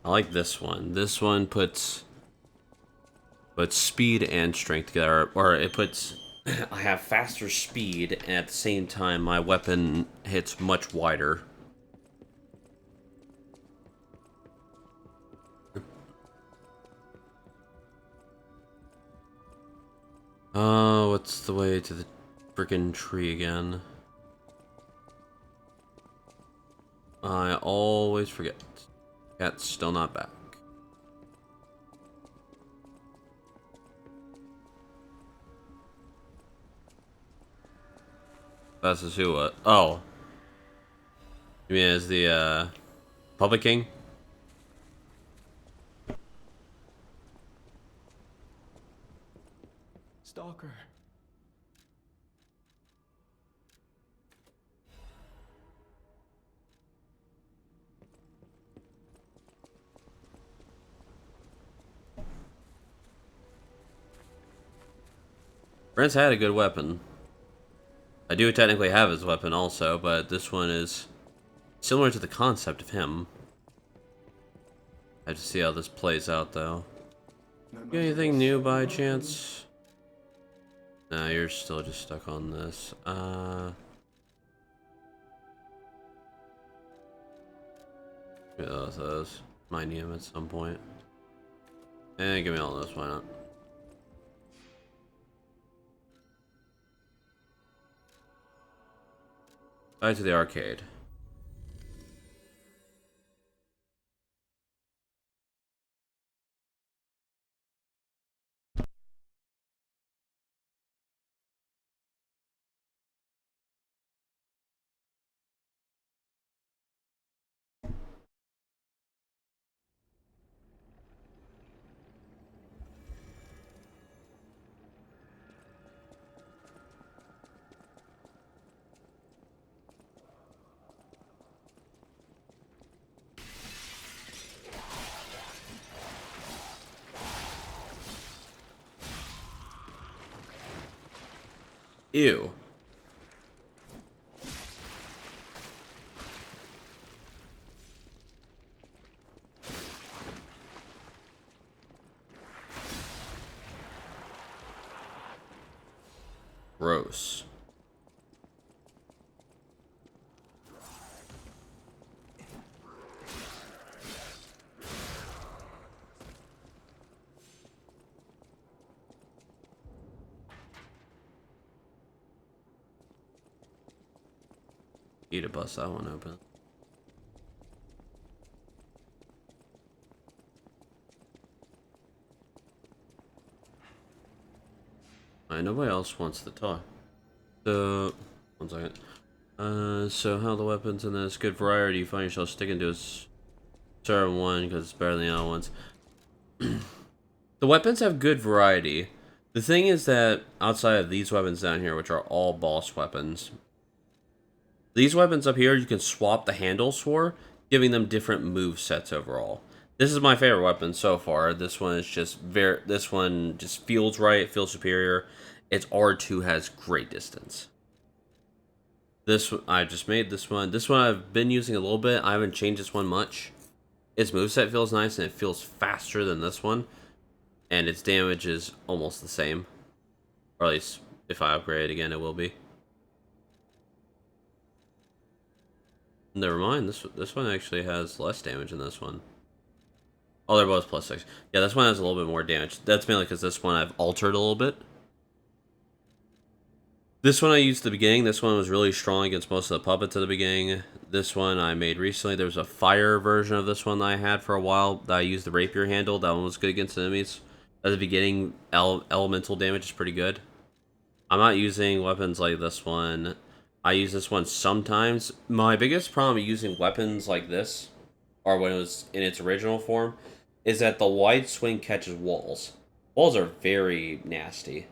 I like this one. This one puts speed and strength together, or it puts I have faster speed, and at the same time my weapon hits much wider. Oh, what's the way to the freaking tree again? I always forget. Cat's still not back. That's is who what? Oh. You mean as the Puppet King? Stalker. Prince had a good weapon. I do technically have his weapon also, but this one is similar to the concept of him. I have to see how this plays out, though. You got anything new by chance? No, you're still just stuck on this. Give me those. Might need them at some point. And give me all those, why not? Back to the arcade. Ew. Gross. Need to bust that one open. Alright, nobody else wants to talk. So, one second. So how are the weapons in this? Good variety. You find yourself sticking to a certain one because it's better than the other ones. The weapons have good variety. The thing is that outside of these weapons down here, which are all boss weapons, these weapons up here you can swap the handles for, giving them different move sets overall. This is my favorite weapon so far. This one is just this one just feels right, feels superior. Its R2 has great distance. This I just made this one. This one I've been using a little bit. I haven't changed this one much. Its moveset feels nice and it feels faster than this one. And its damage is almost the same. Or at least if I upgrade it again, it will be. Never mind, this one actually has less damage than this one. Oh, they're both +6. Yeah, this one has a little bit more damage. That's mainly because this one I've altered a little bit. This one I used at the beginning. This one was really strong against most of the puppets at the beginning. This one I made recently. There was a fire version of this one that I had for a while that I used the rapier handle. That one was good against enemies. At the beginning, elemental damage is pretty good. I'm not using weapons like this one. I use this one sometimes. My biggest problem using weapons like this, or when it was in its original form, is that the wide swing catches walls. Walls are very nasty.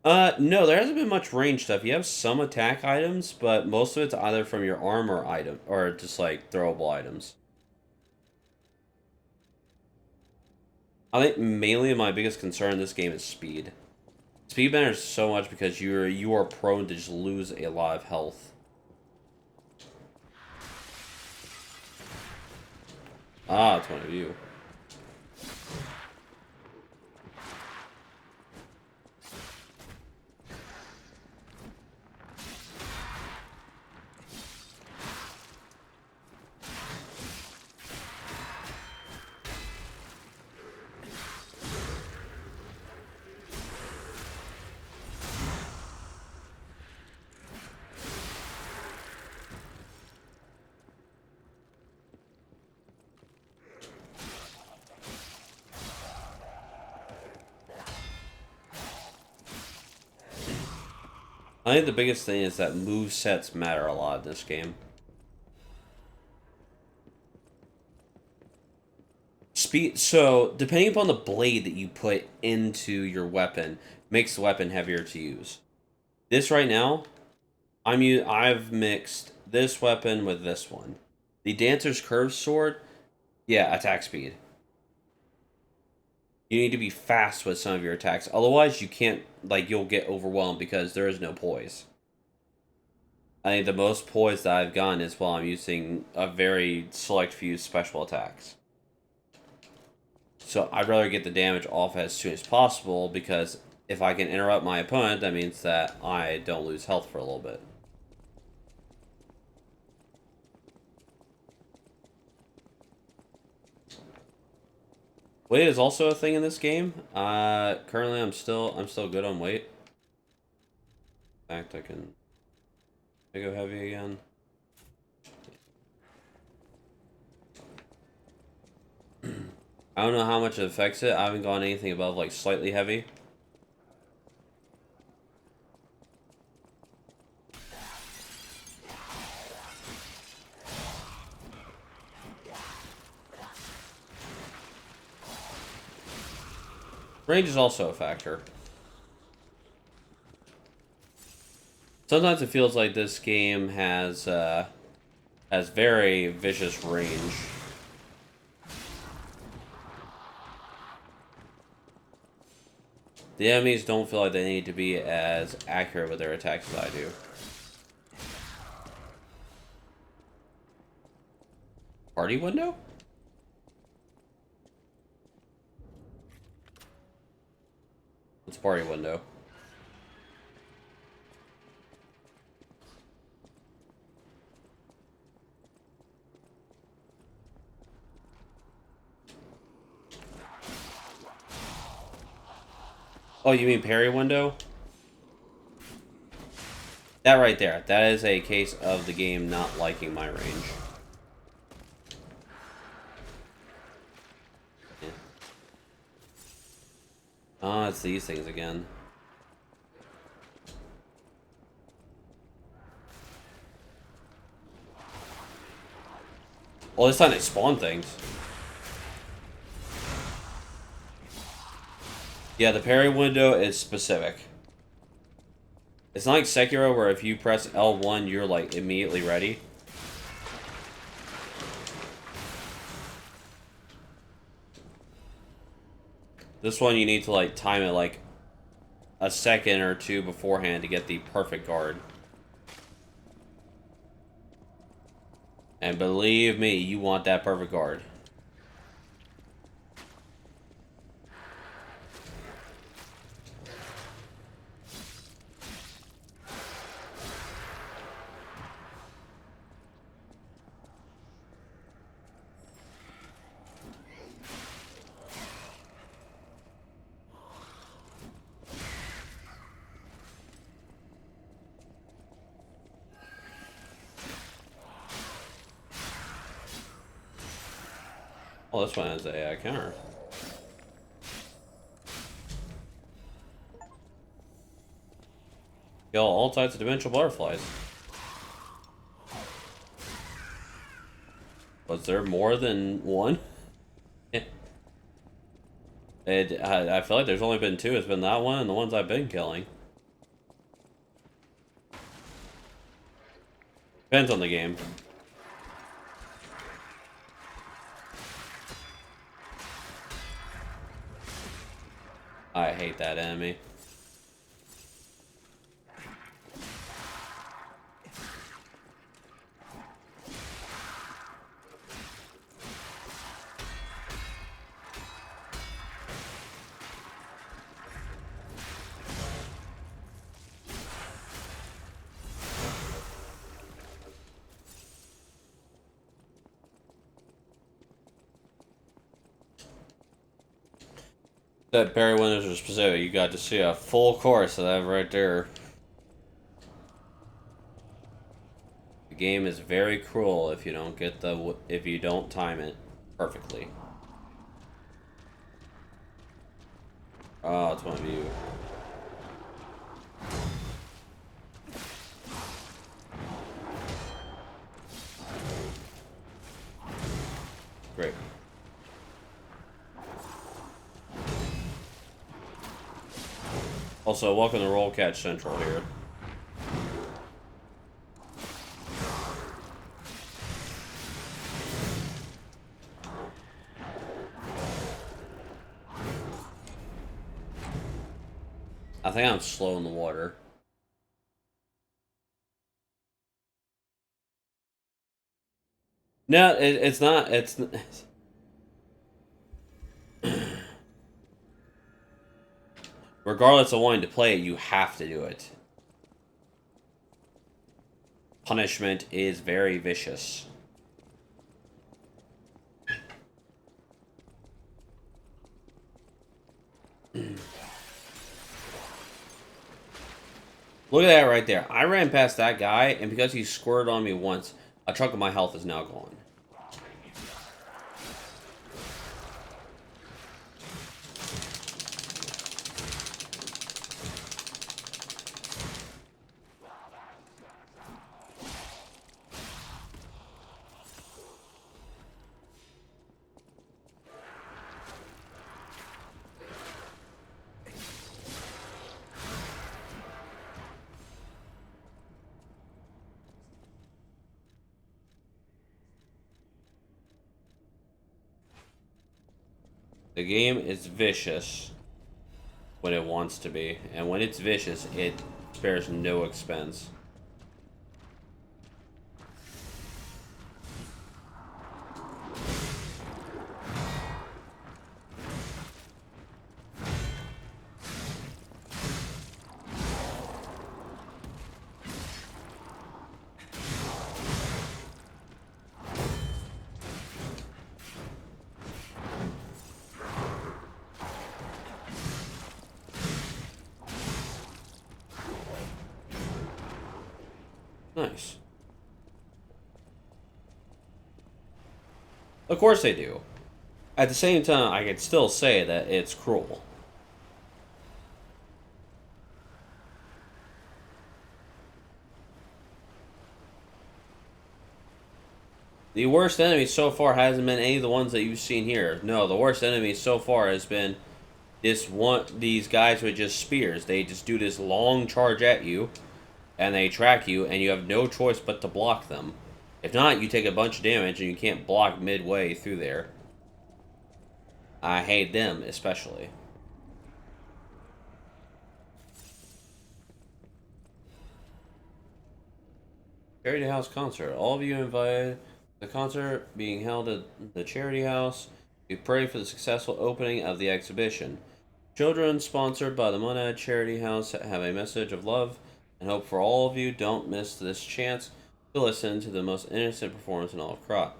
No, there hasn't been much range stuff. You have some attack items, but most of it's either from your armor item or just like throwable items. I think mainly my biggest concern in this game is speed. Speed matters so much because you are prone to just lose a lot of health. Ah, it's one of you. I think the biggest thing is that move sets matter a lot in this game. Speed, so depending upon the blade that you put into your weapon, makes the weapon heavier to use. This right now, I've mixed this weapon with this one. The Dancer's Curved Sword, yeah, attack speed. You need to be fast with some of your attacks. Otherwise, you can't, like, you'll get overwhelmed because there is no poise. I think the most poise that I've gotten is while I'm using a very select few special attacks. So I'd rather get the damage off as soon as possible because if I can interrupt my opponent, that means that I don't lose health for a little bit. Weight is also a thing in this game. Currently I'm still good on weight. In fact, I go heavy again. I don't know how much it affects it. I haven't gone anything above like slightly heavy. Range is also a factor. Sometimes it feels like this game has very vicious range. The enemies don't feel like they need to be as accurate with their attacks as I do. Party window? It's a party window. Oh, you mean parry window? That right there. That is a case of the game not liking my range. Yeah. Oh, it's these things again. Well, this time they spawn things. Yeah, the parry window is specific. It's not like Sekiro where if you press L1, you're like immediately ready. This one you need to like time it like a second or two beforehand to get the perfect guard. And believe me, you want that perfect guard. Oh, this one has a counter. Kill all types of dimensional butterflies. Was there more than one? Yeah. I feel like there's only been two. It's been that one and the ones I've been killing. Depends on the game. I hate that enemy. That parry windows are specific. You got to see a full course of that right there. The game is very cruel if you don't get if you don't time it perfectly. Oh, it's one of you. Great. Also, welcome to Roll Catch Central here. I think I'm slow in the water. No, it's not. It's. Regardless of wanting to play it, you have to do it. Punishment is very vicious. Look at that right there. I ran past that guy, and because he squirted on me once, a chunk of my health is now gone. The game is vicious when it wants to be, and when it's vicious, it spares no expense. Nice. Of course they do. At the same time, I could still say that it's cruel. The worst enemy so far hasn't been any of the ones that you've seen here. No, the worst enemy so far has been these guys with just spears. They just do this long charge at you, and they track you, and you have no choice but to block them. If not, you take a bunch of damage, and you can't block midway through there. I hate them, especially. Charity House concert. All of you invited. The concert being held at the Charity House. We pray for the successful opening of the exhibition. Children sponsored by the Monad Charity House have a message of love and hope for all of you. Don't miss this chance to listen to the most innocent performance in all of Krat.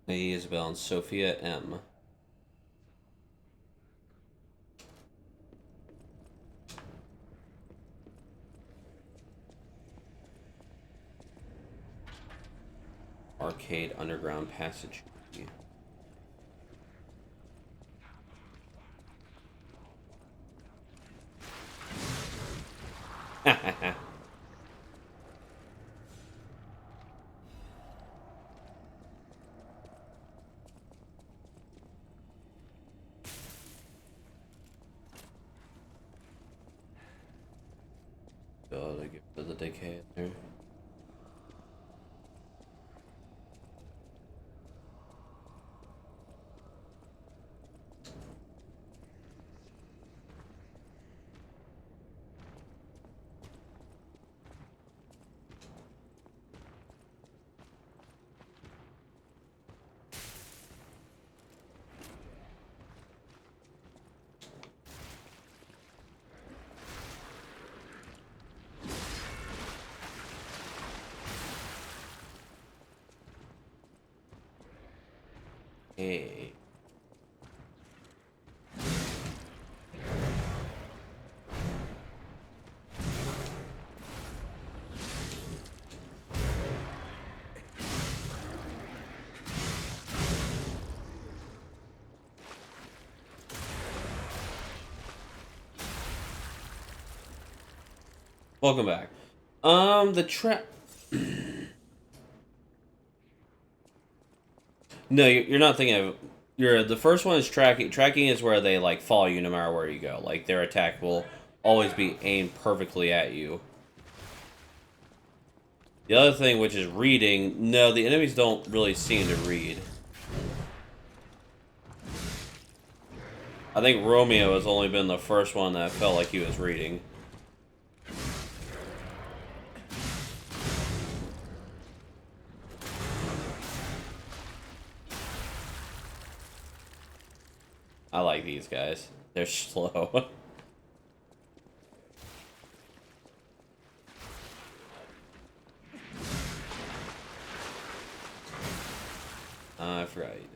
Lady Isabel and Sophia M. Arcade Underground Passage. Gotta get to the decay there. Hey. Welcome back. The trap. No, you're not thinking of. The first one is tracking. Tracking is where they like follow you no matter where you go. Like their attack will always be aimed perfectly at you. The other thing, which is reading, no, the enemies don't really seem to read. I think Romeo has only been the first one that felt like he was reading. I like these guys. They're slow. I forgot you did.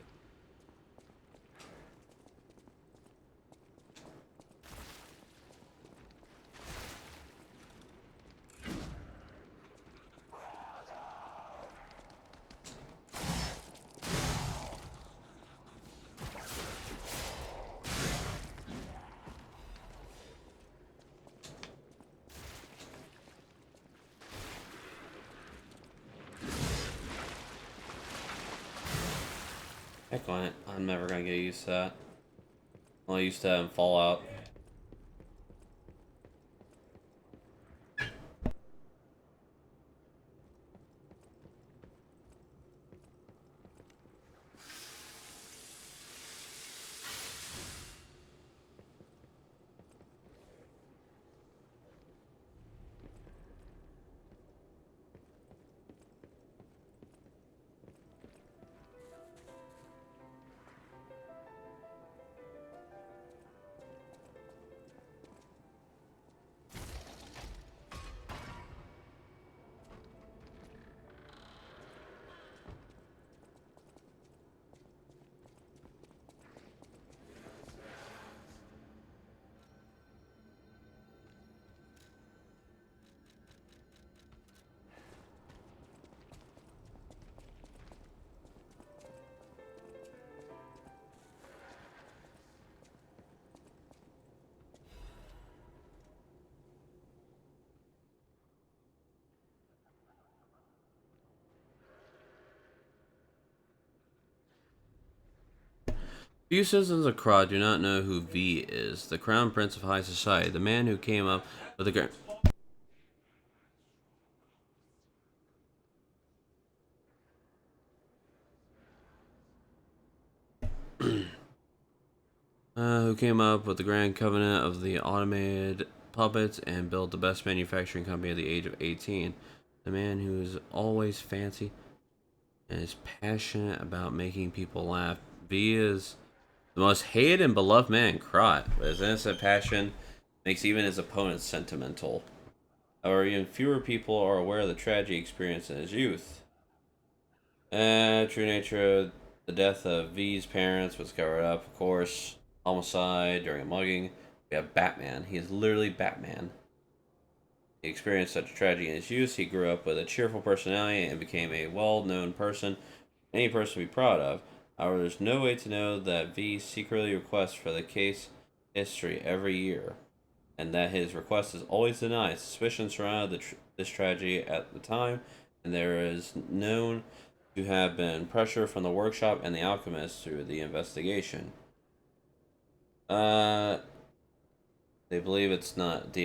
Heck on it. I'm never gonna get used to that. I'm only used to that in Fallout. Few citizens of Krat do not know who V is, the crown prince of high society, the man who came up with the grand covenant of the automated puppets and built the best manufacturing company at the age of 18. The man who is always fancy and is passionate about making people laugh. V is the most hated and beloved man in Krat, but his innocent passion makes even his opponents sentimental. However, even fewer people are aware of the tragedy experienced in his youth. True nature of the death of V's parents was covered up, of course. Homicide during a mugging. We have Batman. He is literally Batman. He experienced such a tragedy in his youth. He grew up with a cheerful personality and became a well-known person, any person to be proud of. However, there's no way to know that V secretly requests for the case history every year, and that his request is always denied. Suspicion surrounded this tragedy at the time, and there is known to have been pressure from the workshop and the alchemist through the investigation. They believe it's not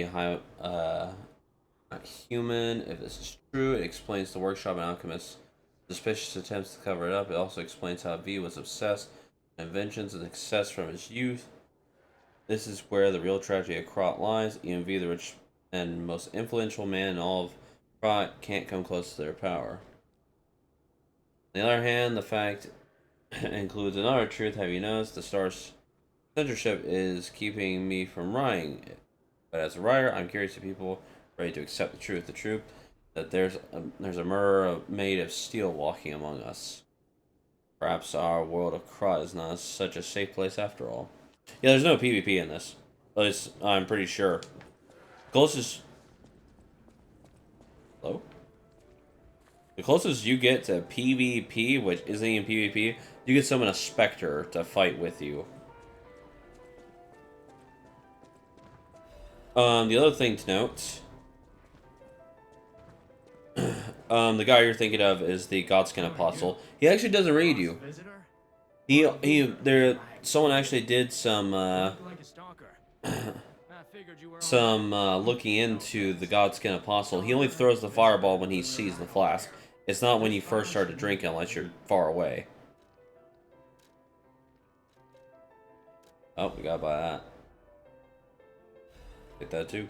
not human. If this is true, it explains the workshop and alchemist's suspicious attempts to cover it up. It also explains how V was obsessed with inventions and success from his youth. This is where the real tragedy of Krat lies. Even V, the rich and most influential man in all of Krat, can't come close to their power. On the other hand, the fact includes another truth. Have you noticed? The Star's censorship is keeping me from writing it. But as a writer, I'm curious if people are ready to accept the truth. The truth that there's a murderer made of steel walking among us. Perhaps our world of Krat is not such a safe place after all. Yeah, there's no PvP in this. At least I'm pretty sure. Closest. Hello? The closest you get to PvP, which isn't even PvP, you can summon a Spectre to fight with you. The other thing to note, the guy you're thinking of is the Godskin Apostle. He actually doesn't raid you. Someone actually did some looking into the Godskin Apostle. He only throws the fireball when he sees the flask. It's not when you first start to drink it unless you're far away. Oh, we gotta buy that. Get that too.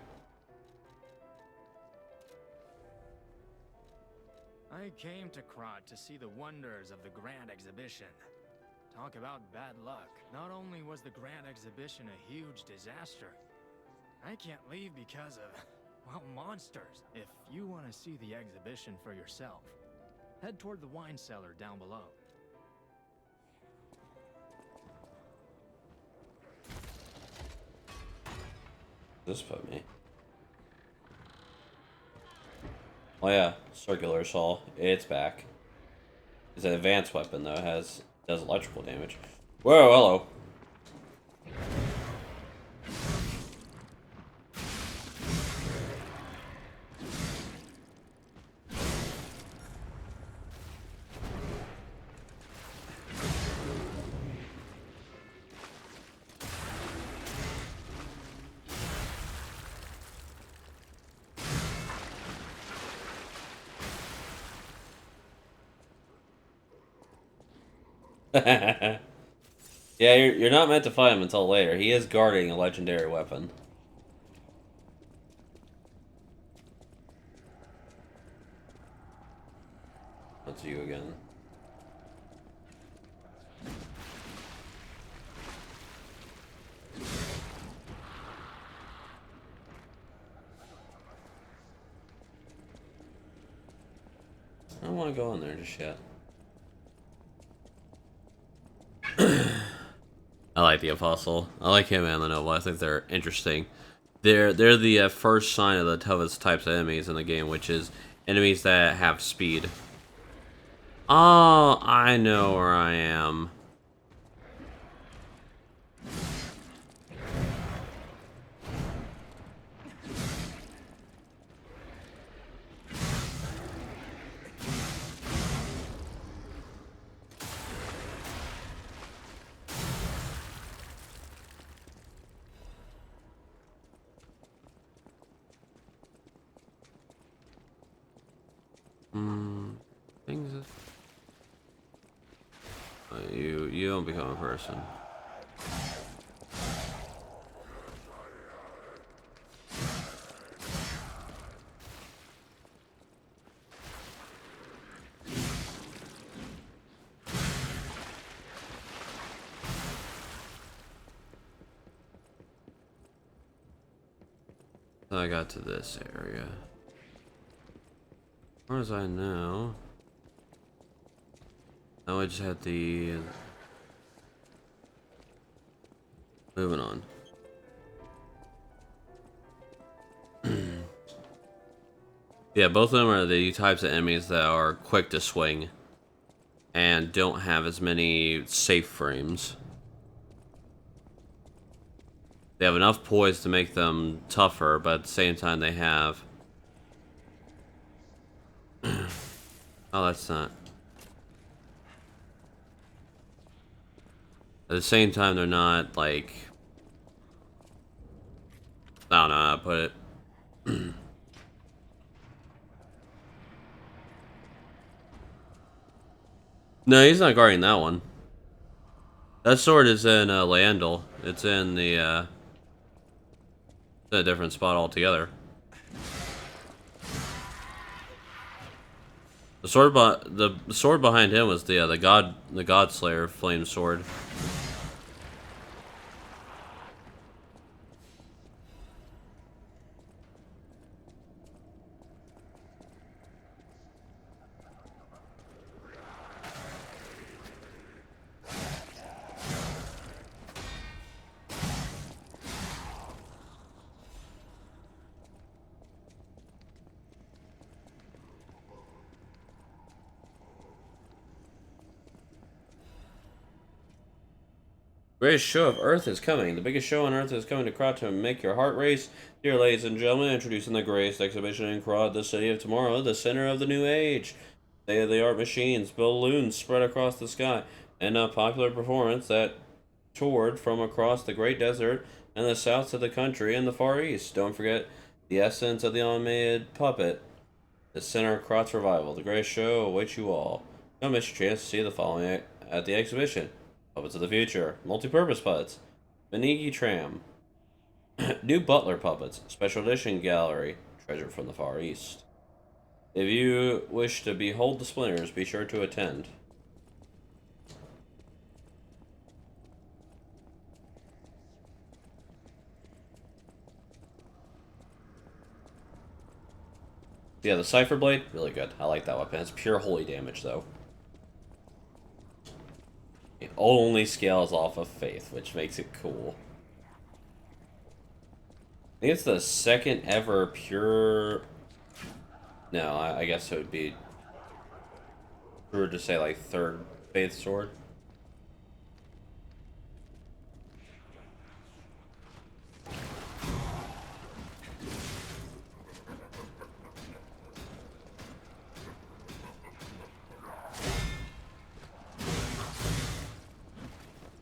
I came to Krat to see the wonders of the Grand Exhibition. Talk about bad luck. Not only was the Grand Exhibition a huge disaster, I can't leave because of, well, monsters. If you want to see the exhibition for yourself, head toward the wine cellar down below. This put me. Oh yeah, circular saw. It's back. It's an advanced weapon though. It does electrical damage. Whoa, hello. Yeah, you're not meant to fight him until later. He is guarding a legendary weapon. That's you again. I don't want to go in there just yet. I like the Apostle. I like him and the Noble. I think they're interesting. They're the first sign of the toughest types of enemies in the game, which is enemies that have speed. Oh, I know where I am. Things. You don't become a person. I got to this area. Where was I now? Now I just had the... Moving on. Yeah, both of them are the types of enemies that are quick to swing and don't have as many safe frames. They have enough poise to make them tougher, but at the same time they have... Oh, that's not... At the same time, they're not, like... I don't know how to put it. No, he's not guarding that one. That sword is in Landel. It's in the... It's in a different spot altogether. The sword behind him was the Godslayer flame sword. Greatest show of Earth is coming. The biggest show on Earth is coming to Krat to make your heart race. Dear ladies and gentlemen, introducing the greatest exhibition in Krat, the city of tomorrow, the center of the new age. State-of-the-art machines, balloons spread across the sky, and a popular performance that toured from across the great desert and the south of the country and the far east. Don't forget the essence of the animated puppet, the center of Krat's revival. The greatest show awaits you all. Don't miss your chance to see the following at the exhibition. Puppets of the Future, Multi-Purpose Puppets, Benigi Tram, New Butler Puppets, Special Edition Gallery, Treasure from the Far East. If you wish to behold the splinters, be sure to attend. Yeah, the Cypher Blade, really good. I like that weapon. It's pure holy damage, though. It only scales off of faith, which makes it cool. I think it's the second ever pure... No, I guess it would be... Truer to say, like, third faith sword.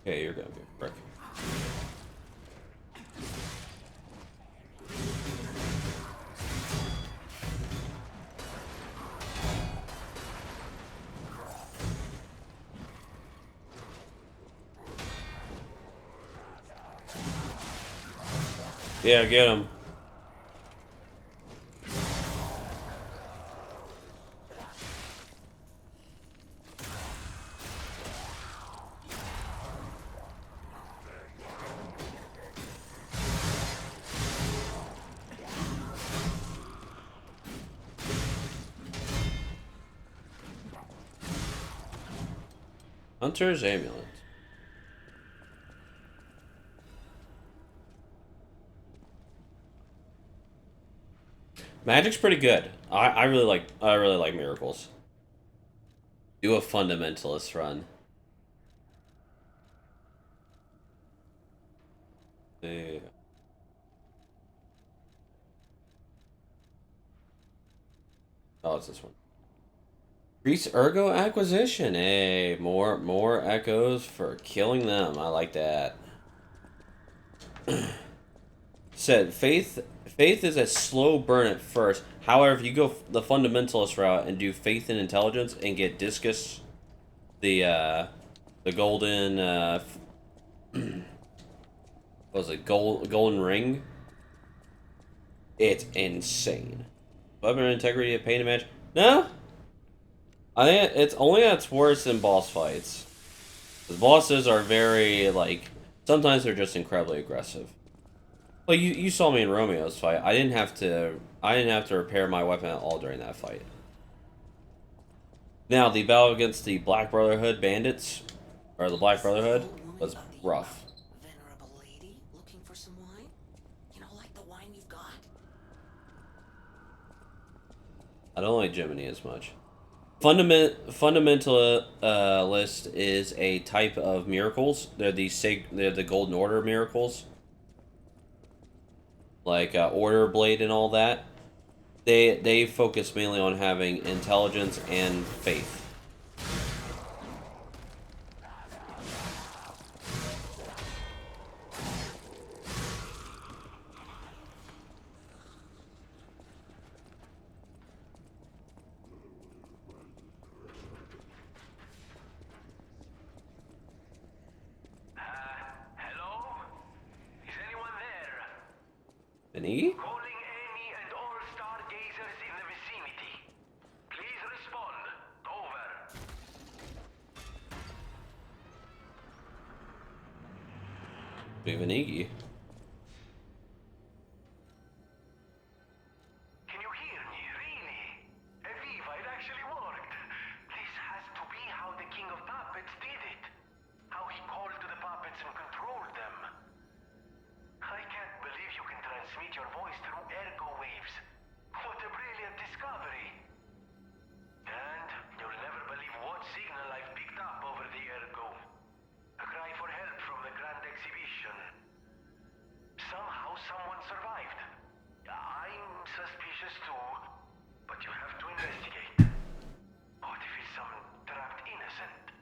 Okay, you're gonna be a prick. Yeah, get him. Hunter's Amulet. Magic's pretty good. I really like miracles. Do a fundamentalist run. Yeah. Oh, it's this one. Increase Ergo acquisition. Hey, more echoes for killing them. I like that. Said faith Faith is a slow burn at first. However, if you go the fundamentalist route and do faith and intelligence and get discus, the golden what was it, golden ring? It's insane. Weapon integrity, pain to match. No, I think it's only that's worse than boss fights. The bosses are very like sometimes they're just incredibly aggressive. Well, you saw me in Romeo's fight. I didn't have to repair my weapon at all during that fight. Now the battle against the Black Brotherhood bandits, or the Black Brotherhood, was rough. Venerable lady, looking for some wine? You know, like the wine you've got. I don't like Jiminy as much. Fundamentalist is a type of miracles. They're the Golden Order miracles. Like Order Blade and all that. They focus mainly on having intelligence and faith. Any? Calling any and all stargazers in the vicinity. Please respond. Over. Vivanigi. Can you hear me? Really? Eviva, it actually worked. This has to be how the King of Puppets did it. How he called to the puppets and controlled them. I can't believe you can transmit your voice through ergo waves. What a brilliant discovery. And you'll never believe what signal I've picked up over the ergo. A cry for help from the Grand Exhibition. Somehow someone survived. I'm suspicious too, but you have to investigate. What if it's some trapped innocent?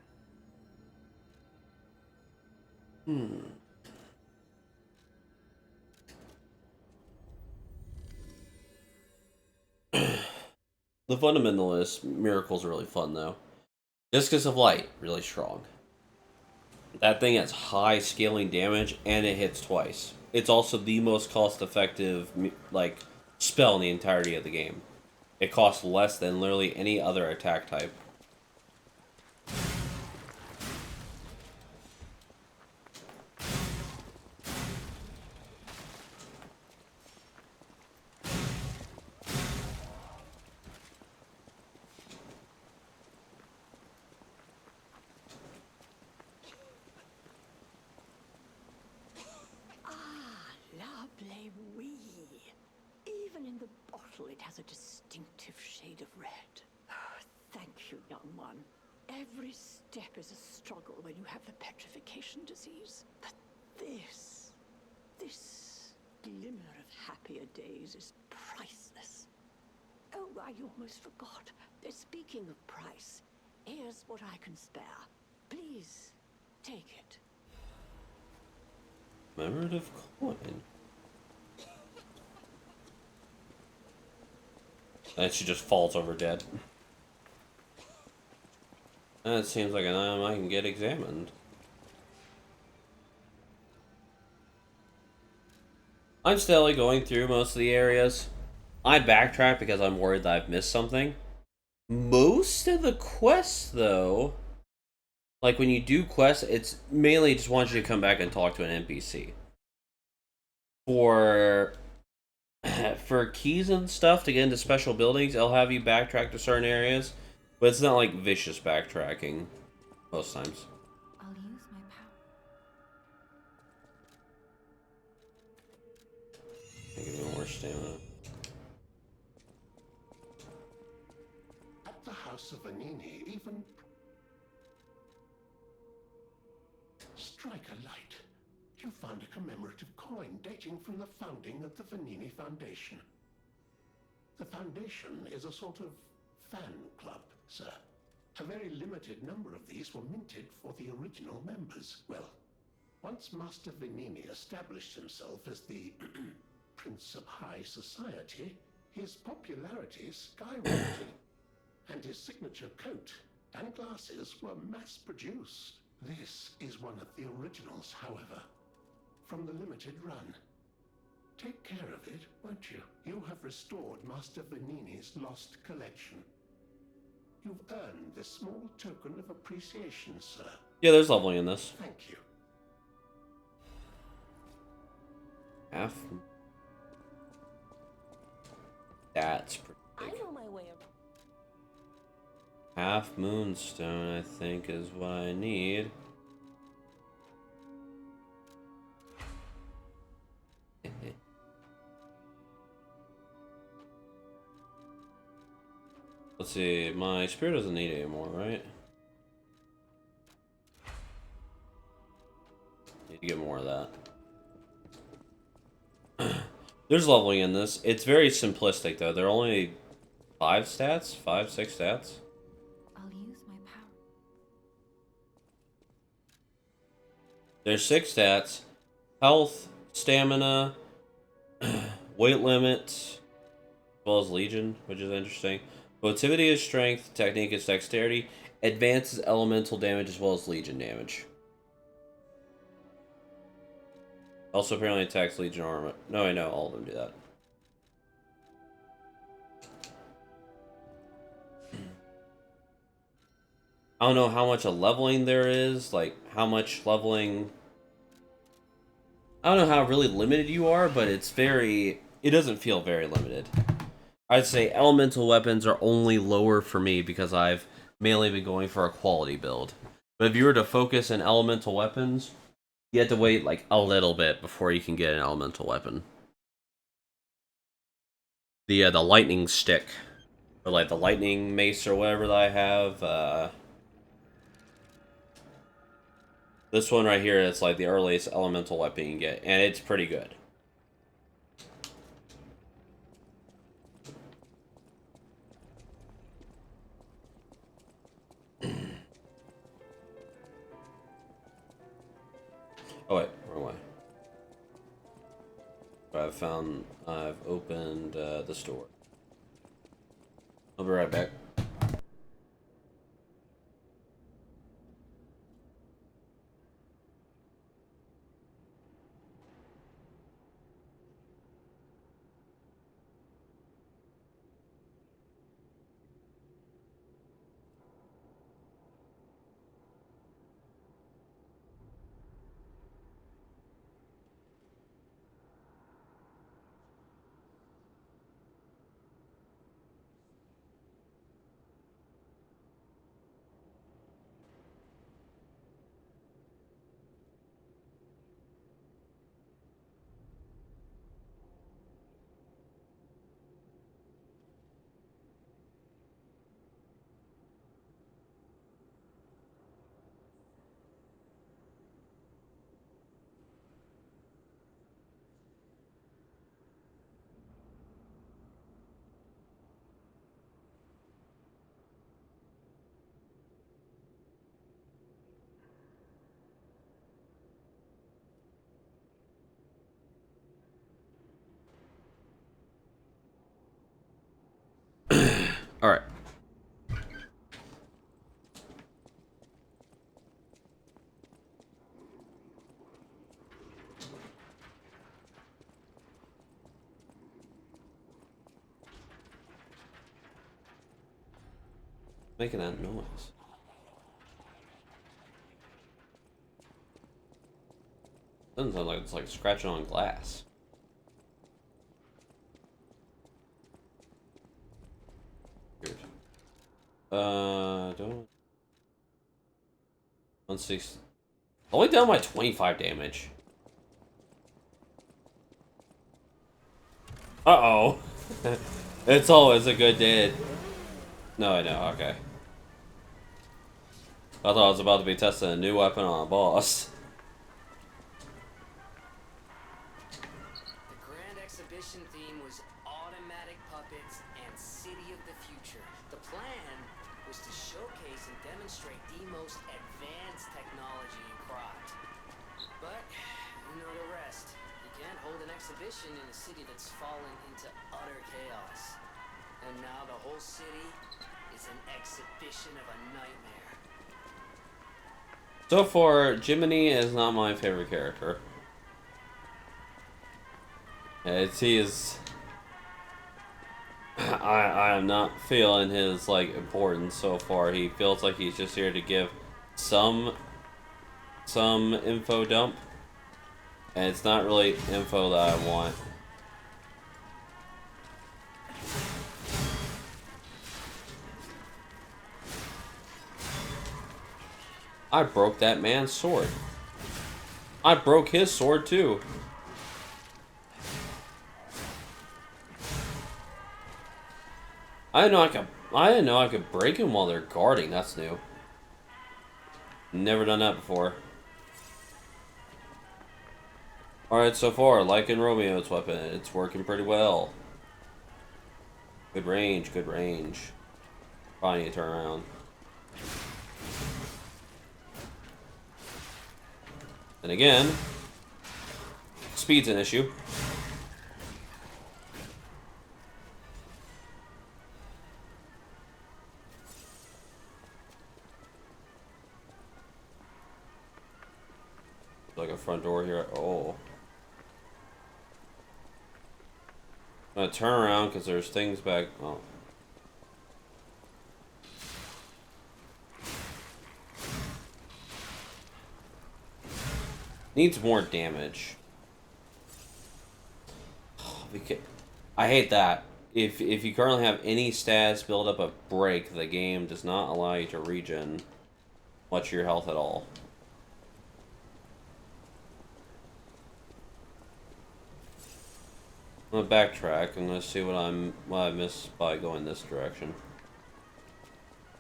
The Fundamentalist miracle's really fun though. Discus of Light, really strong. That thing has high scaling damage and it hits twice. It's also the most cost-effective like spell in the entirety of the game. It costs less than literally any other attack type. Even in the bottle, it has a distinctive shade of red. Thank you, young one. Every step is a struggle when you have the petrification disease. But this glimmer of happier days is priceless. Oh, I almost forgot. Speaking of price, here's what I can spare. Please, take it. Commemorative coin. And she just falls over dead. That seems like an item I can get examined. I'm steadily going through most of the areas. I backtrack because I'm worried that I've missed something. Most of the quests, though, like when you do quests, it's mainly just wants you to come back and talk to an NPC. For keys and stuff to get into special buildings, it'll have you backtrack to certain areas, but it's not like vicious backtracking most times. I'll use my power. Give me more stamina. At the House of Vanini, even... Strike a light. You found a commemorative coin dating from the founding of the Vanini Foundation. The Foundation is a sort of fan club, sir. A very limited number of these were minted for the original members. Well, once Master Vanini established himself as the prince of high society, his popularity skyrocketed, and his signature coat and glasses were mass-produced. This is one of the originals, however, from the limited run. Take care of it, won't you? You have restored Master Venini's lost collection. You've earned this small token of appreciation, sir. Yeah, there's leveling in this. Thank you. Half. That's pretty I big. know my way around. Half moonstone, I think, is what I need. Let's see, my spear doesn't need it anymore, right? Need to get more of that. There's leveling in this. It's very simplistic, though. There are only 5 stats? 5, 6 stats? I'll use my power. There's 6 stats. Health, stamina, weight limit, as well as legion, which is interesting. Motivity is strength, technique is dexterity, advance is elemental damage as well as legion damage. Also apparently attacks legion armor. No, I know all of them do that. I don't know how much of leveling there is, like how much leveling. I don't know how really limited you are, but it's very. It doesn't feel very limited. I'd say elemental weapons are only lower for me because I've mainly been going for a quality build. But if you were to focus on elemental weapons, you have to wait like a little bit before you can get an elemental weapon. The lightning stick, or like the lightning mace or whatever that I have. This one right here is like the earliest elemental weapon you can get, and it's pretty good. Oh wait, wrong way. I've opened the store. I'll be right back. All right. Making that noise. Doesn't sound like it's like scratching on glass. Weird. Don't. 160. Only down by 25 damage. Uh-oh. It's always a good day. No, I know, okay. I thought I was about to be testing a new weapon on a boss. The Grand Exhibition theme was automatic puppets and City of the Future. The plan was to showcase and demonstrate the most advanced technology in Krat. But you know the rest. You can't hold an exhibition in a city that's fallen into utter chaos. And now the whole city is an exhibition of a nightmare. So far, Jiminy is not my favorite character. He is. I am not feeling his like importance so far. He feels like he's just here to give some info dump, and it's not really info that I want. I broke that man's sword. I broke his sword too. I didn't know I could break him while they're guarding. That's new. Never done that before. Alright, so far, liking Romeo's weapon. It's working pretty well. Good range, good range. Probably need to turn around. And again, speed's an issue. Like a front door here. Oh. I'm gonna turn around because there's things back. Oh. Needs more damage. I hate that. If you currently have any stats build up a break, the game does not allow you to regen much of your health at all. I'm gonna backtrack. I'm gonna see what I missed by going this direction.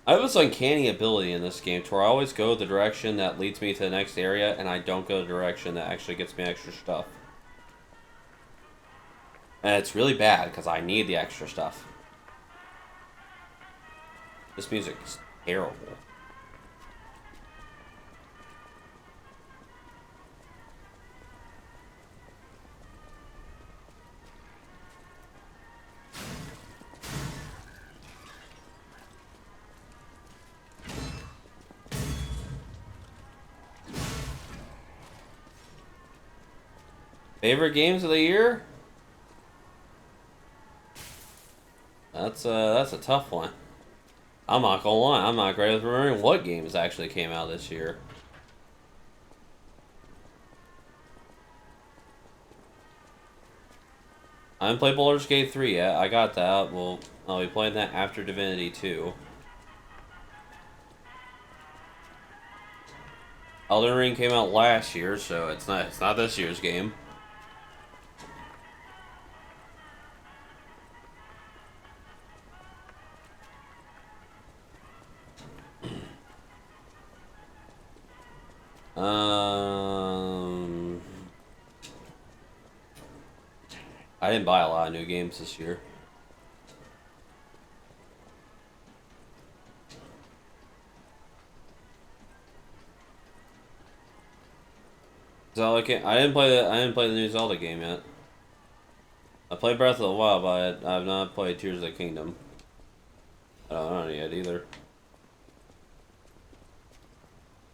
I have this uncanny ability in this game to where I always go the direction that leads me to the next area, and I don't go the direction that actually gets me extra stuff. And it's really bad because I need the extra stuff. This music is terrible. Favorite games of the year? That's a tough one. I'm not gonna lie, I'm not great with remembering what games actually came out this year. I haven't played Baldur's Gate 3 yet. I got that. I'll be playing that after Divinity 2. Elden Ring came out last year, so it's not this year's game. I didn't buy a lot of new games this year. Zelda I didn't play the new Zelda game yet. I played Breath of the Wild, but I've not played Tears of the Kingdom. I don't know yet either.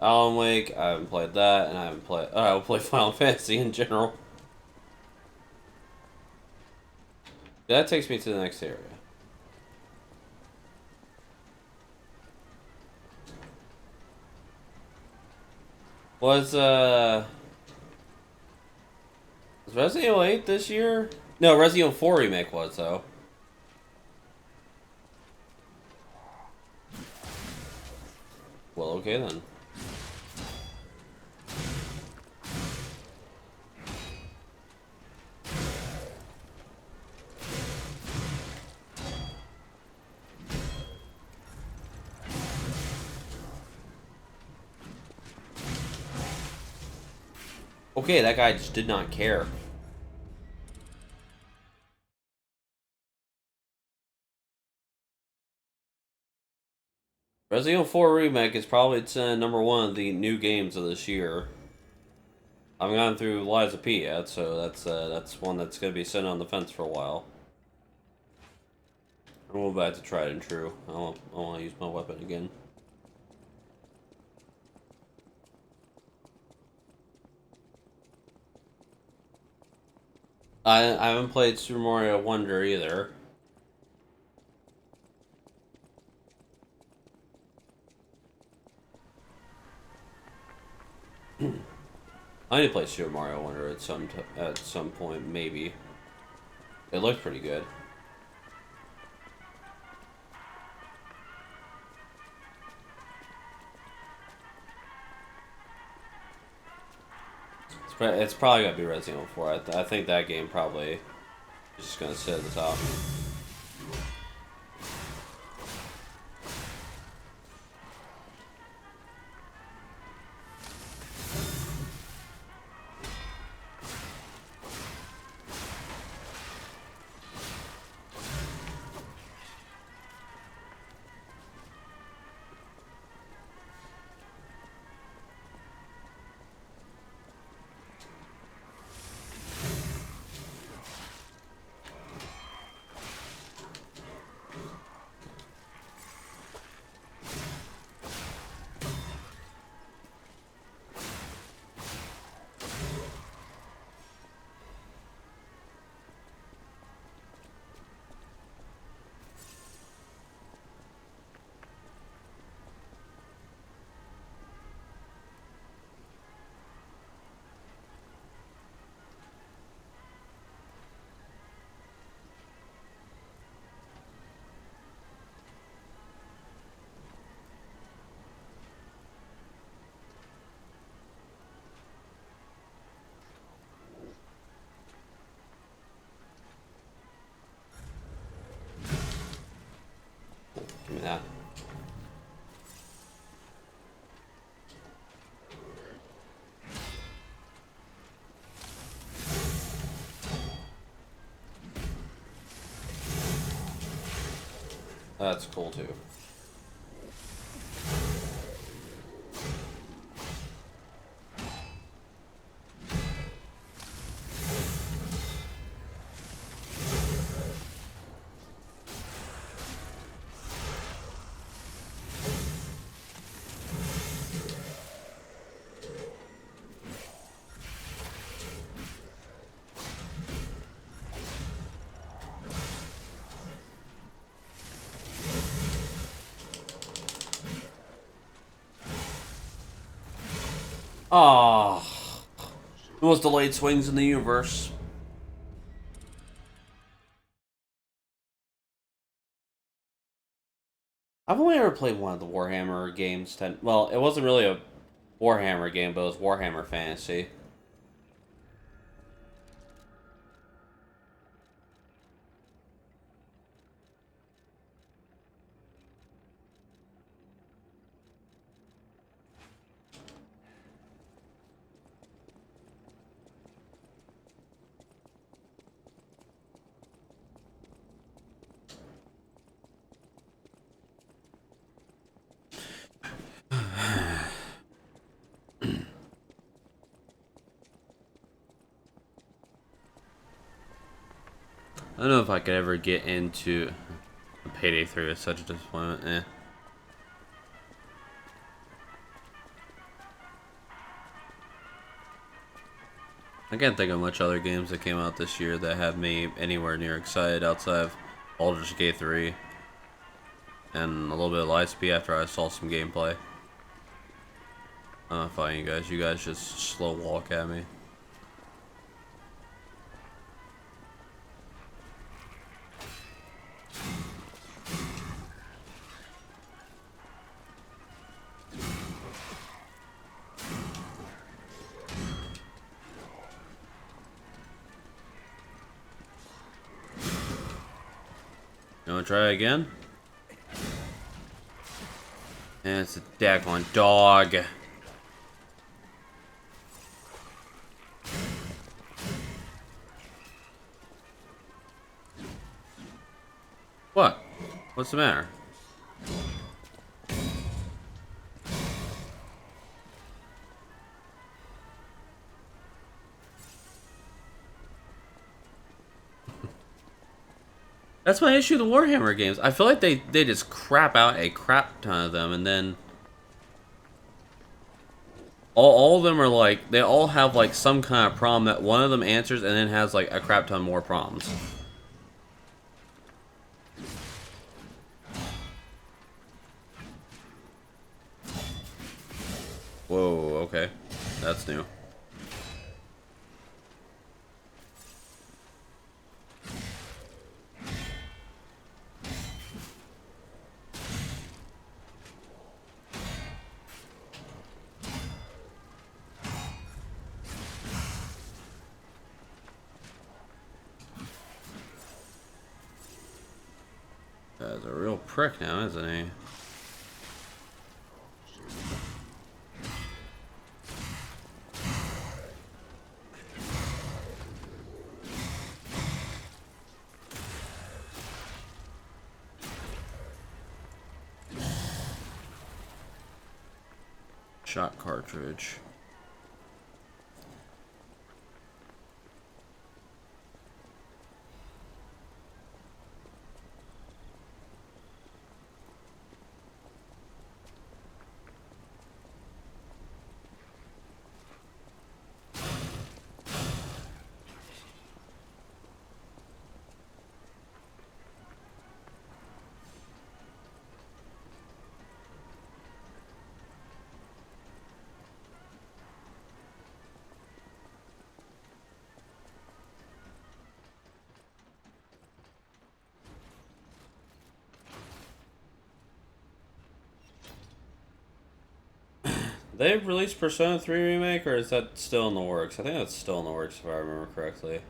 Alan Wake, I haven't played that, and I will play Final Fantasy in general. That takes me to the next area. Was Resident Evil 8 this year? No, Resident Evil 4 Remake was, though. Well, okay then. Okay, that guy just did not care. Resident Evil 4 Remake is probably number one of the new games of this year. I haven't gone through Lies of P yet, so that's one that's gonna be sitting on the fence for a while. I'm going back to Tried and True. I want to use my weapon again. I haven't played Super Mario Wonder either. I need to play Super Mario Wonder at some point, maybe. It looks pretty good. It's probably gonna be Resident Evil 4. I think that game probably is just gonna sit at the top. Give me that. That's cool too. Ah, the most delayed swings in the universe. I've only ever played one of the Warhammer games. Well, it wasn't really a Warhammer game, but it was Warhammer Fantasy. I don't know if I could ever get into Payday 3. It's such a disappointment. Eh. I can't think of much other games that came out this year that had me anywhere near excited outside of Baldur's Gate 3 and a little bit of Lies of P after I saw some gameplay. I'm not fighting you guys. You guys just slow walk at me. You wanna try again? And it's a daggone dog. What? What's the matter? That's my issue with the Warhammer games. I feel like they just crap out a crap ton of them, and then all of them are like, they all have like some kind of problem that one of them answers and then has like a crap ton more problems. Whoa, okay. That's new. That's a real prick now, isn't he? Shot cartridge. They've released Persona 3 Remake, or is that still in the works? I think that's still in the works, if I remember correctly.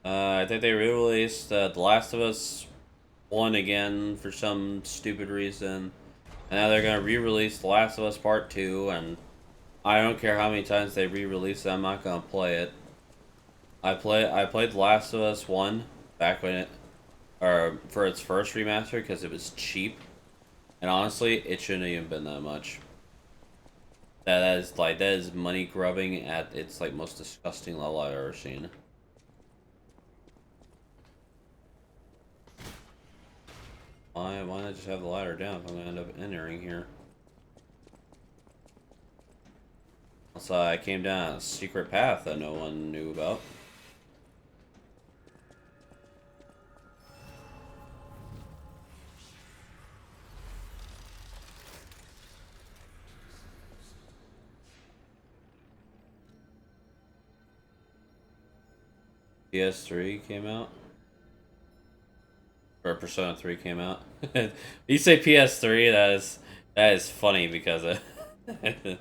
I think they re-released The Last of Us 1 again for some stupid reason. And now they're going to re-release The Last of Us Part 2, and I don't care how many times they re-release it, I'm not going to play it. I played The Last of Us 1 back when for its first remaster, because it was cheap. And honestly, it shouldn't have even been that much. That is money grubbing at its like most disgusting level I've ever seen. Why not just have the ladder down if I'm gonna end up entering here? Also, I came down a secret path that no one knew about. PS3 came out? Or Persona 3 came out? You say PS3, that is funny because of yeah,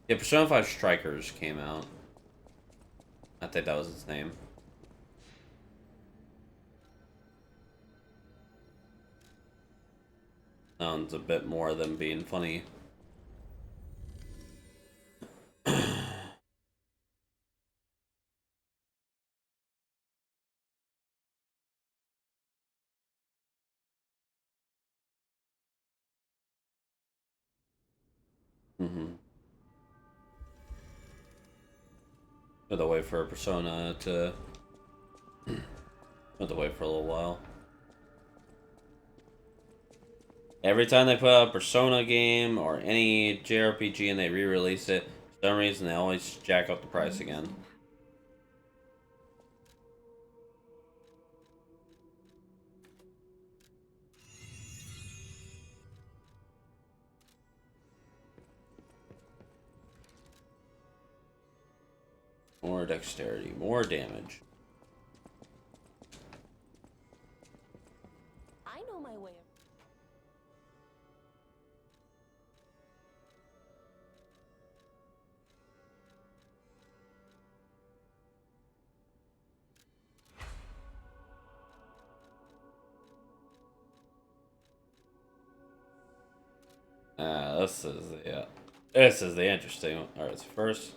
Persona 5 Strikers came out. I think that was its name. Sounds a bit more than being funny. Had to wait for a Persona to had to wait for a little while. Every time they put out a Persona game or any JRPG and they re-release it, for some reason they always jack up the price again. More dexterity, more damage. I know my way. This is the interesting one. Alright, so first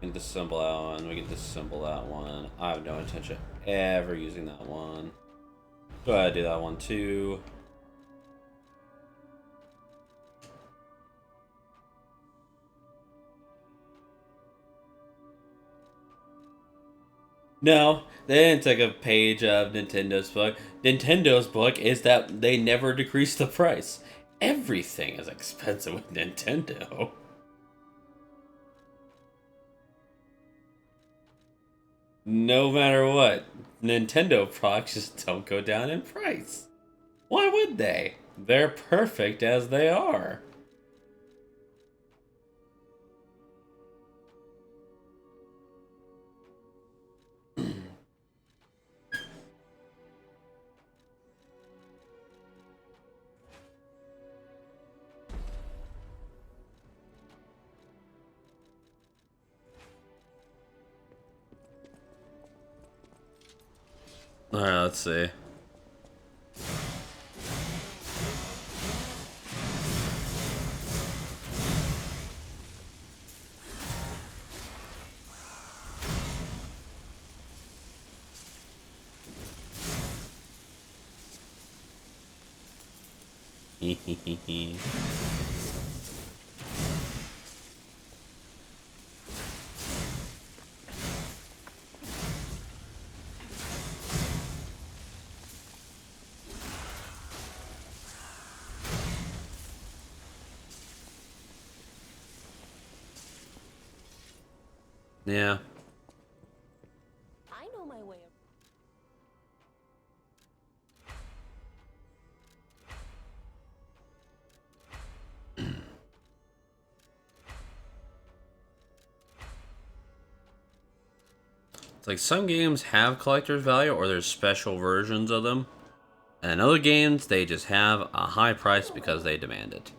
we can disassemble that one, we can disassemble that one. I have no intention of ever using that one. Go ahead, do that one too. No, they didn't take a page of Nintendo's book. Nintendo's book is that they never decrease the price. Everything is expensive with Nintendo. No matter what, Nintendo products just don't go down in price. Why would they? They're perfect as they are. Alright, let's see. Yeah. I know my way. It's like some games have collector's value or there's special versions of them. And other games, they just have a high price because they demand it.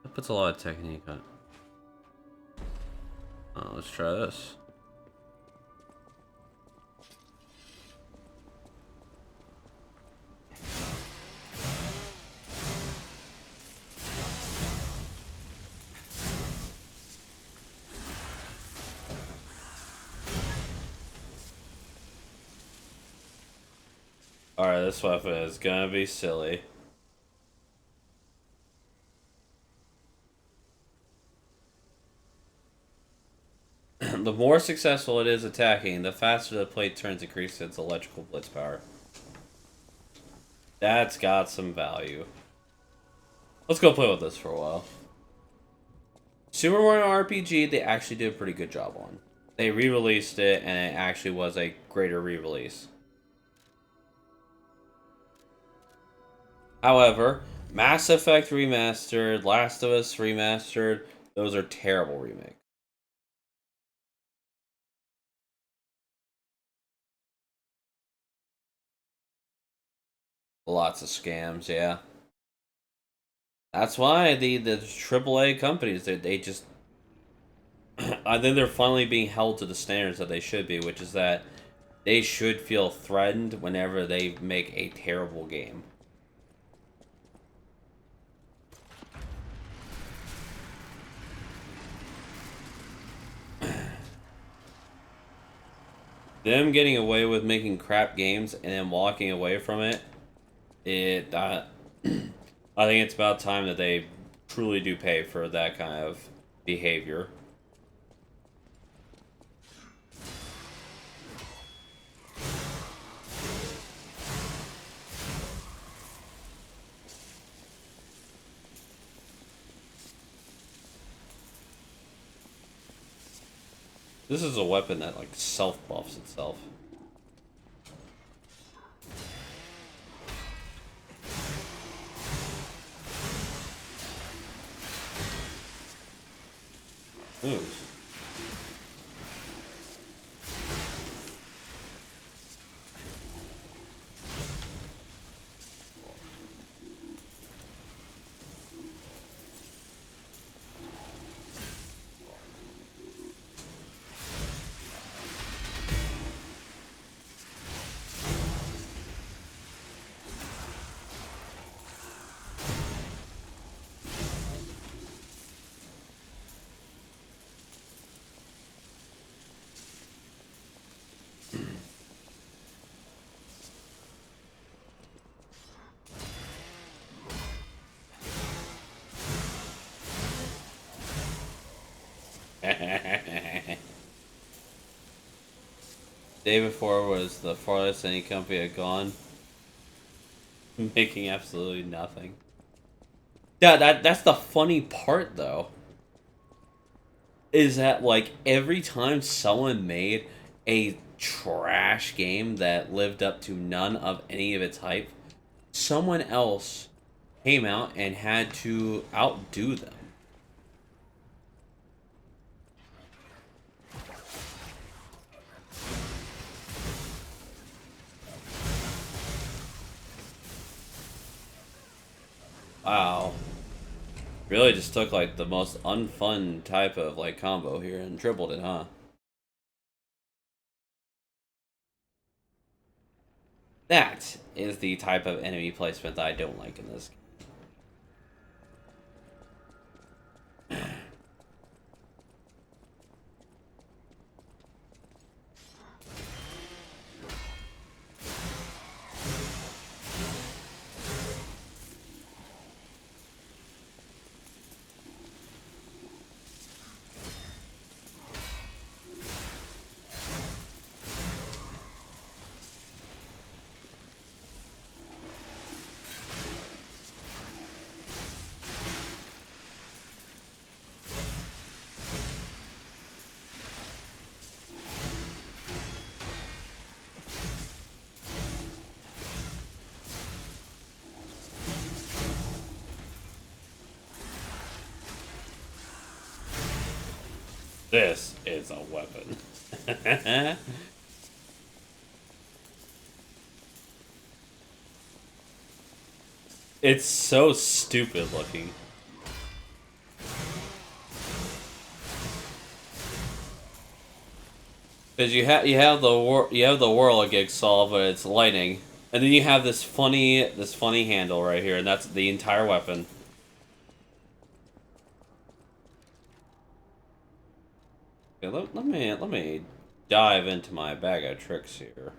That puts a lot of technique on. Oh, let's try this. Alright, this weapon is gonna be silly. The more successful it is attacking, the faster the plate turns increases its electrical blitz power. That's got some value. Let's go play with this for a while. Super Mario RPG, they actually did a pretty good job on. They re-released it, and it actually was a greater re-release. However, Mass Effect Remastered, Last of Us Remastered, those are terrible remakes. Lots of scams, yeah. That's why the AAA companies, they just... I think they're finally being held to the standards that they should be, which is that they should feel threatened whenever they make a terrible game. Them getting away with making crap games and then walking away from it, I think it's about time that they truly do pay for that kind of behavior. This is a weapon that like self-buffs itself. Ooh. Day before was the farthest any company had gone, making absolutely nothing. Yeah, that's the funny part though. Is that like every time someone made a trash game that lived up to none of any of its hype, someone else came out and had to outdo them. Wow. Really just took like the most unfun type of like combo here and tripled it, huh? That is the type of enemy placement that I don't like in this game. This is a weapon. It's so stupid looking. Because you have the Whirligig Saw, but it's lightning, and then you have this funny handle right here, and that's the entire weapon. Okay, let me dive into my bag of tricks here.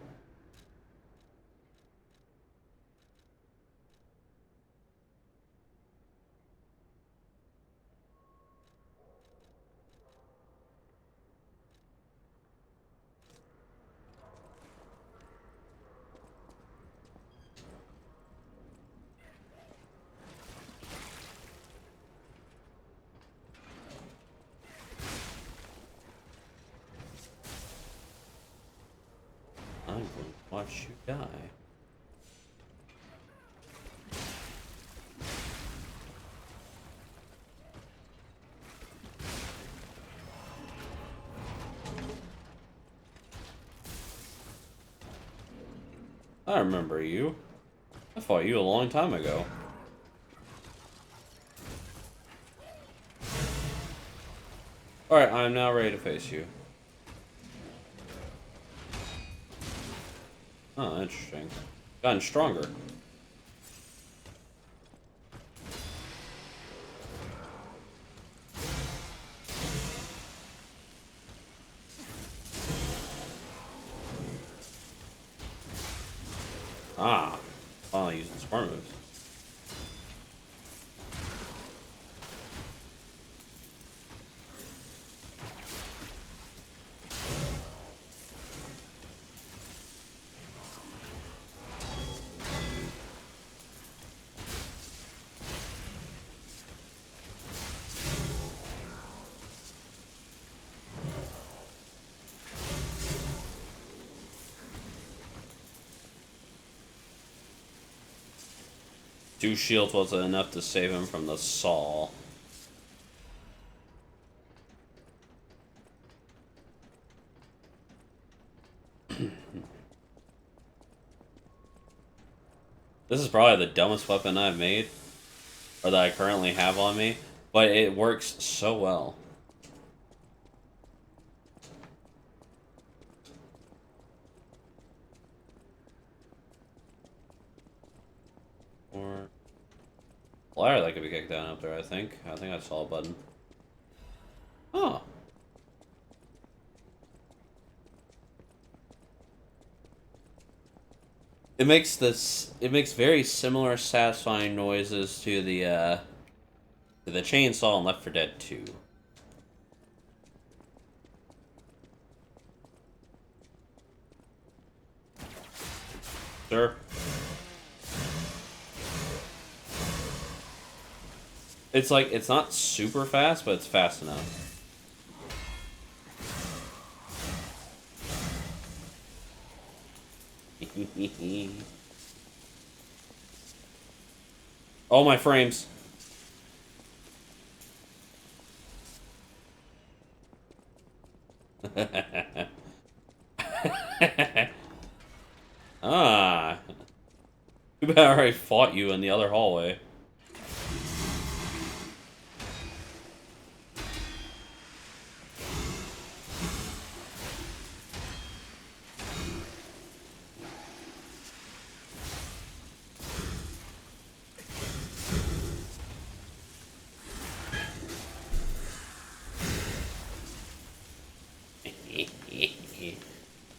I'm going to watch you die. I remember you. I fought you a long time ago. Alright, I'm now ready to face you. Oh, interesting. Gotten stronger. Ah, finally using smart moves. Two shields wasn't enough to save him from the saw. This is probably the dumbest weapon I've made, or that I currently have on me, but it works so well. Or ladder that could be kicked down up there, I think. I think I saw a button. Oh. It makes very similar satisfying noises to the chainsaw in Left 4 Dead 2. Sure. It's like, it's not super fast, but it's fast enough. Oh, my frames. Ah. Too bad I already fought you in the other hallway.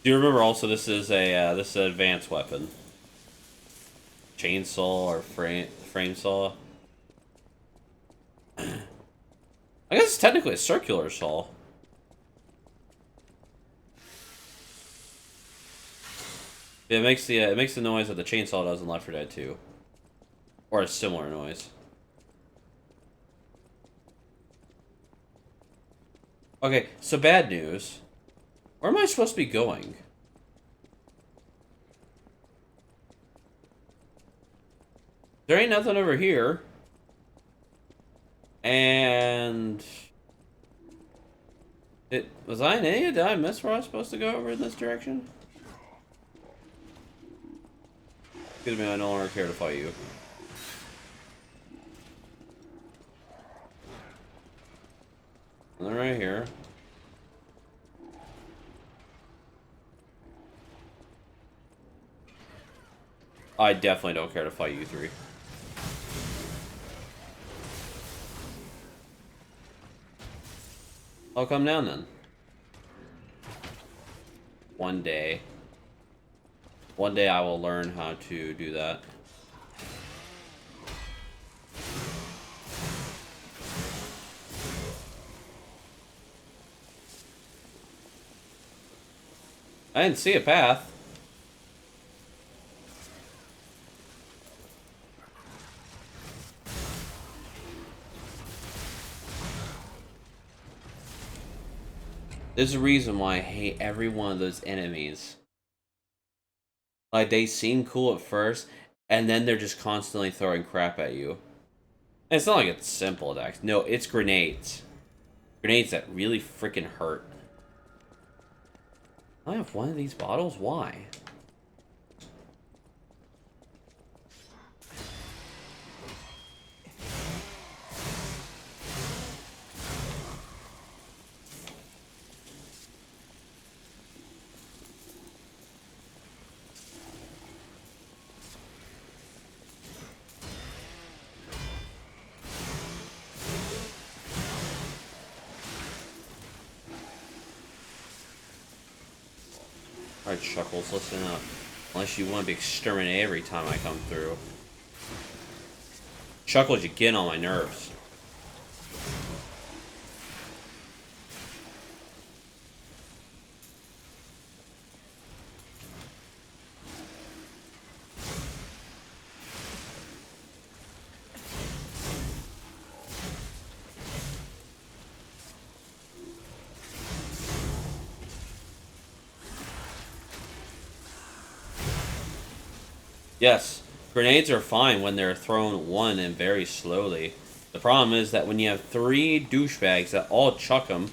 Do you remember also this is an advanced weapon? Chainsaw or frame saw? I guess it's technically a circular saw. It makes the noise that the chainsaw does in Left 4 Dead 2, or a similar noise. Okay, so bad news. Where am I supposed to be going? There ain't nothing over here. And... Was I an idiot? Did I miss where I was supposed to go over in this direction? Excuse me, I no longer care to fight you. And they're right here. I definitely don't care to fight you three. I'll come down then. One day. One day I will learn how to do that. I didn't see a path. There's a reason why I hate every one of those enemies. Like, they seem cool at first, and then they're just constantly throwing crap at you. And it's not like it's simple attacks. No, it's grenades. Grenades that really freaking hurt. I have one of these bottles? Why? Alright, Chuckles, listen up. Unless you want to be exterminated every time I come through. Chuckles, you get on my nerves. Yes, grenades are fine when they're thrown one and very slowly. The problem is that when you have three douchebags that all chuck them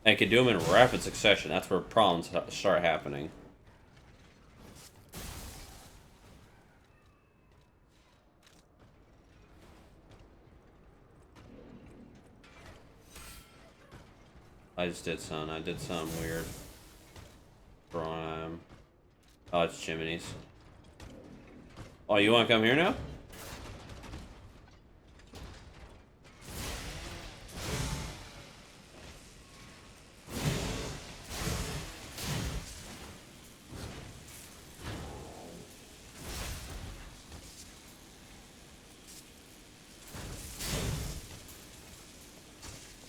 and can do them in rapid succession, that's where problems start happening. I just did something. I did something weird. Oh, it's chimneys. Oh, you want to come here now?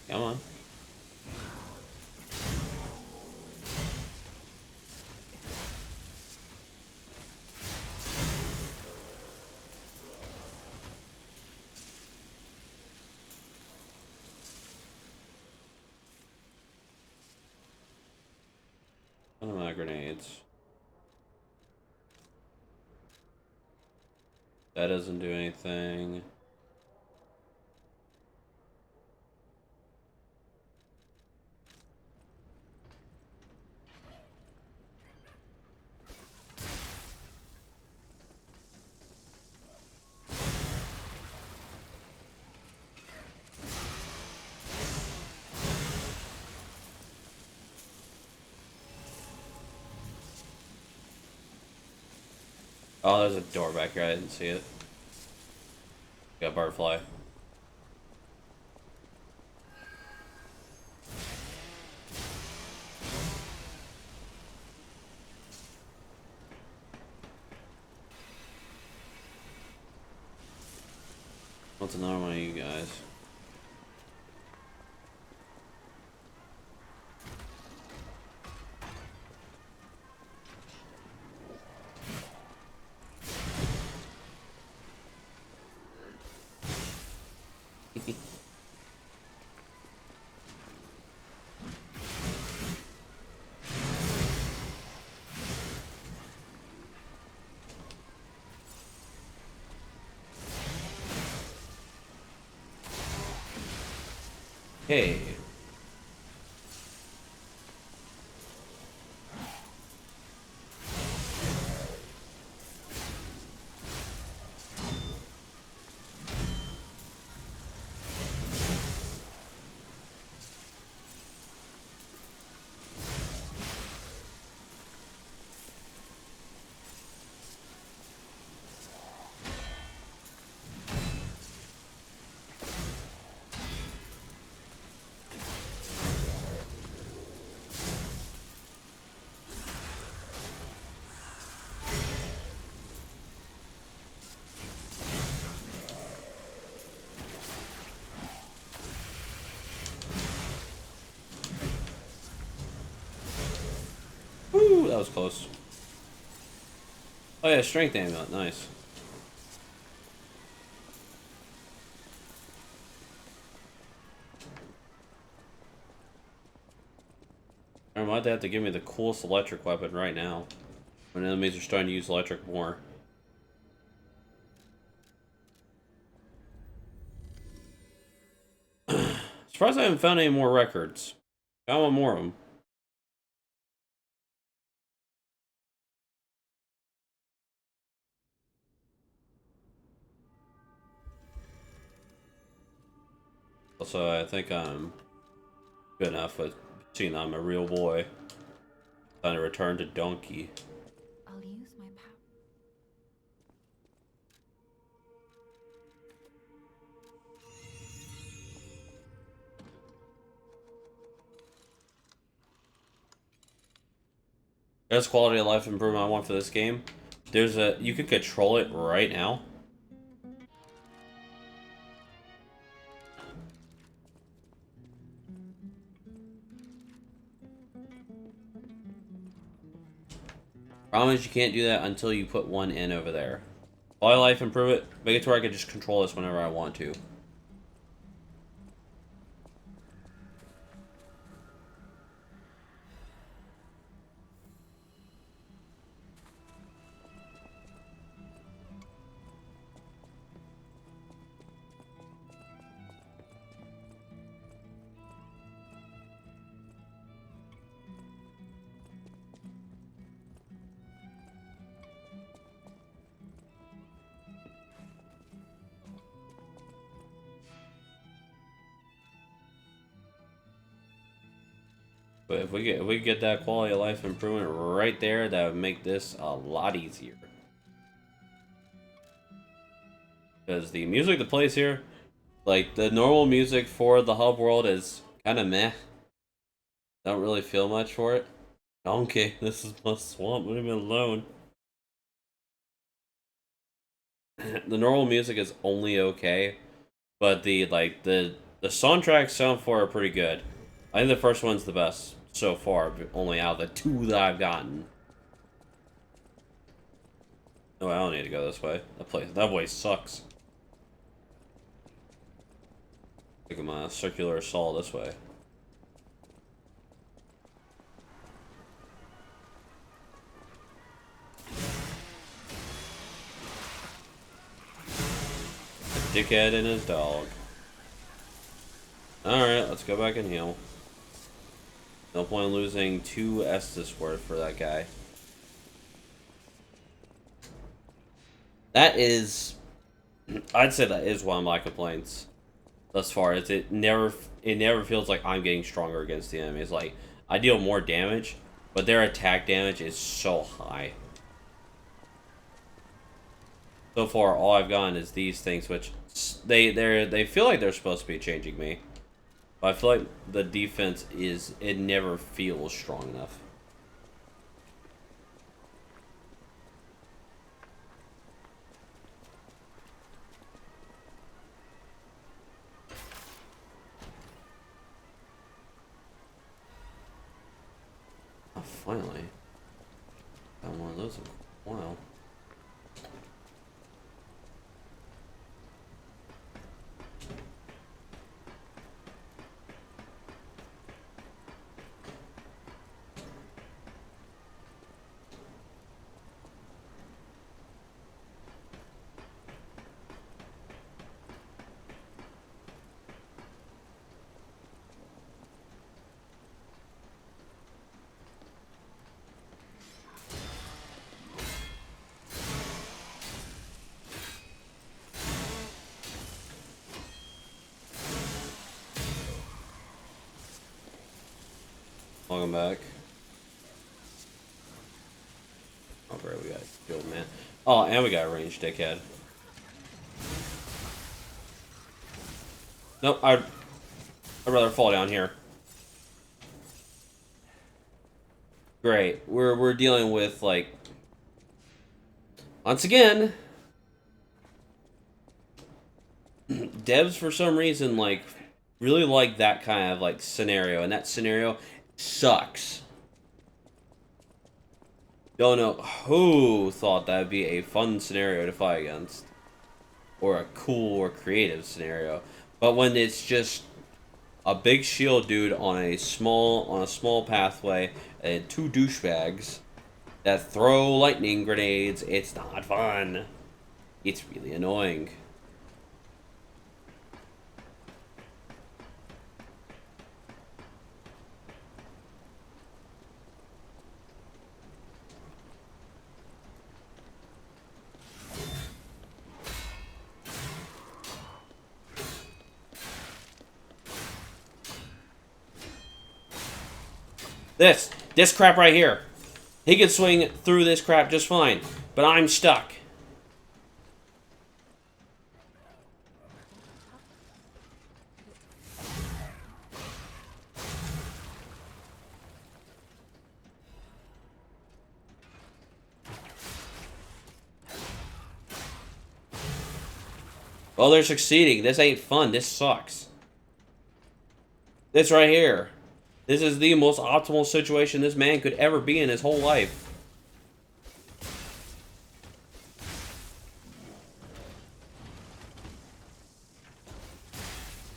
Come on. What are my grenades? That doesn't do anything. Oh, there's a door back here. I didn't see it. Got Barfly. What's another one of you guys? Hey. Woo, that was close. Oh yeah, strength amulet, nice. Why'd they have to give me the coolest electric weapon right now? When enemies are starting to use electric more. Surprised I haven't found any more records. I want more of them. Also, I think I'm good enough with seeing I'm a real boy. Time to return to Donkey. I'll use my power. There's quality of life improvement I want for this game. There's a you can control it right now. Problem is you can't do that until you put one in over there. Quality of life improve it, make it to where I can just control this whenever I want to. But if we get that quality of life improvement right there, that would make this a lot easier. Because the music that plays here, like the normal music for the hub world is kind of meh. Don't really feel much for it. Okay, this is my swamp, leave me alone. The normal music is only okay, but the soundtracks sound for are pretty good. I think the first one's the best so far, but only out of the two that I've gotten. Oh, I don't need to go this way. That way sucks. Look at my circular assault this way. dickhead and his dog. Alright, let's go back and heal. No point in losing 2 Estus worth for that guy. That is... I'd say that is one of my complaints thus far. Is it never feels like I'm getting stronger against the enemies. Like, I deal more damage, but their attack damage is so high. So far, all I've gotten is these things, which they feel like they're supposed to be changing me. But I feel like the defense it never feels strong enough. Oh, finally. Got one of those in a while. Welcome back. Oh, great, we got killed, man. Oh, and we got a ranged dickhead. Nope, I'd rather fall down here. Great, we're dealing with, like, once again, devs for some reason like really like that kind of like scenario, and that scenario sucks. Don't know who thought that would be a fun scenario to fight against, or a cool or creative scenario. But when it's just a big shield dude on a small pathway and 2 douchebags that throw lightning grenades, it's not fun. It's really annoying. This crap right here. He can swing through this crap just fine, but I'm stuck. Well, they're succeeding. This ain't fun. This sucks. This right here. This is the most optimal situation this man could ever be in his whole life.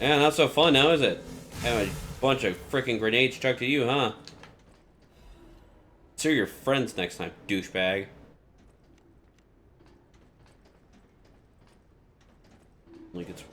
Yeah, not so fun now, is it? Have a bunch of freaking grenades chucked at you, huh? Sue your friends next time, douchebag. Like it's...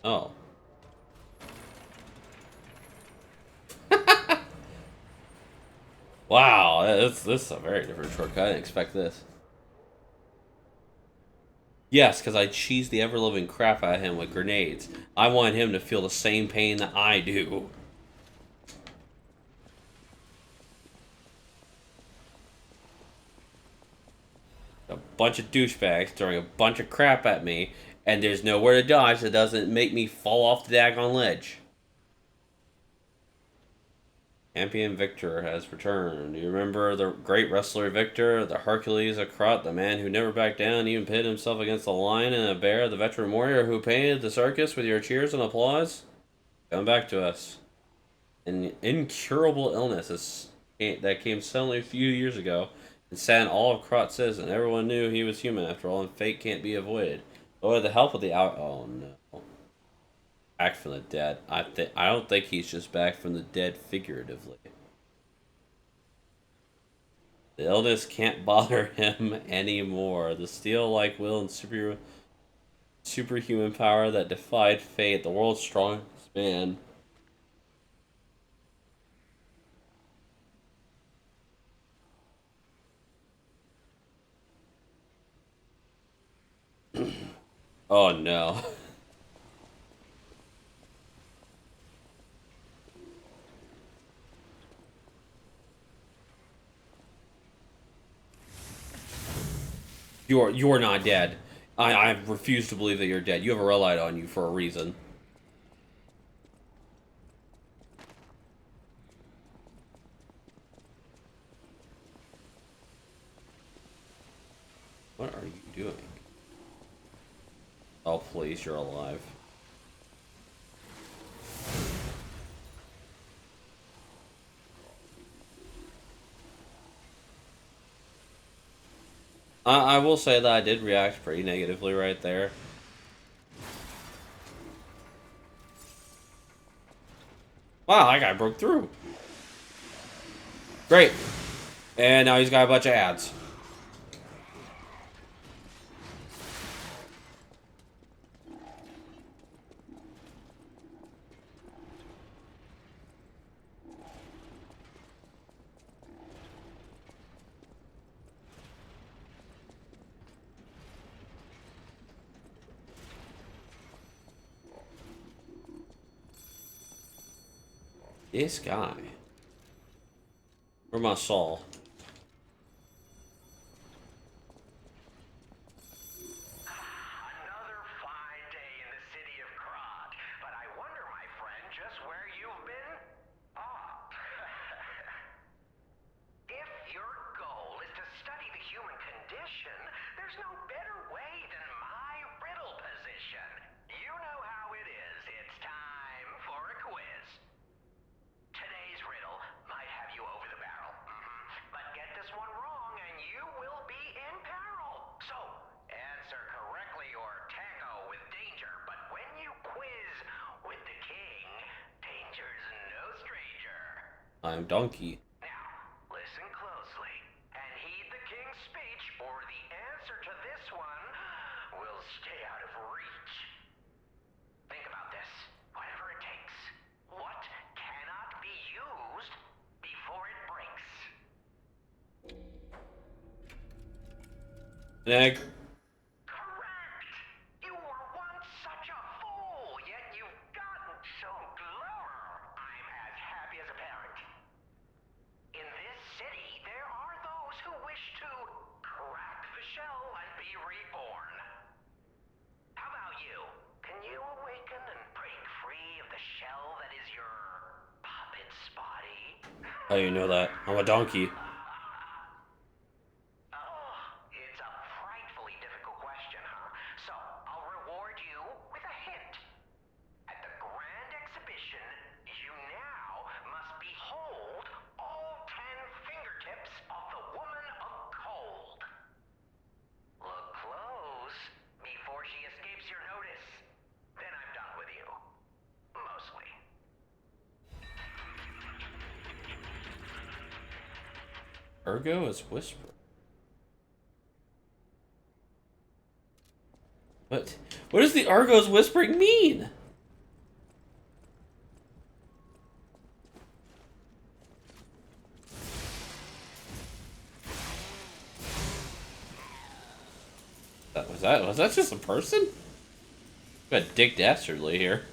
Oh. Wow, this is a very different shortcut. I didn't expect this. Yes, because I cheesed the ever-living crap out of him with grenades. I wanted him to feel the same pain that I do. A bunch of douchebags throwing a bunch of crap at me, and there's nowhere to dodge that doesn't make me fall off the daggone ledge. Champion Victor has returned. Do you remember the great wrestler Victor, the Hercules of Krut, the man who never backed down, even pitted himself against a lion and a bear, the veteran warrior who painted the circus with your cheers and applause? Come back to us. An incurable illness that came suddenly a few years ago and saddened all of Krut's citizens. Everyone knew he was human after all, and fate can't be avoided. But with the help of the oh no. Back from the dead. I don't think he's just back from the dead figuratively. The illness can't bother him anymore. The steel-like will and superhuman power that defied fate. The world's strongest man. Oh no. You're not dead. I refuse to believe that you're dead. You have a relight on you for a reason. What are you doing? Oh please, you're alive. I will say that I did react pretty negatively right there. Wow, that guy broke through. Great. And now he's got a bunch of ads. This guy. Where my Saul? Another fine day in the city of Krog, but I wonder, my friend, just where you've been? If your goal is to study the human condition, there's no better way than my riddle position. You know how it is. It's time for a quiz. Today's riddle might have you over the barrel. But get this one wrong and you will be in peril. So, answer correctly or tango with danger. But when you quiz with the king, danger's no stranger. I'm Donkey. Now, listen closely and heed the king's speech, or the answer to this one will stay out of reach. Think about this. Whatever it takes. What cannot be used before it breaks? An egg. Correct! You were once such a fool, yet you've gotten so clever. I'm as happy as a parent. In this city, there are those who wish to crack the shell and be reborn. How about you? Can you awaken and break free of the shell that is your puppet's body? How do you know that? I'm a donkey. It's a frightfully difficult question, huh? So, I'll reward you with a hint. At the Grand Exhibition, you now must behold all 10 fingertips of the Woman of Cold. Look close before she escapes your notice. Then I'm done with you. Mostly. Ergo is whisper. What does the Argo's whispering mean? Was that just a person? Got Dick Dastardly here.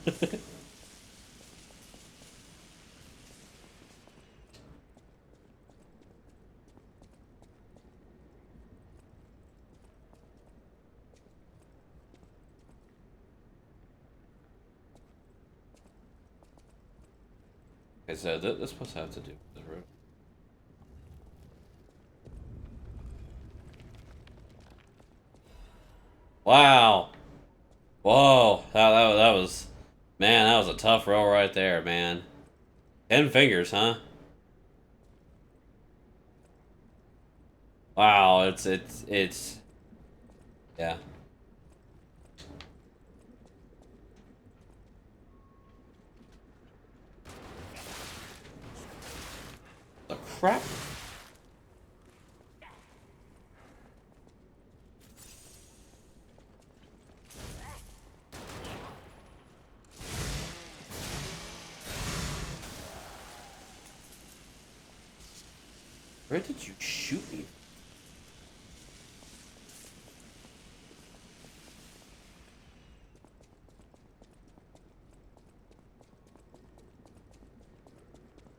Okay, so this supposed to have to do with the road. Wow. Whoa. That was... Man, that was a tough roll right there, man. 10 fingers, huh? Wow, it's... Yeah. The crap? Where did you shoot me?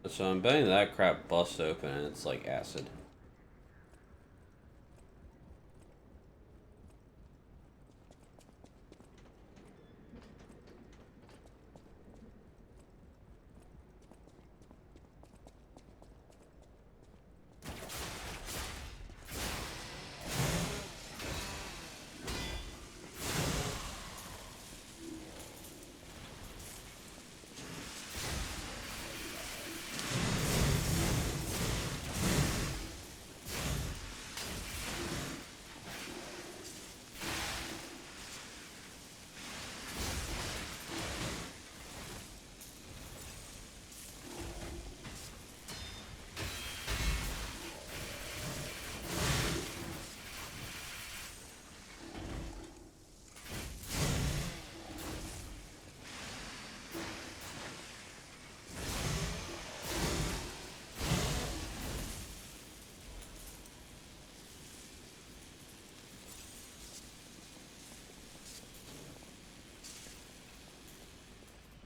So I'm betting that crap busts open and it's like acid.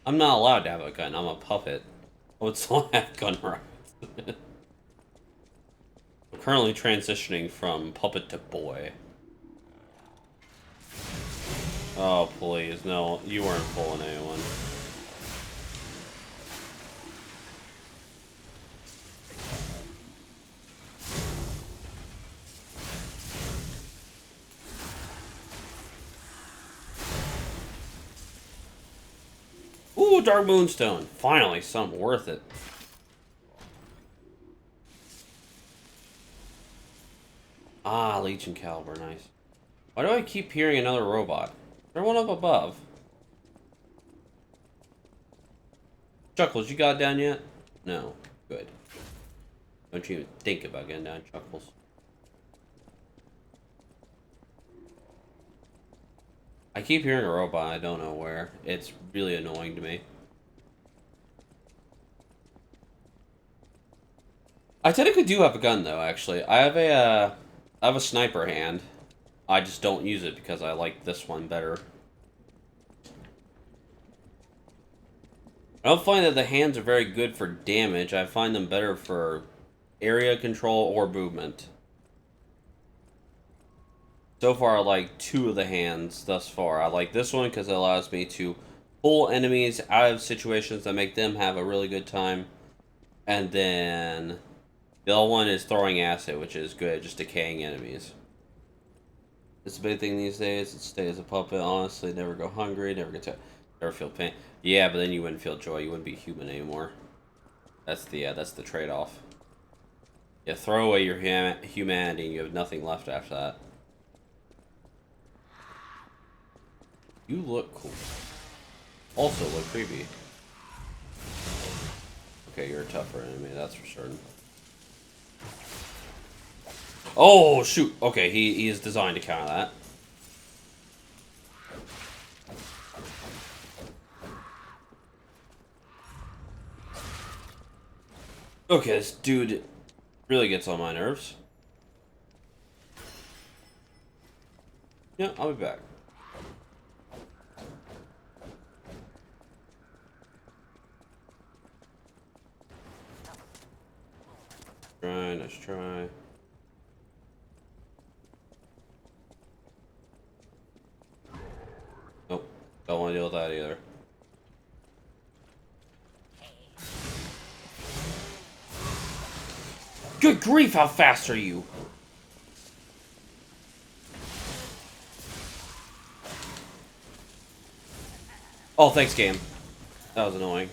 I'm not allowed to have a gun. I'm a puppet. I would still have gun rights. I'm currently transitioning from puppet to boy. Oh, please. No, you weren't pulling anyone. Ooh, Dark Moonstone. Finally, something worth it. Ah, Legion Caliber, nice. Why do I keep hearing another robot? Is there one up above? Chuckles, you got down yet? No. Good. Don't you even think about getting down, Chuckles. I keep hearing a robot, I don't know where. It's really annoying to me. I technically do have a gun though, actually. I have a sniper hand. I just don't use it because I like this one better. I don't find that the hands are very good for damage. I find them better for area control or movement. So far, I like 2 of the hands thus far. I like this one because it allows me to pull enemies out of situations that make them have a really good time. And then the other one is throwing acid, which is good at just decaying enemies. It's a big thing these days. It's stay as a puppet, honestly. Never go hungry, never get to, never feel pain. Yeah, but then you wouldn't feel joy. You wouldn't be human anymore. That's the trade-off. Yeah, throw away your humanity and you have nothing left after that. You look cool. Also look creepy. Okay, you're a tougher enemy, that's for certain. Oh, shoot! Okay, he is designed to counter that. Okay, this dude really gets on my nerves. Yeah, I'll be back. Nice try. Nope, don't want to deal with that either. Good grief, how fast are you? Oh, thanks, game. That was annoying.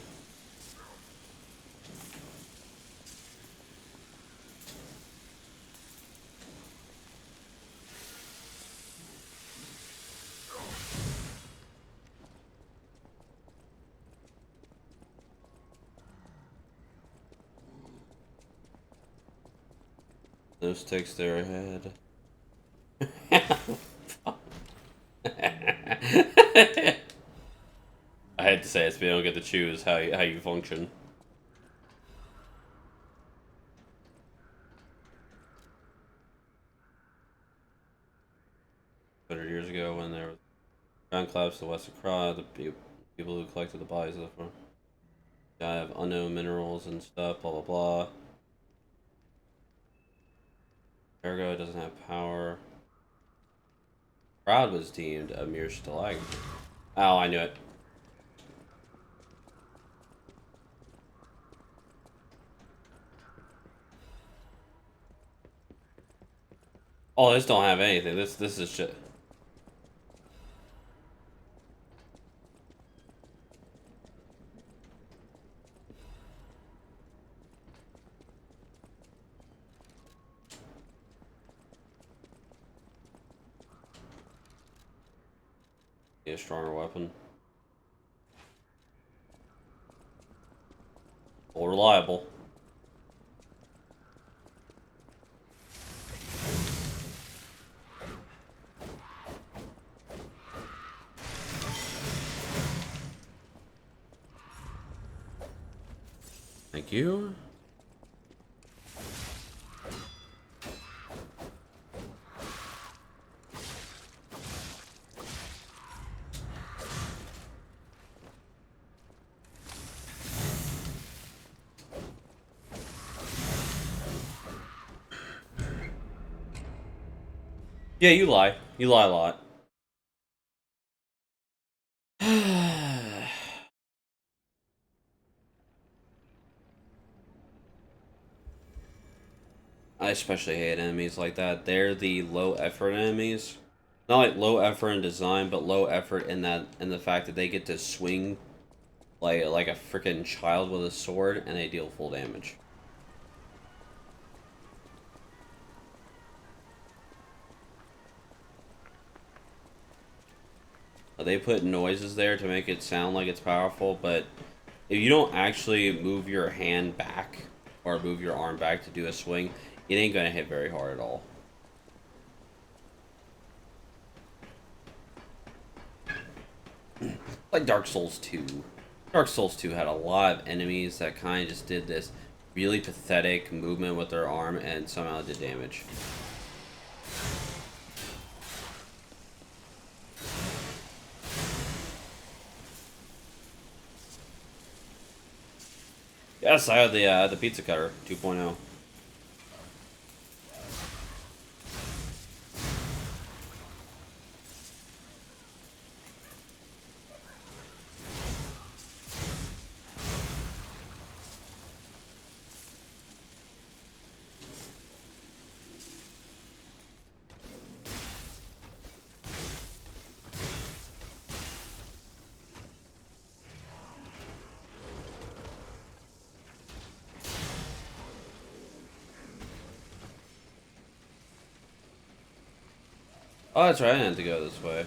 No sticks there ahead. I had to say it, but you don't get to choose how you function. Years ago, when there was ground collapse to the west of Kra, the people who collected the bodies of the farm died of unknown minerals and stuff. Blah blah blah. Ergo doesn't have power. Crowd was deemed a mere stalagmite. Oh, I knew it. Oh, this don't have anything. This is shit. Need a stronger weapon. More reliable. Thank you. Yeah, you lie. You lie a lot. I especially hate enemies like that. They're the low effort enemies. Not like low effort in design, but low effort in the fact that they get to swing like a freaking child with a sword and they deal full damage. They put noises there to make it sound like it's powerful, but if you don't actually move your hand back or move your arm back to do a swing, it ain't gonna hit very hard at all. Like Dark Souls 2. Dark Souls 2 had a lot of enemies that kind of just did this really pathetic movement with their arm and somehow did damage. Yes, I have the pizza cutter 2.0. Oh, that's right, I had to go this way.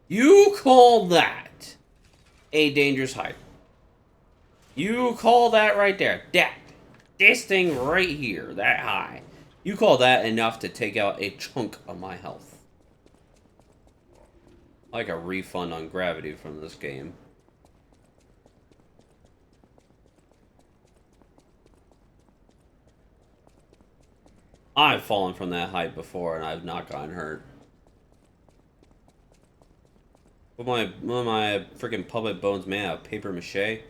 You call that a dangerous height? You call that right there? This thing right here, that high. You call that enough to take out a chunk of my health. Like a refund on gravity from this game. I've fallen from that height before and I've not gotten hurt. One of my freaking puppet bones made out of paper mache.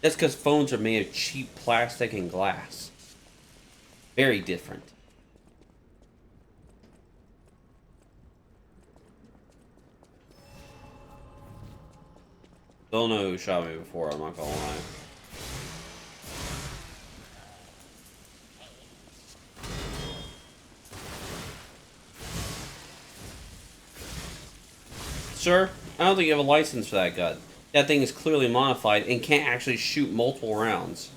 That's because phones are made of cheap plastic and glass. Very different. Don't know who shot me before, I'm not gonna lie. Sir, I don't think you have a license for that gun. That thing is clearly modified and can't actually shoot multiple rounds.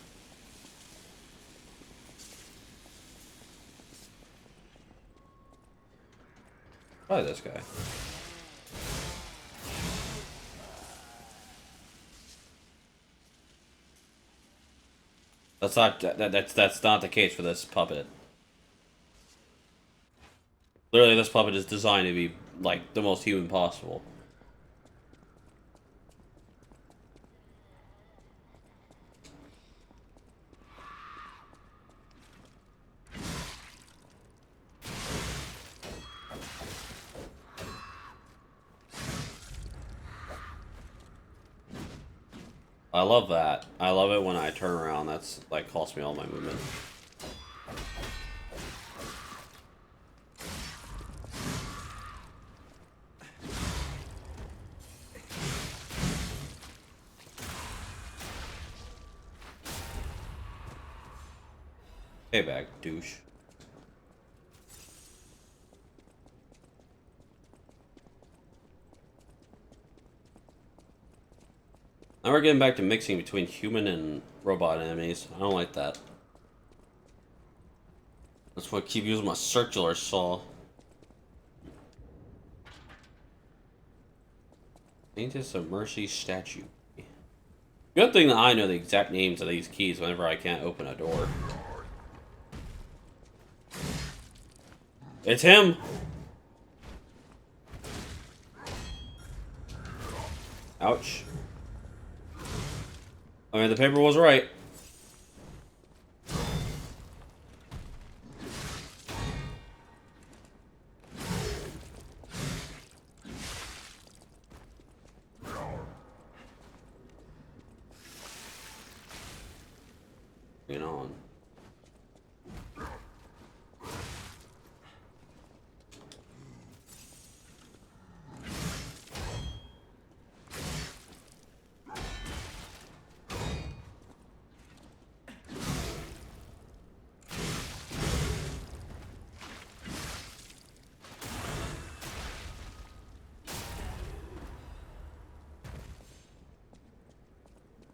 Try this guy. That's not the case for this puppet. Literally, this puppet is designed to be like the most human possible. I love that. I love it when I turn around. That's like costs me all my movement. Hey back, douche. Now we're getting back to mixing between human and robot enemies. I don't like that. That's why I keep using my circular saw. Ain't this a mercy statue? Good thing that I know the exact names of these keys whenever I can't open a door. It's him! Ouch. I mean, the paper was right. Bring it on.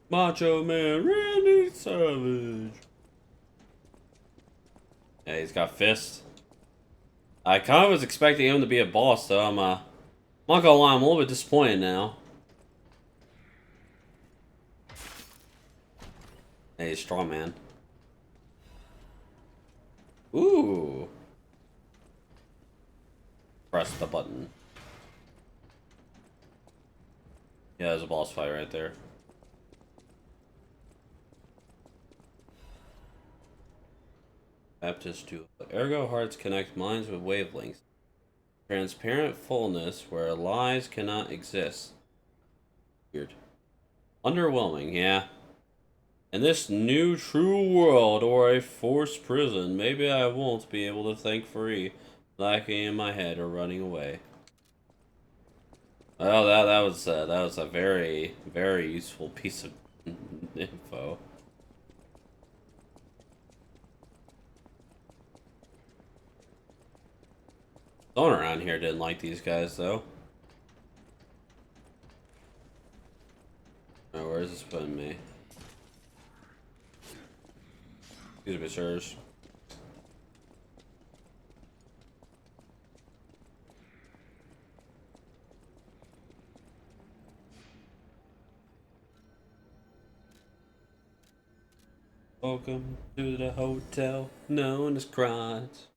Macho Man Randy Savage. Yeah, he's got fists. I kind of was expecting him to be a boss, though. I'm not gonna lie, I'm a little bit disappointed now. Hey, strong man. Ooh. Press the button. Yeah, there's a boss fight right there. Baptist tool. Ergo hearts connect minds with wavelengths. Transparent fullness where lies cannot exist. Weird. Underwhelming, yeah. In this new true world or a forced prison, maybe I won't be able to think free, lacking in my head or running away. Well, that was a very, very useful piece of info. Someone around here didn't like these guys, though. Oh, where is this putting me? Excuse me, sirs. Welcome to the hotel known as Kron's.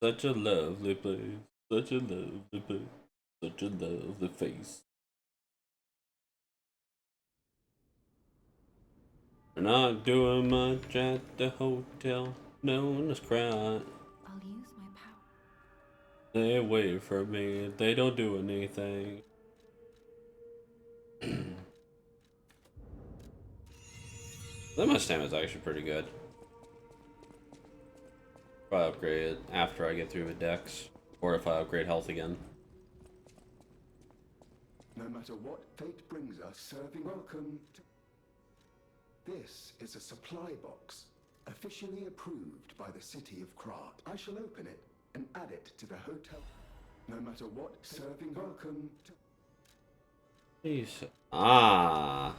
Such a lovely place, such a lovely place, such a lovely face. We're not doing much at the hotel known as Kron's. I'll use my power. Stay away from me, they don't do anything. That much damage is actually pretty good. Probably upgrade it after I get through with Dex, or if I upgrade health again. No matter what fate brings us, serving welcome to... This is a supply box, officially approved by the city of Krat. I shall open it and add it to the hotel. No matter what, serving welcome to... Please. Ah.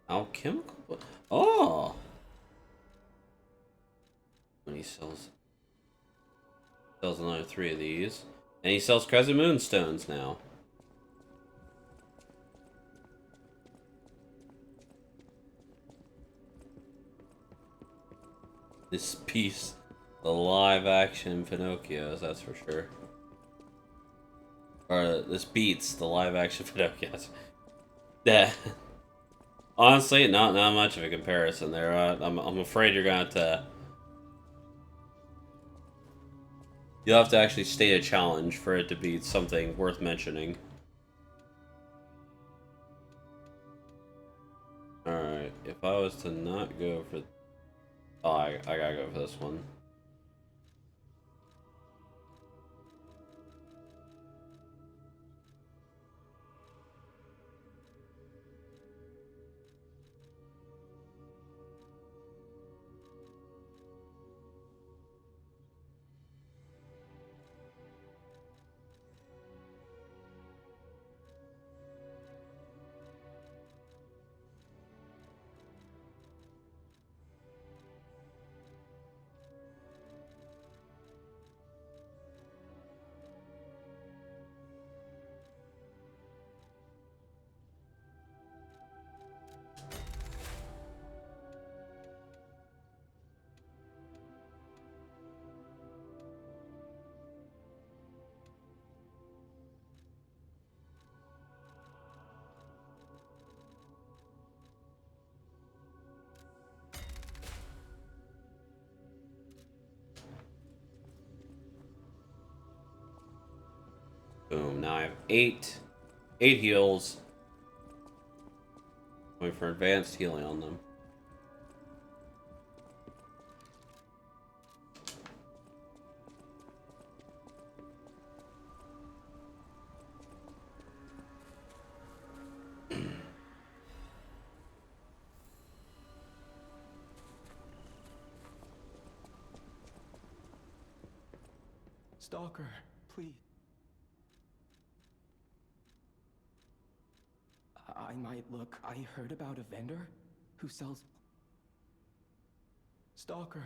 Alchemical. Oh. When he sells another 3 of these, and he sells Crescent Moonstones now. This piece, the live-action Pinocchios, that's for sure. Or this beats the live-action Pinocchios. Yeah. Honestly, not much of a comparison there. I'm afraid you're gonna have to. You'll have to actually state a challenge for it to be something worth mentioning. Alright, if I was to not go for... Oh, I gotta go for this one. Boom, now I have 8 heals. Wait for advanced healing on them. Stalker, please. I might look. I heard about a vendor who sells... Stalker.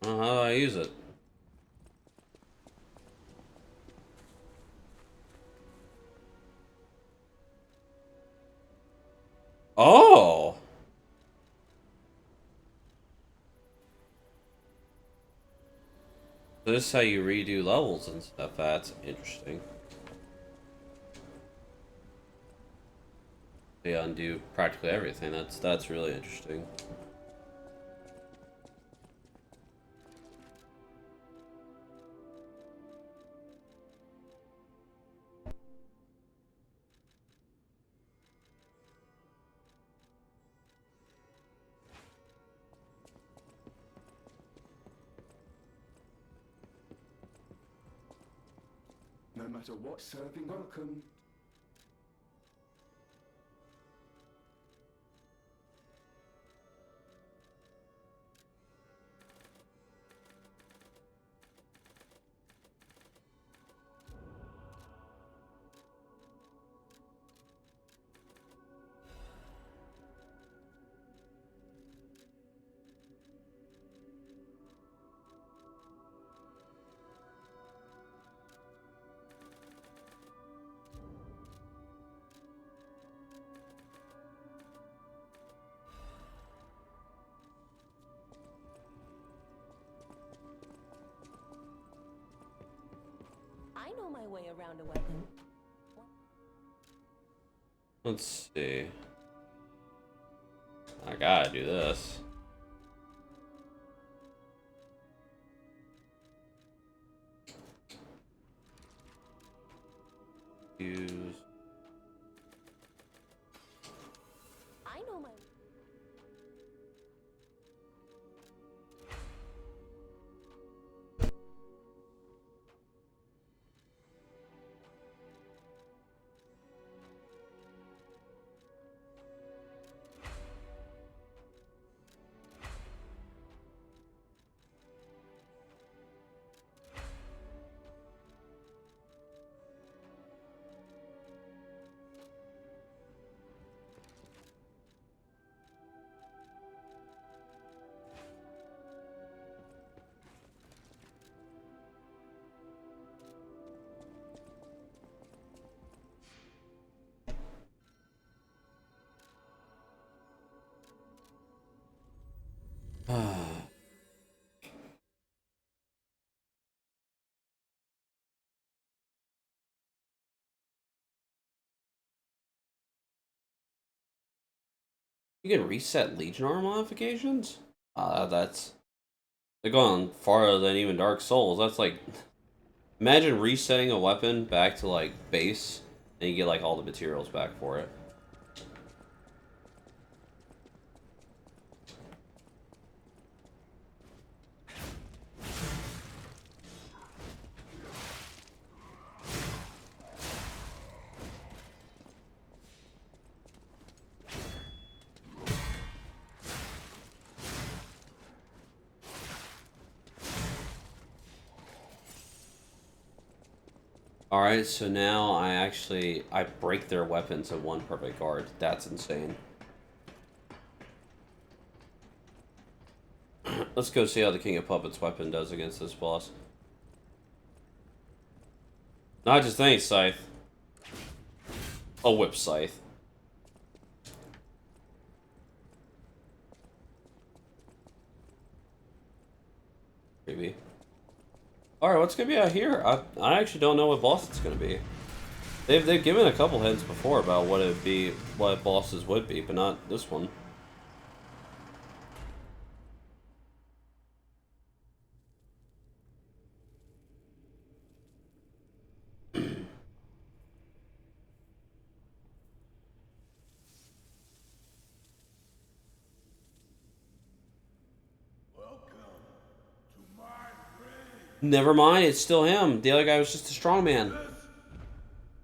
Well, how do I use it? Oh! This is how you redo levels and stuff. That's interesting. They undo practically everything. That's really interesting. No matter what, serving welcome. I know my way around a weapon. Let's see. I gotta do this. Use You can reset Legion armor modifications? That's... They're going farther than even Dark Souls. That's like... Imagine resetting a weapon back to, like, base, and you get, like, all the materials back for it. Alright, so now I break their weapons in one perfect guard. That's insane. Let's go see how the King of Puppets weapon does against this boss. Not just any scythe. A whip scythe. Maybe. Alright, what's gonna be out here? I actually don't know what boss it's gonna be. They've given a couple hints before about what it'd be, what bosses would be, but not this one. Never mind, it's still him. The other guy was just a strong man.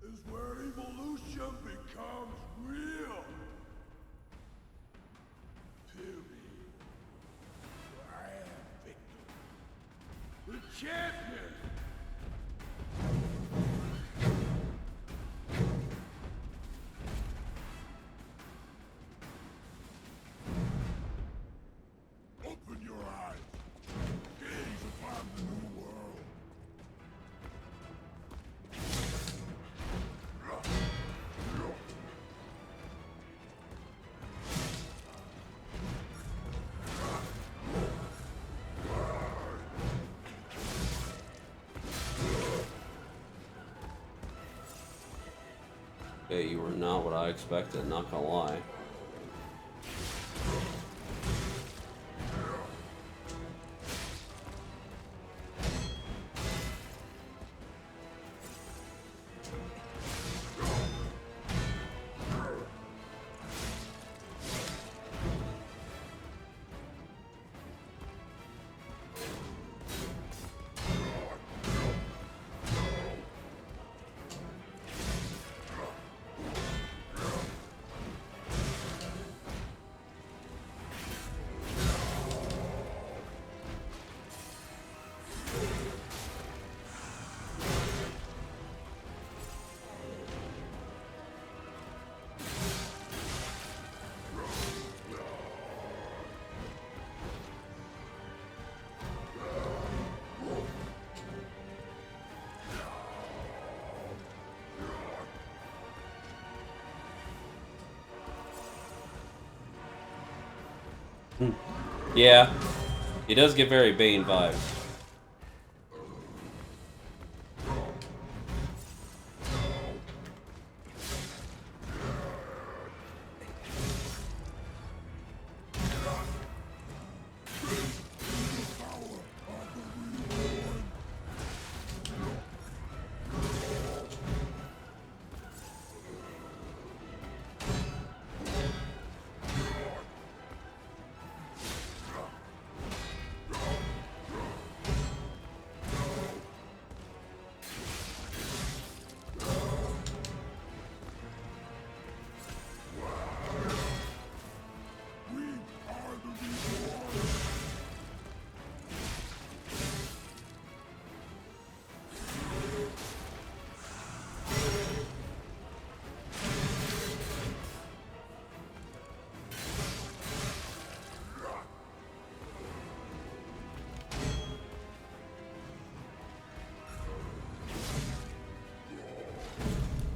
This is where evolution becomes real. Period. I am Victor, the champion. Open your eyes. Gaze upon the new world. Okay, you were not what I expected, not gonna lie. Yeah, he does get very Bane vibes.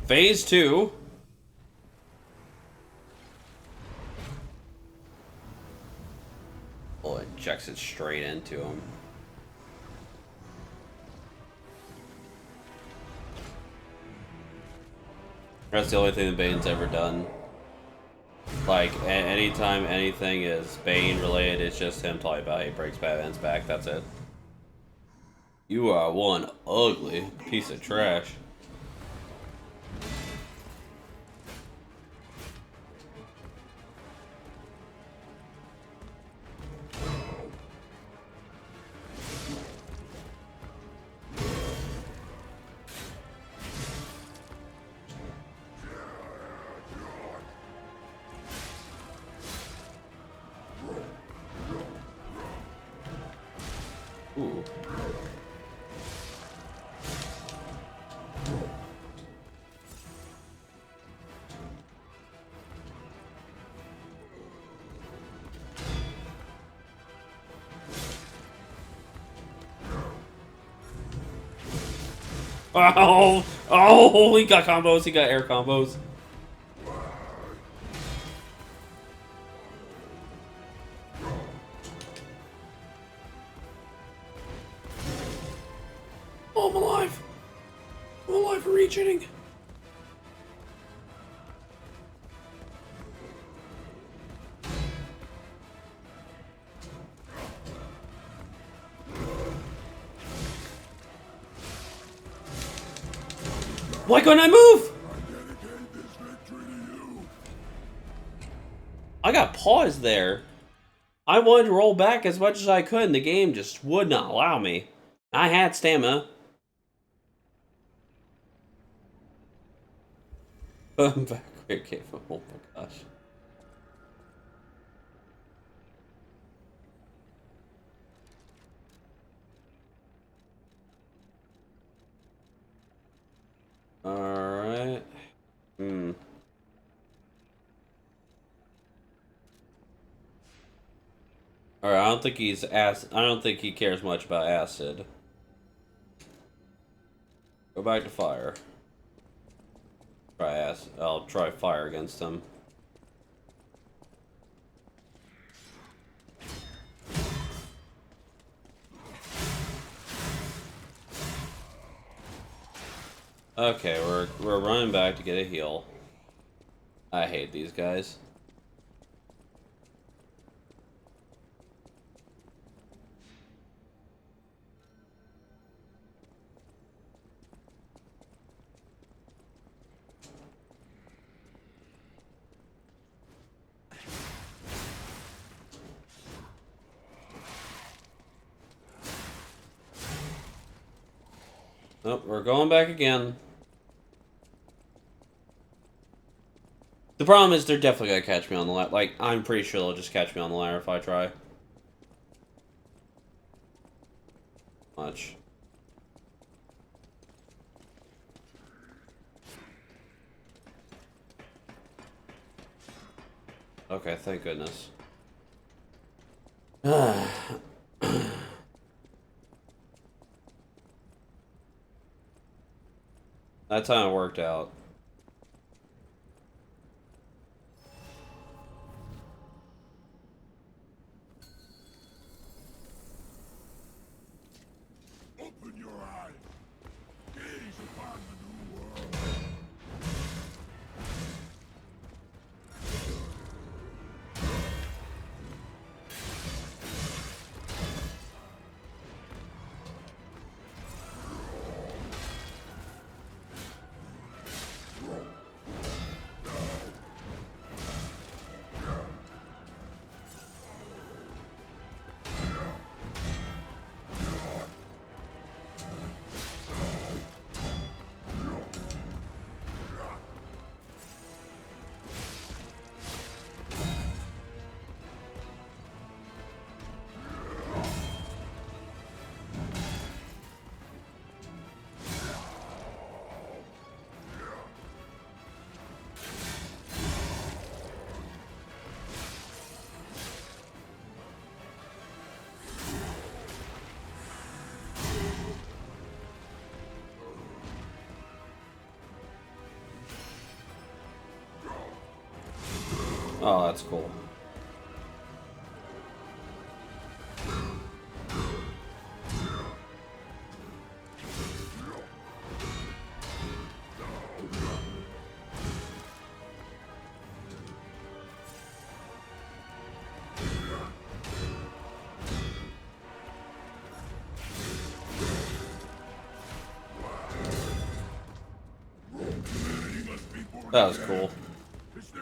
Phase 2. Oh, it injects it straight into him. That's the only thing the Bane's ever done. Like, anytime anything is Bane related, it's just him talking about he breaks Batman's back. That's it. You are one ugly piece of trash. Ooh. Oh, he got combos, he got air combos. Oh, I'm alive. I'm alive, regenerating. Why couldn't I move? I got paused there. I wanted to roll back as much as I could, and the game just would not allow me. I had stamina. I'm back. Okay, oh my gosh. Alright. Alright, I don't think I don't think he cares much about acid. Go back to fire. Try acid. I'll try fire against him. Okay, we're running back to get a heal. I hate these guys. Oh, we're going back again. The problem is they're definitely gonna catch me on the ladder. Like, I'm pretty sure they'll just catch me on the ladder if I try. Much. Okay, thank goodness. That time it worked out. Open your eyes. Gaze upon the new world. Oh, that's cool. That was cool.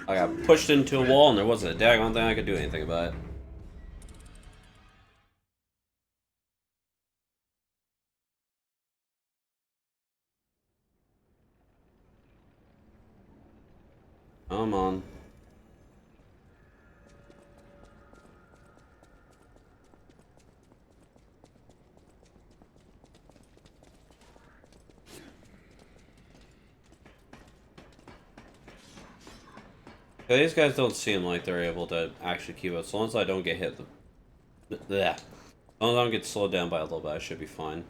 I got pushed into a wall and there wasn't a daggone thing I could do anything about it. Come on. Yeah, these guys don't seem like they're able to actually keep up. As long as I don't get hit, as long as I don't get slowed down by a little bit, I should be fine.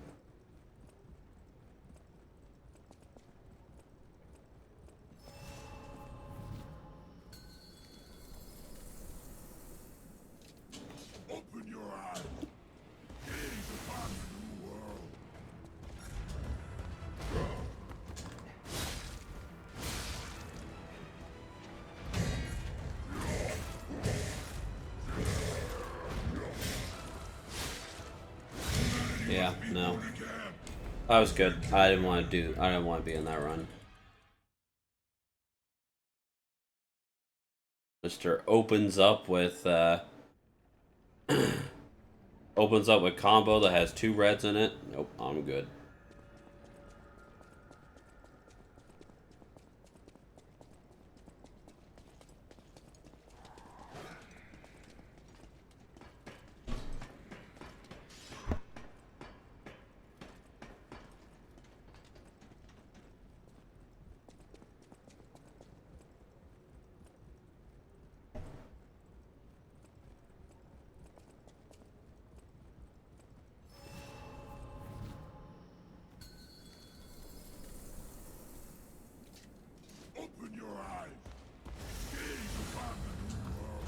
Open your eyes. Gaze upon the new world. Yeah, no. That was good. I didn't want to be in that run. Mr. opens up with opens up with combo that has 2 reds in it. Nope, I'm good. Open your eyes. Gaze upon the new world.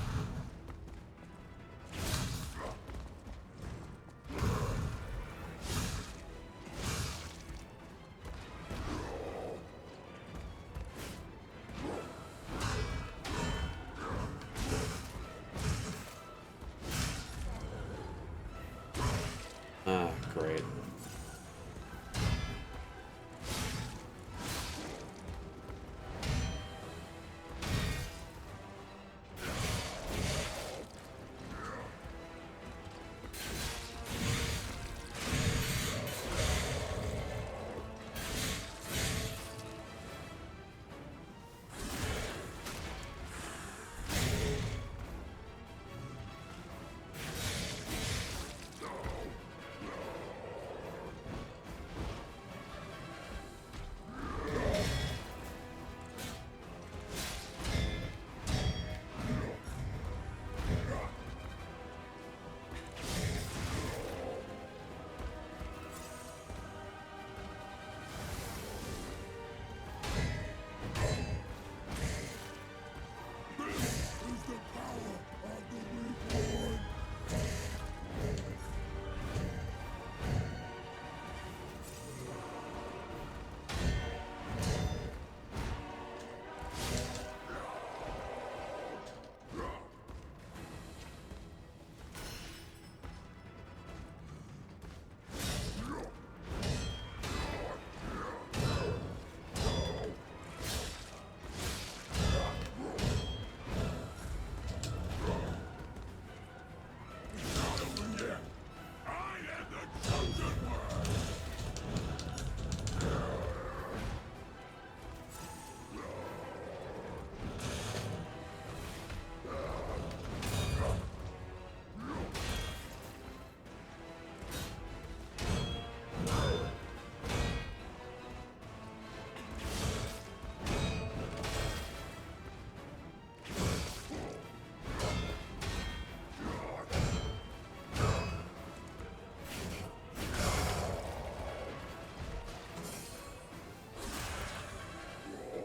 Ah, great.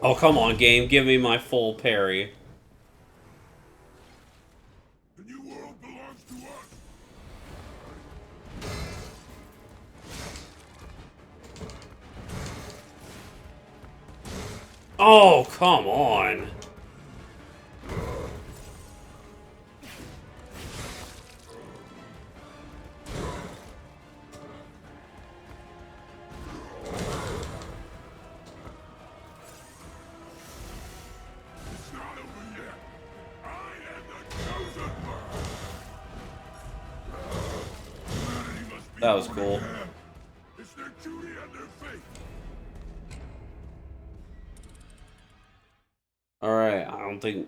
Oh, come on, game. Give me my full parry. The new world belongs to us. Oh, come on. That was cool. It's their duty and their faith. Alright, I don't think...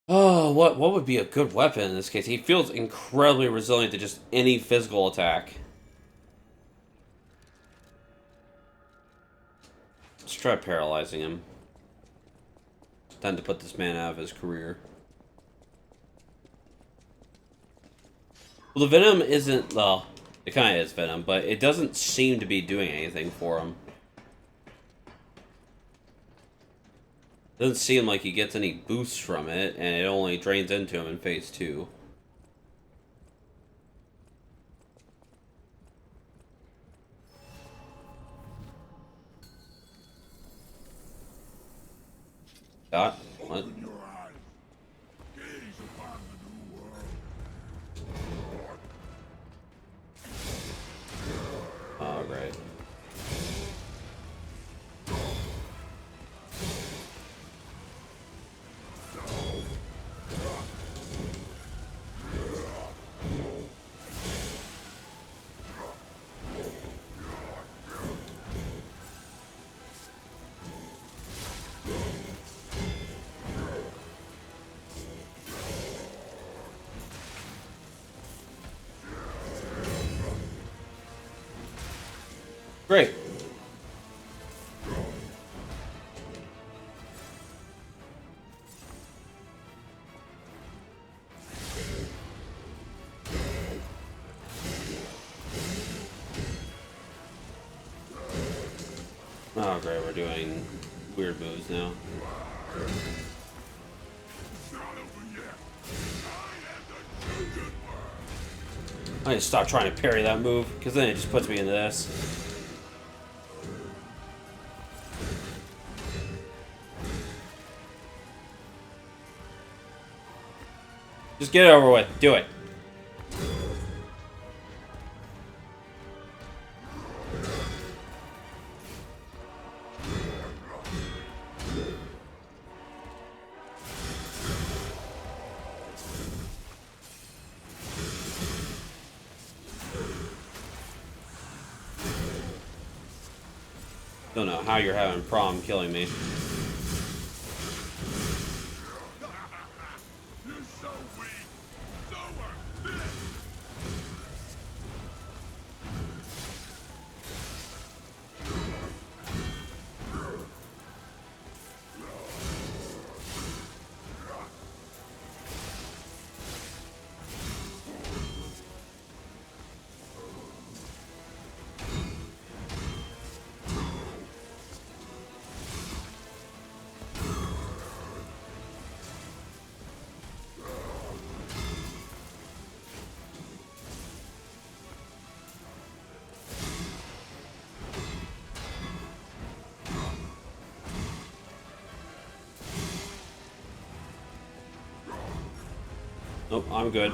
Oh, what would be a good weapon in this case? He feels incredibly resilient to just any physical attack. Let's try paralyzing him. Time to put this man out of his career. Well, the venom isn't... Well, it kind of is venom, but it doesn't seem to be doing anything for him. Doesn't seem like he gets any boosts from it, and it only drains into him in phase 2. Dot? What? Open your eyes. Gaze upon the new world. Oh, great. Great. Oh, great, we're doing weird moves now. I need to stop trying to parry that move, because then it just puts me into this. Just get it over with. Do it. Don't know how you're having a problem killing me. Nope, I'm good.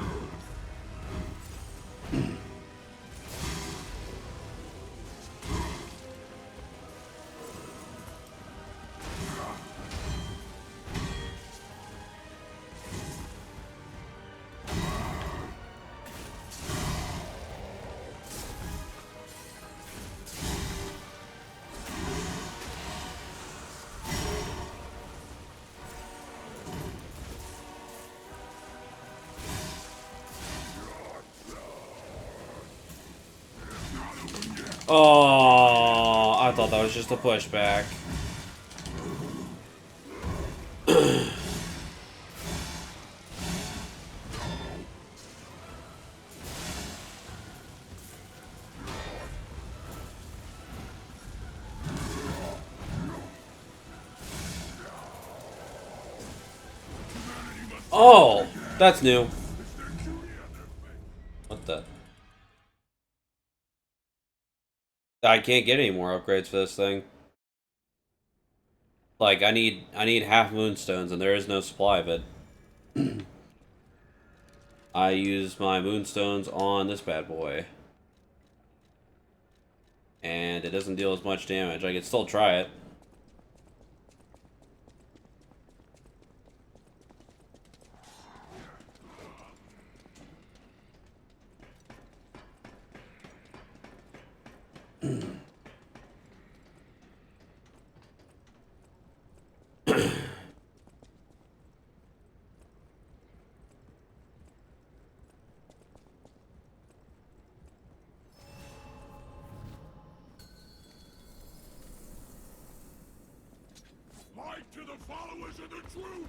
Oh, I thought that was just a pushback. Oh, that's new. What the? I can't get any more upgrades for this thing. Like, I need half moonstones, and there is no supply of it. I use my moonstones on this bad boy. And it doesn't deal as much damage. I can still try it. followers of the truth!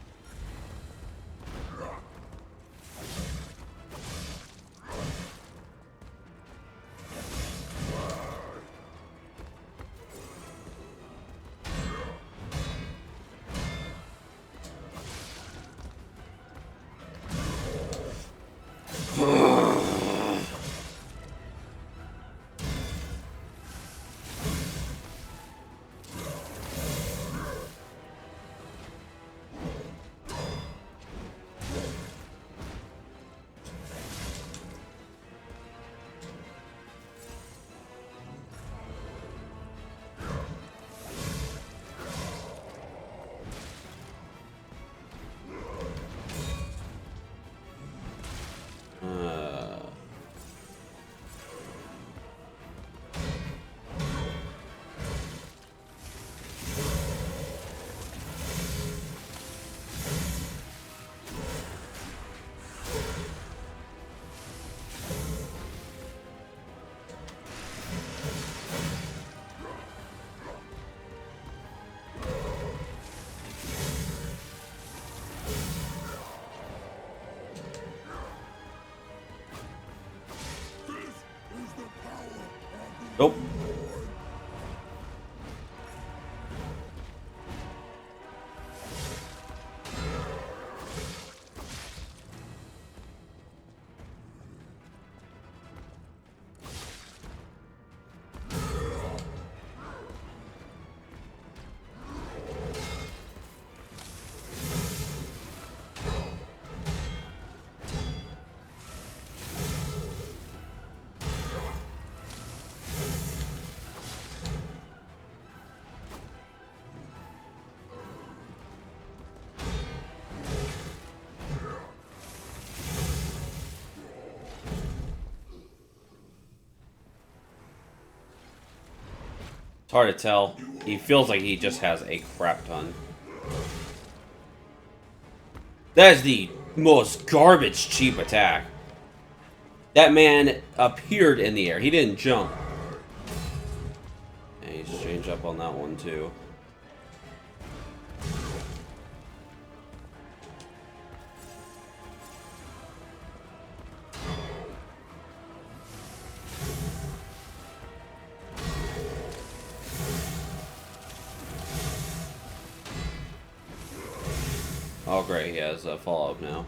Nope. It's hard to tell. He feels like he just has a crap ton. That is the most garbage cheap attack. That man appeared in the air. He didn't jump. And he's changed up on that one too. Oh great, he has a follow-up now.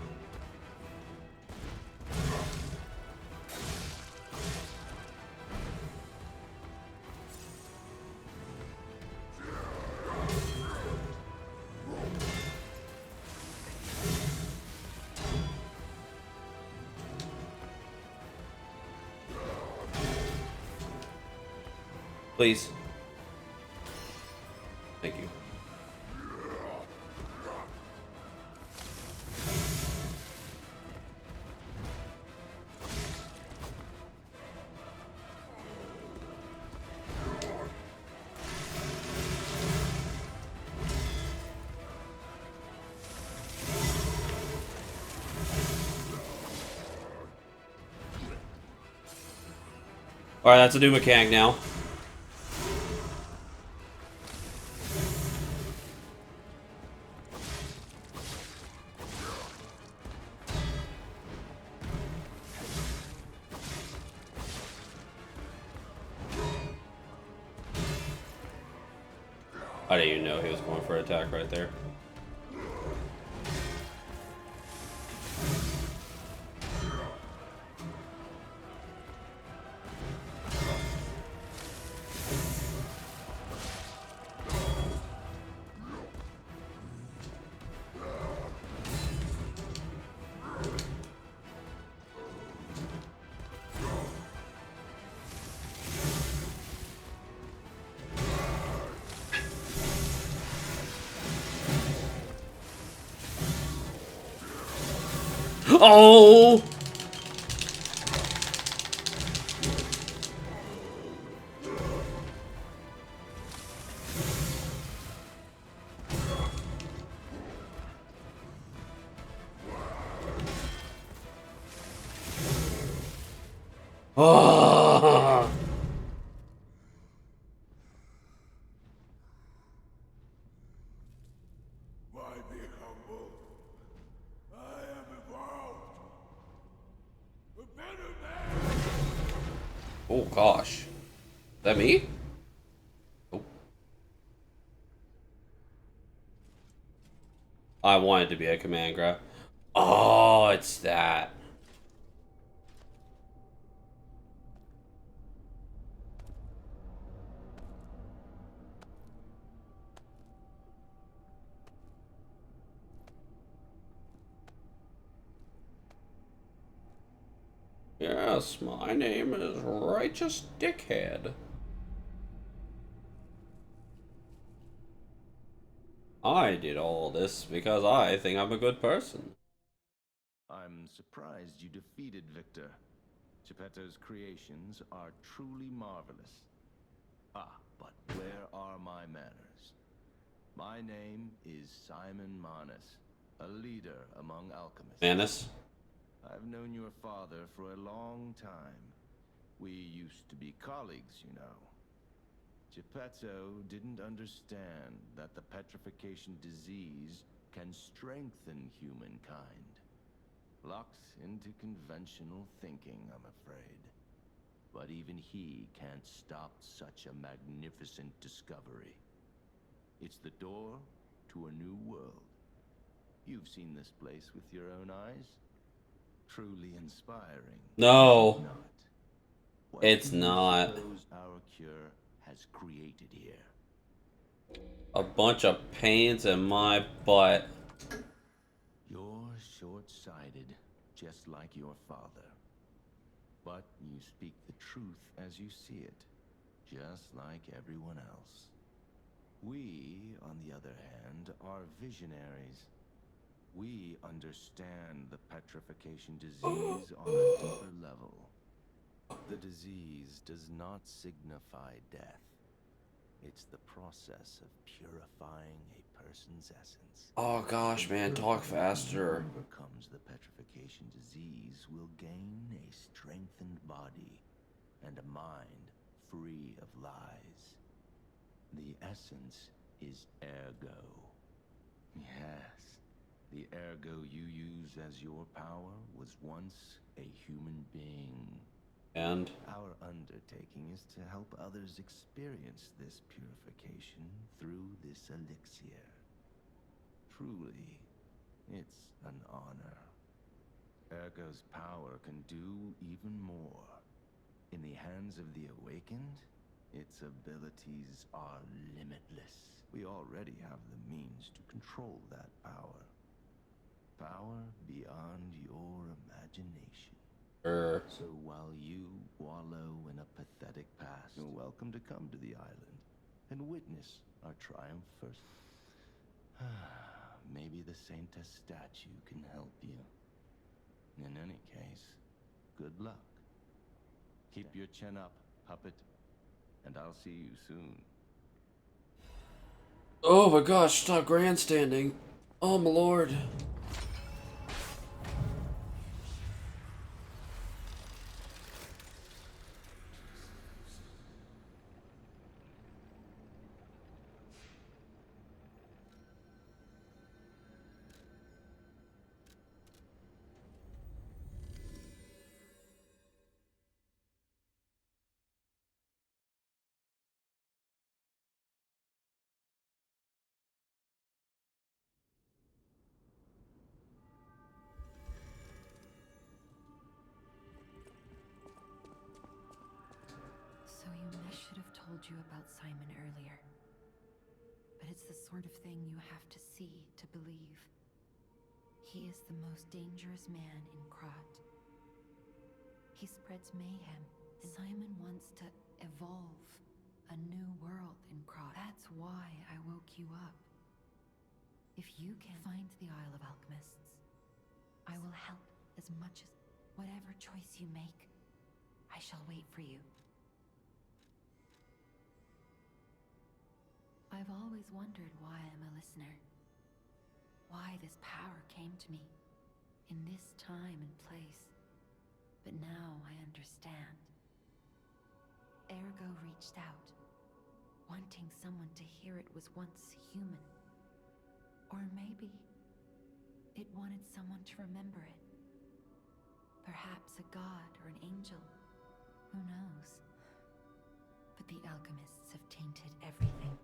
Please. Thank you. Alright, that's a new mechanic now. I didn't even know he was going for an attack right there. Oh! Oh! gosh. Is that me? Oh. I wanted to be a command grab. Oh, it's that. Yes, my name is Righteous Dickhead. I did all this because I think I'm a good person. I'm surprised you defeated Victor. Geppetto's creations are truly marvelous. Ah, but where are my manners? My name is Simon Manus, a leader among alchemists. Manus? I've known your father for a long time. We used to be colleagues, you know. Geppetto didn't understand that the petrification disease can strengthen humankind. Locked into conventional thinking, I'm afraid. But even he can't stop such a magnificent discovery. It's the door to a new world. You've seen this place with your own eyes. Truly inspiring. No. What It's do you not. suppose our cure has created here? A bunch of pains in my butt. You're short-sighted, just like your father. But you speak the truth as you see it, just like everyone else. We, on the other hand, are visionaries. We understand the petrification disease on a deeper level. The disease does not signify death. It's the process of purifying a person's essence. Oh gosh, man, talk faster. Whoever overcomes the petrification disease will gain a strengthened body and a mind free of lies. The essence is ergo. Yes, the ergo you use as your power was once a human being. And Our undertaking is to help others experience this purification through this elixir. Truly, it's an honor. Ergo's power can do even more. In the hands of the awakened, its abilities are limitless. We already have the means to control that power. Power beyond your imagination. So while you wallow in a pathetic past, you're welcome to come to the island and witness our triumph first. Maybe the Saintess statue can help you. In any case, good luck. Keep your chin up, puppet, and I'll see you soon. oh my gosh, stop grandstanding. Oh my lord. So I should have told you about Simon earlier. But it's the sort of thing you have to see to believe. He is the most dangerous man in Krat. He spreads mayhem. Simon wants to evolve a new world in Krat. That's why I woke you up. If you can find the Isle of Alchemists, I will help as much as whatever choice you make. I shall wait for you. I've always wondered why I'm a listener. Why this power came to me, in this time and place. But now I understand. Ergo reached out, wanting someone to hear it was once human. Or maybe it wanted someone to remember it. Perhaps a god or an angel. Who knows? But the alchemists have tainted everything.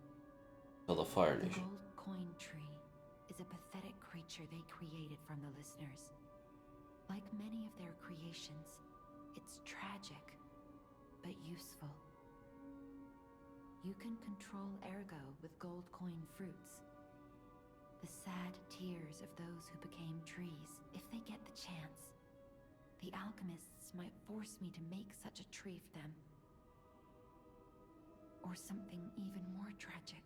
Oh, the Fire The Nation. gold coin tree is a pathetic creature they created from the listeners. Like many of their creations, it's tragic, but useful. You can control Ergo with gold coin fruits. The sad tears of those who became trees, if they get the chance. The alchemists might force me to make such a tree for them. Or something even more tragic.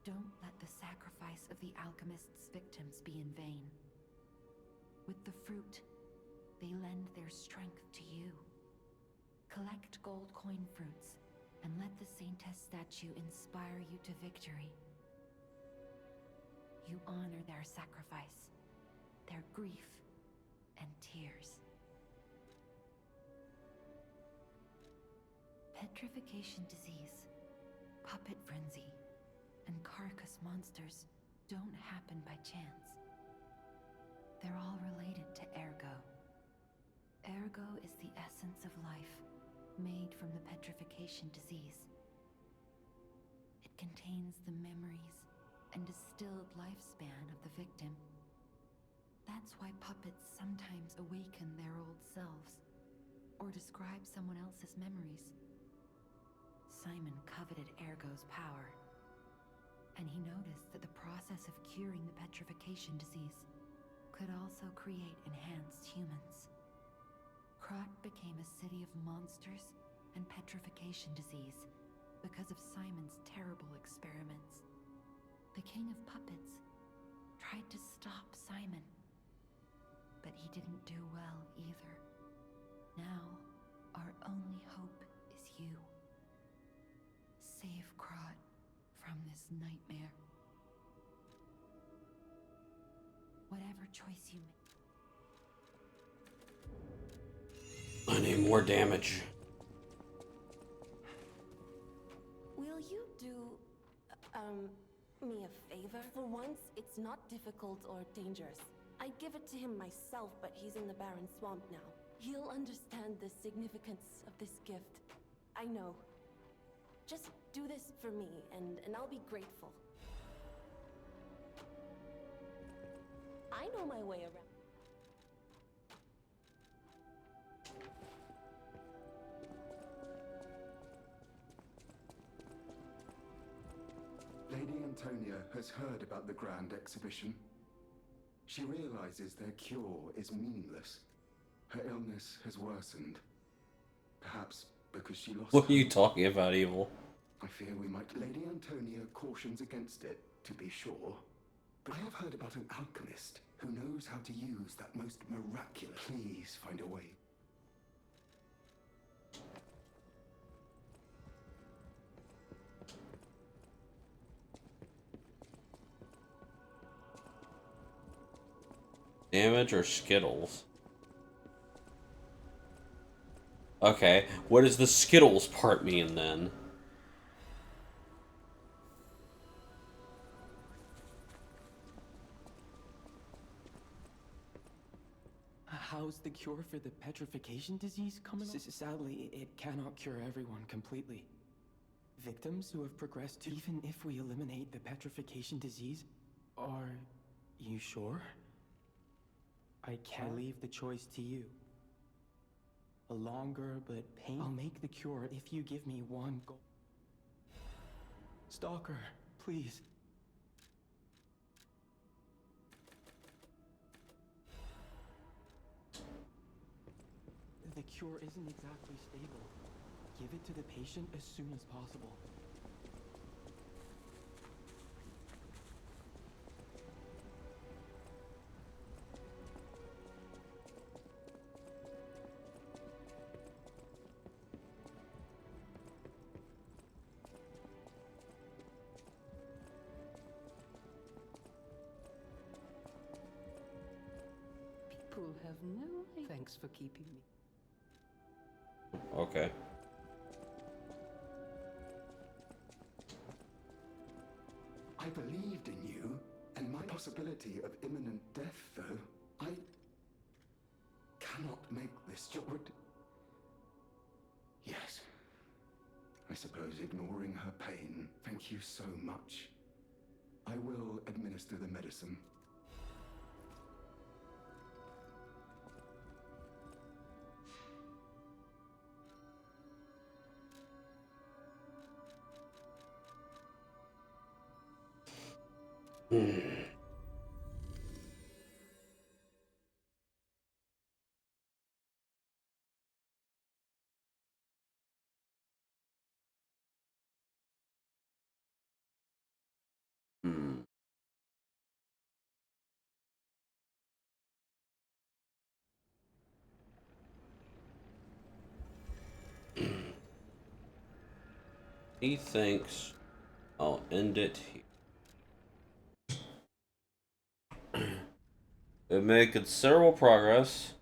Don't let the sacrifice of the alchemists' victims be in vain. With the fruit, they lend their strength to you. Collect gold coin fruits, and let the Saintess statue inspire you to victory. You honor their sacrifice, their grief, and tears. Petrification disease, puppet frenzy, and carcass monsters don't happen by chance. They're all related to Ergo. Ergo is the essence of life, made from the petrification disease. It contains the memories and distilled lifespan of the victim. That's why puppets sometimes awaken their old selves, or describe someone else's memories. Simon coveted Ergo's power, and he noticed that the process of curing the petrification disease could also create enhanced humans. Krat became a city of monsters and petrification disease because of Simon's terrible experiments. The King of Puppets tried to stop Simon, but he didn't do well either. Now, our only hope is you. Save Krat from this nightmare. Whatever choice you make. I need more damage. Will you do, me a favor? For once, it's not difficult or dangerous. I'd give it to him myself, but he's in the Barren Swamp now. He'll understand the significance of this gift. I know. Just do this for me, and I'll be grateful. I know my way around. Lady Antonia has heard about the Grand Exhibition. She realizes their cure is meaningless. Her illness has worsened. Perhaps because she lost What are you hope. talking about, Evil? I fear we might. Lady Antonia cautions against it, to be sure. But I have heard about an alchemist who knows how to use that most miraculous. Please find a way. Damage or Skittles? Okay, what does the Skittles part mean then? How's the cure for the petrification disease coming? Sadly, it cannot cure everyone completely. Victims who have progressed to even if we eliminate the petrification disease, are you sure? I can't leave the choice to you. A longer but painful. I'll make the cure if you give me one goal. Stalker, please. The cure isn't exactly stable. Give it to the patient as soon as possible. People have no idea. Thanks for keeping me. Okay. I believed in you, and my possibility of imminent death, though. I cannot make this job. Yes. I suppose ignoring her pain. Thank you so much. I will administer the medicine. He thinks I'll end it here. We made considerable progress.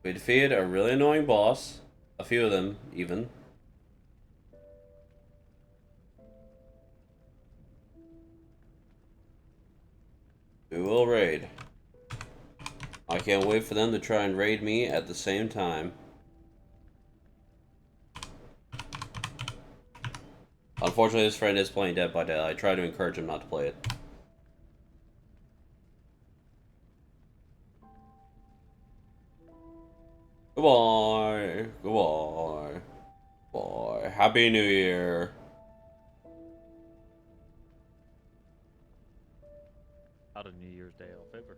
We defeated a really annoying boss. A few of them, even. We will raid. I can't wait for them to try and raid me at the same time. Unfortunately, his friend is playing Dead by Daylight. I try to encourage him not to play it. Goodbye. Goodbye. Bye. Happy New Year. Out of New Year's Day off ever.